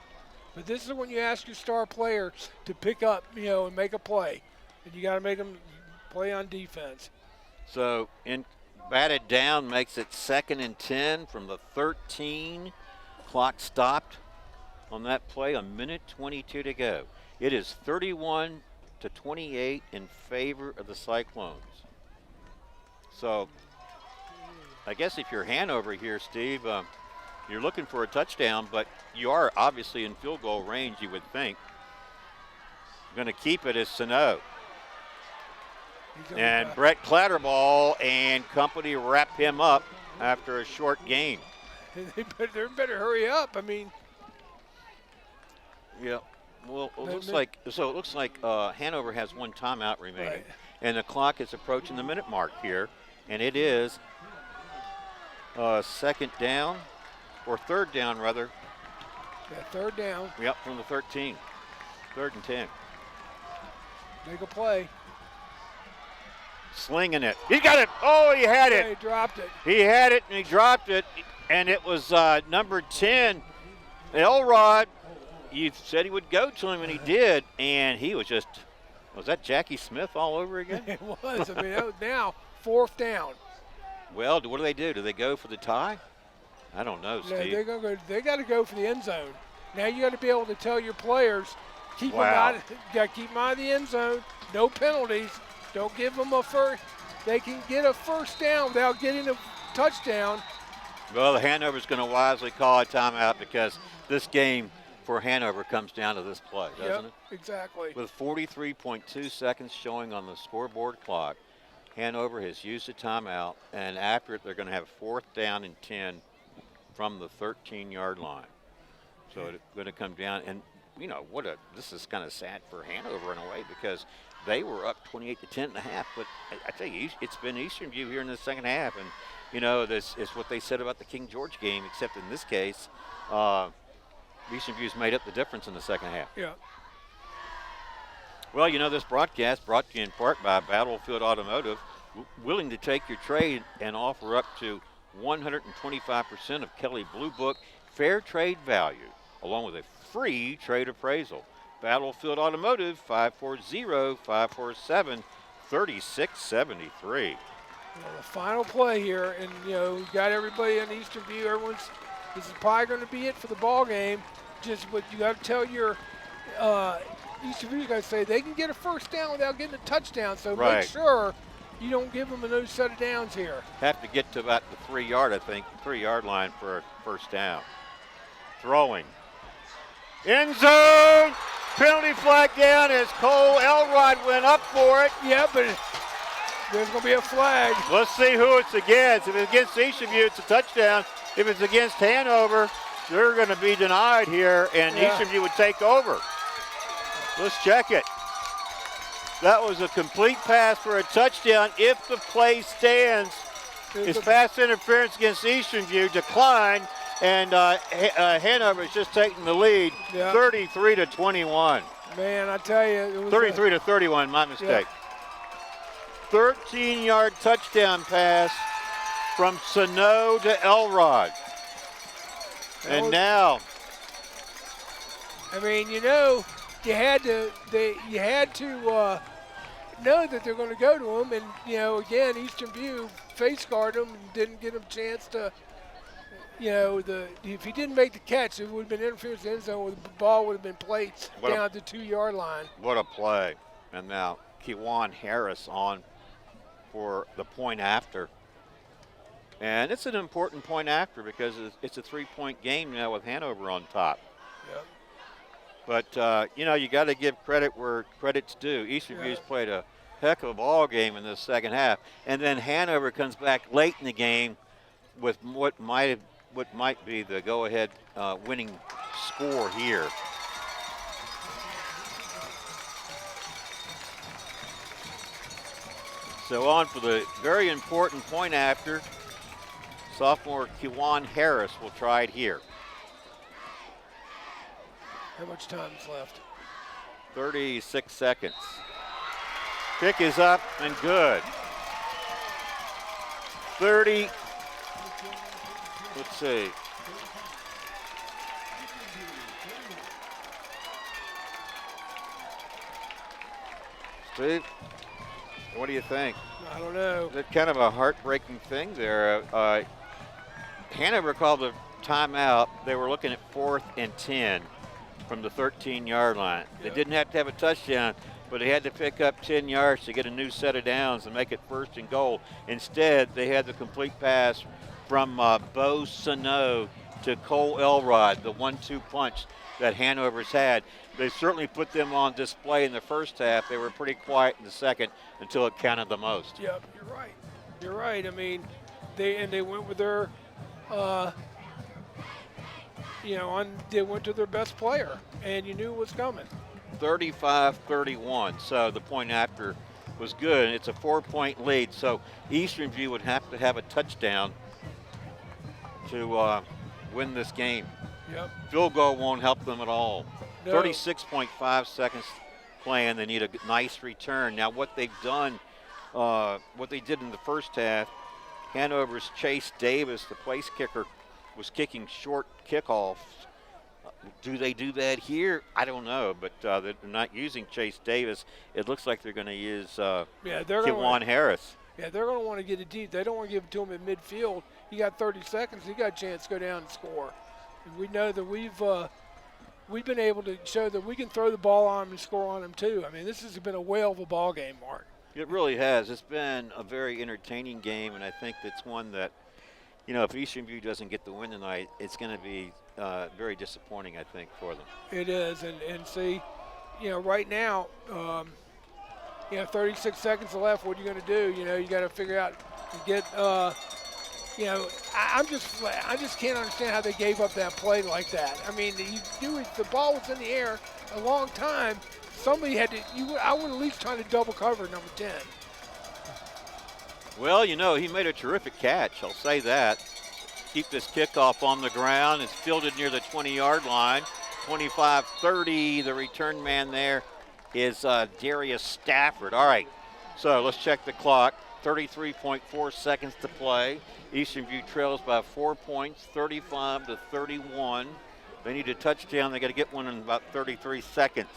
But this is when you ask your star player to pick up, and make a play. And you got to make them play on defense. So batted down makes it 2nd and 10 from the 13. Clock stopped on that play. 1:22 to go. It is 31-28 in favor of the Cyclones. So I guess if you're Hanover here, Steve, you're looking for a touchdown, but you are obviously in field goal range, you would think. Going to keep it as Sano. And Brett Clatterball and company wrap him up after a short gain. They better hurry up. I mean. Yeah. Well, it looks like Hanover has 1 timeout remaining. Right. And the clock is approaching the minute mark here. And it is 2nd down, or 3rd down, rather. Yeah, 3rd down. Yep, from the 13. 3rd and 10. Make a play. Slinging it. He got it. Oh, he had it. He dropped it. He had it, and he dropped it. And it was number 10, Elrod. You said he would go to him, and he did. And he was just, was that Jackie Smith all over again? It was. I mean, that was now 4th down. Well, what do they do? Do they go for the tie? I don't know, Steve. They got to go for the end zone. Now you got to be able to tell your players, keep them out of the end zone. No penalties. Don't give them a first. They can get a first down without getting a touchdown. Well, Hanover's going to wisely call a timeout because this game for Hanover comes down to this play, doesn't it? Exactly. With 43.2 seconds showing on the scoreboard clock, Hanover has used a timeout, and after it, they're going to have 4th down and 10 from the 13-yard line. So it's going to come down, and this is kind of sad for Hanover in a way because they were up 28-10 and a half. But I tell you, it's been Eastern View here in the second half, and this is what they said about the King George game, except in this case, Eastern View's made up the difference in the second half. Yeah. Well, this broadcast brought to you in part by Battlefield Automotive, willing to take your trade and offer up to 125% of Kelly Blue Book fair trade value, along with a free trade appraisal. Battlefield Automotive, 540-547-3673. The final play here, and we've got everybody in Eastern View. This is probably going to be it for the ball game. Just what you got to tell your Eastern View's got to say they can get a first down without getting a touchdown. So make sure you don't give them a new set of downs here. Have to get to about the 3-yard line for a first down. Throwing. End zone. Penalty flag down as Cole Elrod went up for it. Yeah, but There's going to be a flag. Let's see who it's against. If it's against Eastonview, it's a touchdown. If it's against Hanover, they're going to be denied here, and Eastonview would take over. Let's check it. That was a complete pass for a touchdown if the play stands. It's pass interference against Eastonview, declined, and Hanover is just taking the lead, 33-21. Man, I tell you, it was 33-31, my mistake. 13-yard touchdown pass from Sano to Elrod. And now, I mean, you know, you had to know that they're going to go to him, and you know, again, Eastonview face guard him and didn't get him a chance to. You know, if he didn't make the catch, it would have been interference in the end zone. The ball would have been played down at the 2-yard line. What a play! And now Kewan Harris on for the point after. And it's an important point after because it's a 3-point game now with Hanover on top. Yep. But, you know, you got to give credit where credit's due. Eastonview's played a heck of a ball game in the second half. And then Hanover comes back late in the game with what might be the go-ahead winning score here. So on for the very important point after. Sophomore Kewan Harris will try it here. How much time is left? 36 seconds. Kick is up and good. 30. Let's see. Steve, what do you think? I don't know. That's kind of a heartbreaking thing there. Hanover called the timeout. They were looking at 4th and 10 from the 13-yard line. They didn't have to have a touchdown, but they had to pick up 10 yards to get a new set of downs and make it 1st and goal. Instead, they had the complete pass from Bo Sano to Cole Elrod, the 1-2 punch that Hanover's had. They certainly put them on display in the first half. They were pretty quiet in the second until it counted the most. Yep, you're right. You're right. I mean, they went with their, they went to their best player, and you knew it was coming. 35-31. So the point after was good. It's a 4-point lead. So Eastonview would have to have a touchdown to win this game. Yep. Field goal won't help them at all. No. 36.5 seconds playing. They need a nice return. Now what they've done, what they did in the first half, Hanover's Chase Davis, the place kicker, was kicking short kickoffs. Do they do that here? I don't know, but they're not using Chase Davis. It looks like they're going to use Kewan Harris. Yeah, they're going to want to get it deep. They don't want to give it to him in midfield. You got 30 seconds. You got a chance to go down and score. And we know that we've been able to show that we can throw the ball on him and score on him too. I mean, this has been a whale of a ball game, Mark. It really has. It's been a very entertaining game, and I think it's one that, you know, if Eastonview doesn't get the win tonight, it's going to be very disappointing, I think, for them. It is, and see, you know, right now, 36 seconds left. What are you going to do? You know, you got to figure out to get. I just can't understand how they gave up that play like that. I mean, the ball was in the air a long time. Somebody had to. I would at least try to double cover number 10. Well, you know, he made a terrific catch. I'll say that. Keep this kickoff on the ground. It's fielded near the 20-yard line. 25-30. The return man there is Darius Stafford. All right, so let's check the clock. 33.4 seconds to play. Eastonview trails by 4 points, 35-31. They need a touchdown. They got to get one in about 33 seconds.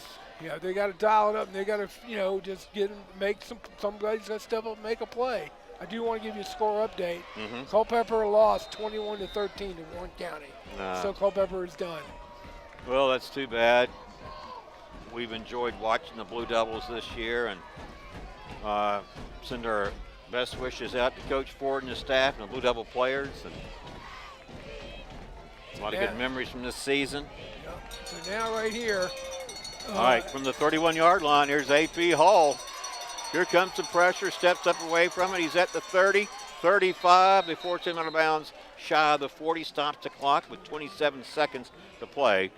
Yeah, they got to dial it up, and they got to, just make somebody's got to step up and make a play. I do want to give you a score update. Mm-hmm. Culpeper lost 21-13 to Warren County. So Culpeper is done. Well, that's too bad. We've enjoyed watching the Blue Devils this year, and send our best wishes out to Coach Ford and the staff and the Blue Devil players, and a lot of good memories from this season. Yep. So now right here. All right, from the 31-yard line, here's A.P. Hall. Here comes some pressure, steps up away from it. He's at the 30, 35. They force him out of bounds, shy of the 40, stops the clock with 27 seconds to play,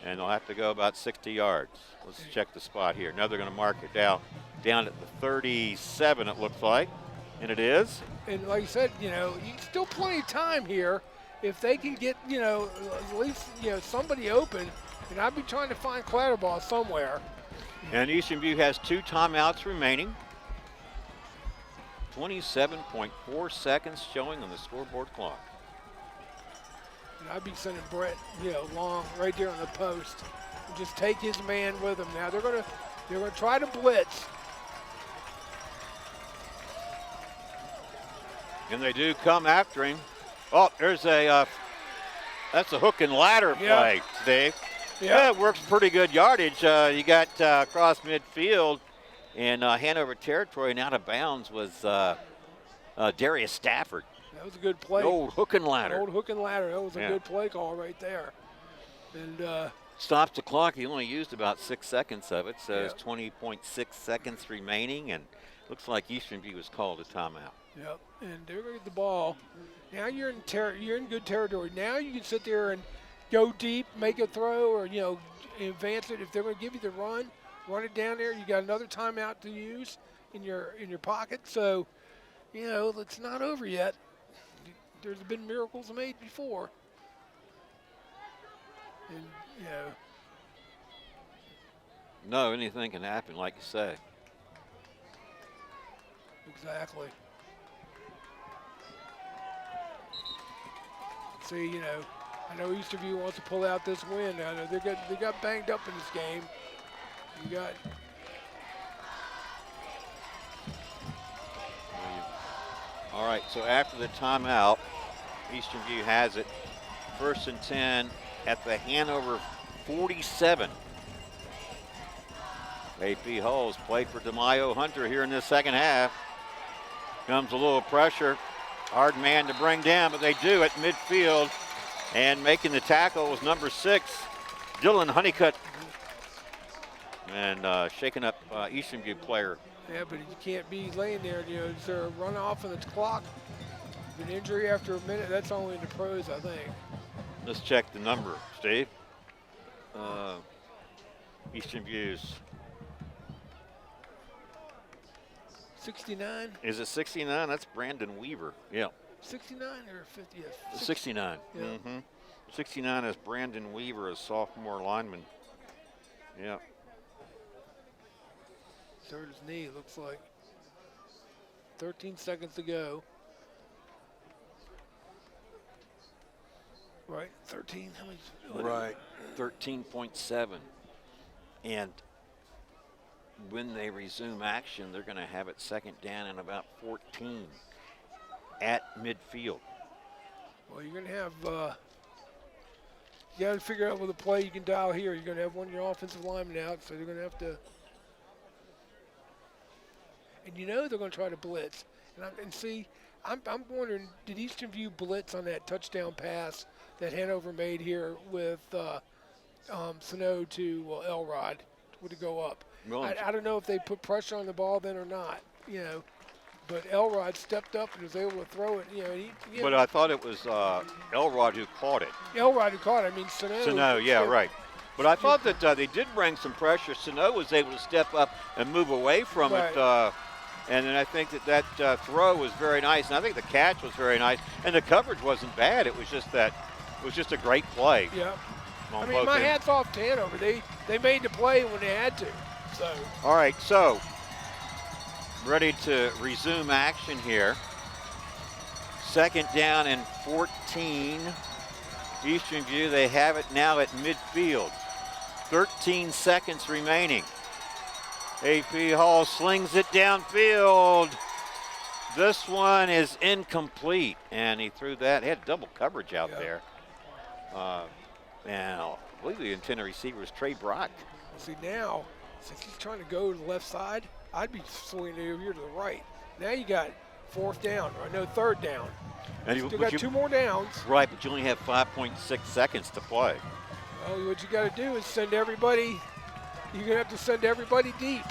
and they'll have to go about 60 yards. Let's check the spot here. Now they're going to mark it down at the 37, it looks like, and it is. And like I said, you still plenty of time here. If they can get, at least, somebody open, and I'd be trying to find Clatterball somewhere. And Eastern View has 2 timeouts remaining. 27.4 seconds showing on the scoreboard clock. And I'd be sending Brett, long right there on the post. And just take his man with him. Now they're gonna try to blitz. And they do come after him. Oh, there's that's a hook and ladder play, Dave. Yeah, it works pretty good yardage. You got across midfield in Hanover territory, and out of bounds was Darius Stafford. That was a good play. The old hook and ladder. That was a good play call right there. And stops the clock. He only used about 6 seconds of it, so it's 20.6 seconds remaining, and looks like Eastern View has called a timeout. Yep, and they're going to get the ball. Now you're in good territory. Now you can sit there and go deep, make a throw, or advance it. If they're going to give you the run it down there. You got another timeout to use in your pocket. So, it's not over yet. There's been miracles made before, and No, anything can happen, like you say. Exactly. See, I know Eastern View wants to pull out this win. I know they got banged up in this game. All right, so after the timeout, Eastern View has it. 1st and 10 at the Hanover 47. AP Hulls played for DeMaio Hunter here in the second half. Comes a little pressure. Hard man to bring down, but they do at midfield. And making the tackle was number 6, Dylan Honeycutt. And shaking up Eastern View player. Yeah, but you can't be laying there. Is there a runoff on the clock? An injury after a minute, that's only in the pros, I think. Let's check the number, Steve. Eastern View's. 69? Is it 69? That's Brandon Weaver. Yeah. 69 or 50? 69. Yeah. 69 is Brandon Weaver, a sophomore lineman. Yeah. Hurt his knee, looks like. 13 seconds to go. Right, 13. How many? Right, 13.7. And when they resume action, they're going to have it 2nd down and about 14 at midfield. Well, you're going to have, you got to figure out with a play you can dial here. You're going to have one of your offensive linemen out, so they're going to have to. And they're going to try to blitz. I'm wondering, did Eastern View blitz on that touchdown pass that Hanover made here with Sano to Elrod? Would it go up? Well, I don't know if they put pressure on the ball then or not, But Elrod stepped up and was able to throw it. But I thought it was Elrod who caught it. Elrod who caught it. I mean, Sano. Sano, yeah, right. But I thought that they did bring some pressure. Sano was able to step up and move away from it. And then I think that throw was very nice. And I think the catch was very nice. And the coverage wasn't bad. It was just a great play. Yeah. I mean, my hat's off to Hanover. They made the play when they had to. So. All right, so ready to resume action here. 2nd down and 14. Eastern View, they have it now at midfield. 13 seconds remaining. AP Hall slings it downfield. This one is incomplete, and he threw that. He had double coverage out there. And I believe the intended receiver was Trey Brock. See, now, since he's trying to go to the left side, I'd be swinging it over here to the right. Now you got 4th down, or no, 3rd down. And you still got 2 more downs. Right, but you only have 5.6 seconds to play. Well, what you got to do is send everybody. You're going to have to send everybody deep.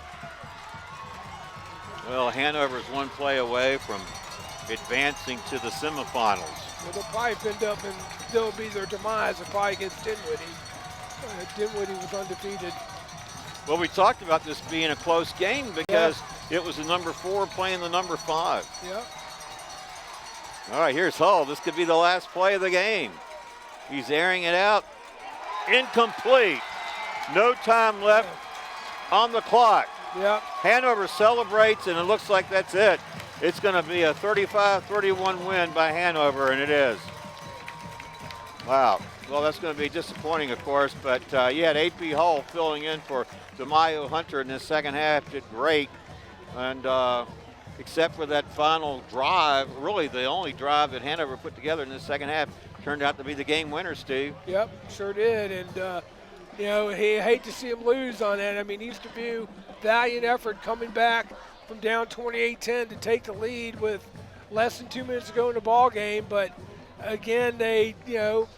Well, Hanover's one play away from advancing to the semifinals. Well, they'll probably end up and they'll be their demise if probably against Dinwiddie. Dinwiddie was undefeated. Well, we talked about this being a close game because it was the number 4 playing the number 5. Yep. All right, here's Hull. This could be the last play of the game. He's airing it out. Incomplete. No time left on the clock. Yep. Hanover celebrates, and it looks like that's it. It's going to be a 35-31 win by Hanover, and it is. Wow. Well, that's going to be disappointing, of course, but you had AP Hull filling in for DeMaio Hunter in the second half. Did great, and except for that final drive, really the only drive that Hanover put together in the second half, turned out to be the game winner, Steve. Yep, sure did, and you know, he hate to see him lose on that. I mean, Easterview, valiant effort coming back from down 28-10 to take the lead with less than 2 minutes to go in the ball game, but again, they, you know,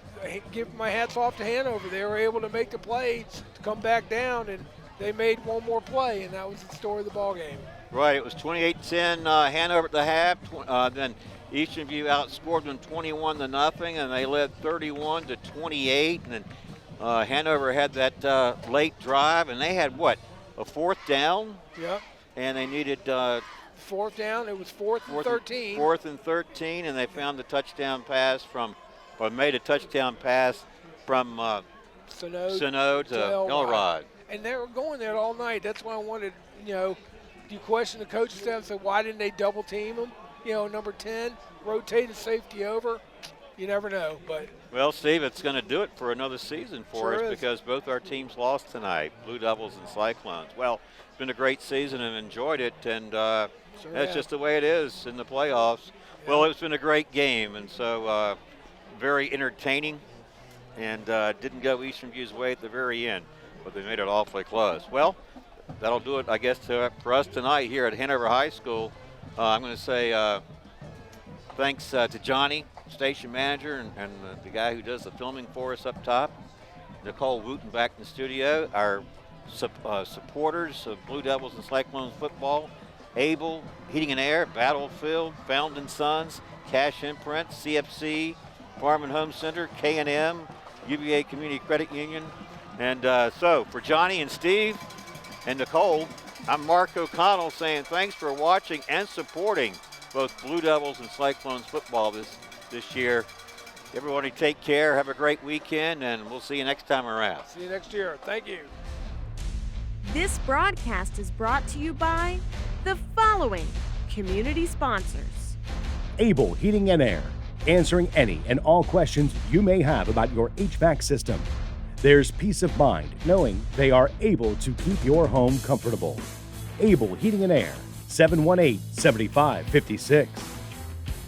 give my hats off to Hanover. They were able to make the play to come back down, and they made one more play, and that was the story of the ball game. Right, it was 28-10 Hanover at the half. Then Eastonview outscored them 21-0, and they led 31-28. And then Hanover had that late drive, and they had what, a 4th down? Yep. And they needed 4th down. It was 4th and 13. 4th and 13, and they found the touchdown pass from, or made a touchdown pass from Sino to Elrod. And they were going there all night. That's why I wanted, you know, you question the coaching staff and say, why didn't they double team him? You know, number 10, rotated safety over. You never know. But well, Steve, it's going to do it for another season for sure us is. because both our teams lost tonight, Blue Devils and Cyclones. Well, it's been a great season and enjoyed it, and that's just the way it is in the playoffs. Yeah. Well, it's been a great game, and so very entertaining, and didn't go Eastonview's way at the very end, but they made it awfully close. Well, that'll do it, I guess, for us tonight here at Hanover High School. I'm going to say thanks to Johnny, station manager, and the guy who does the filming for us up top, Nicole Wooten back in the studio, our supporters of Blue Devils and Cyclones football, Able, Heating and Air, Battlefield, Found & Sons, Cash Imprint, CFC, Farm and Home Center, K&M, UVA Community Credit Union. And so for Johnny and Steve and Nicole, I'm Mark O'Connell saying thanks for watching and supporting both Blue Devils and Cyclones football this year. Everybody take care, have a great weekend, and we'll see you next time around. see you next year. Thank you. This broadcast is brought to you by the following community sponsors. Able Heating and Air, answering any and all questions you may have about your HVAC system. There's peace of mind knowing they are able to keep your home comfortable. Able Heating and Air, 718-7556.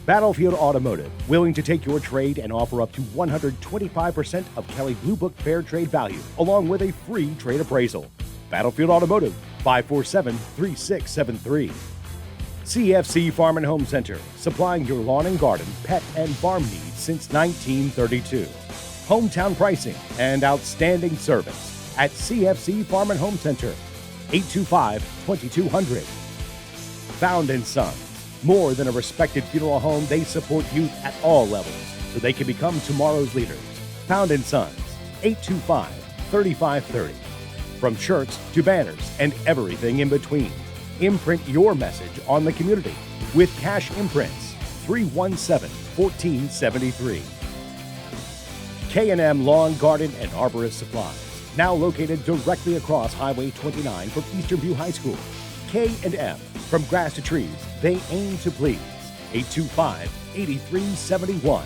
Battlefield Automotive, willing to take your trade and offer up to 125% of Kelly Blue Book Fair Trade value, along with a free trade appraisal. Battlefield Automotive, 547-3673. CFC Farm and Home Center, supplying your lawn and garden, pet, and farm needs since 1932. Hometown pricing and outstanding service at CFC Farm and Home Center, 825-2200. Found & Sons, more than a respected funeral home, they support youth at all levels so they can become tomorrow's leaders. Found & Sons, 825-3530. From shirts to banners and everything in between, imprint your message on the community with Cash Imprints, 317-1473. K&M Lawn, Garden, and Arborist Supplies, now located directly across Highway 29 from Eastonview High School. K&M, from grass to trees, they aim to please. 825-8371.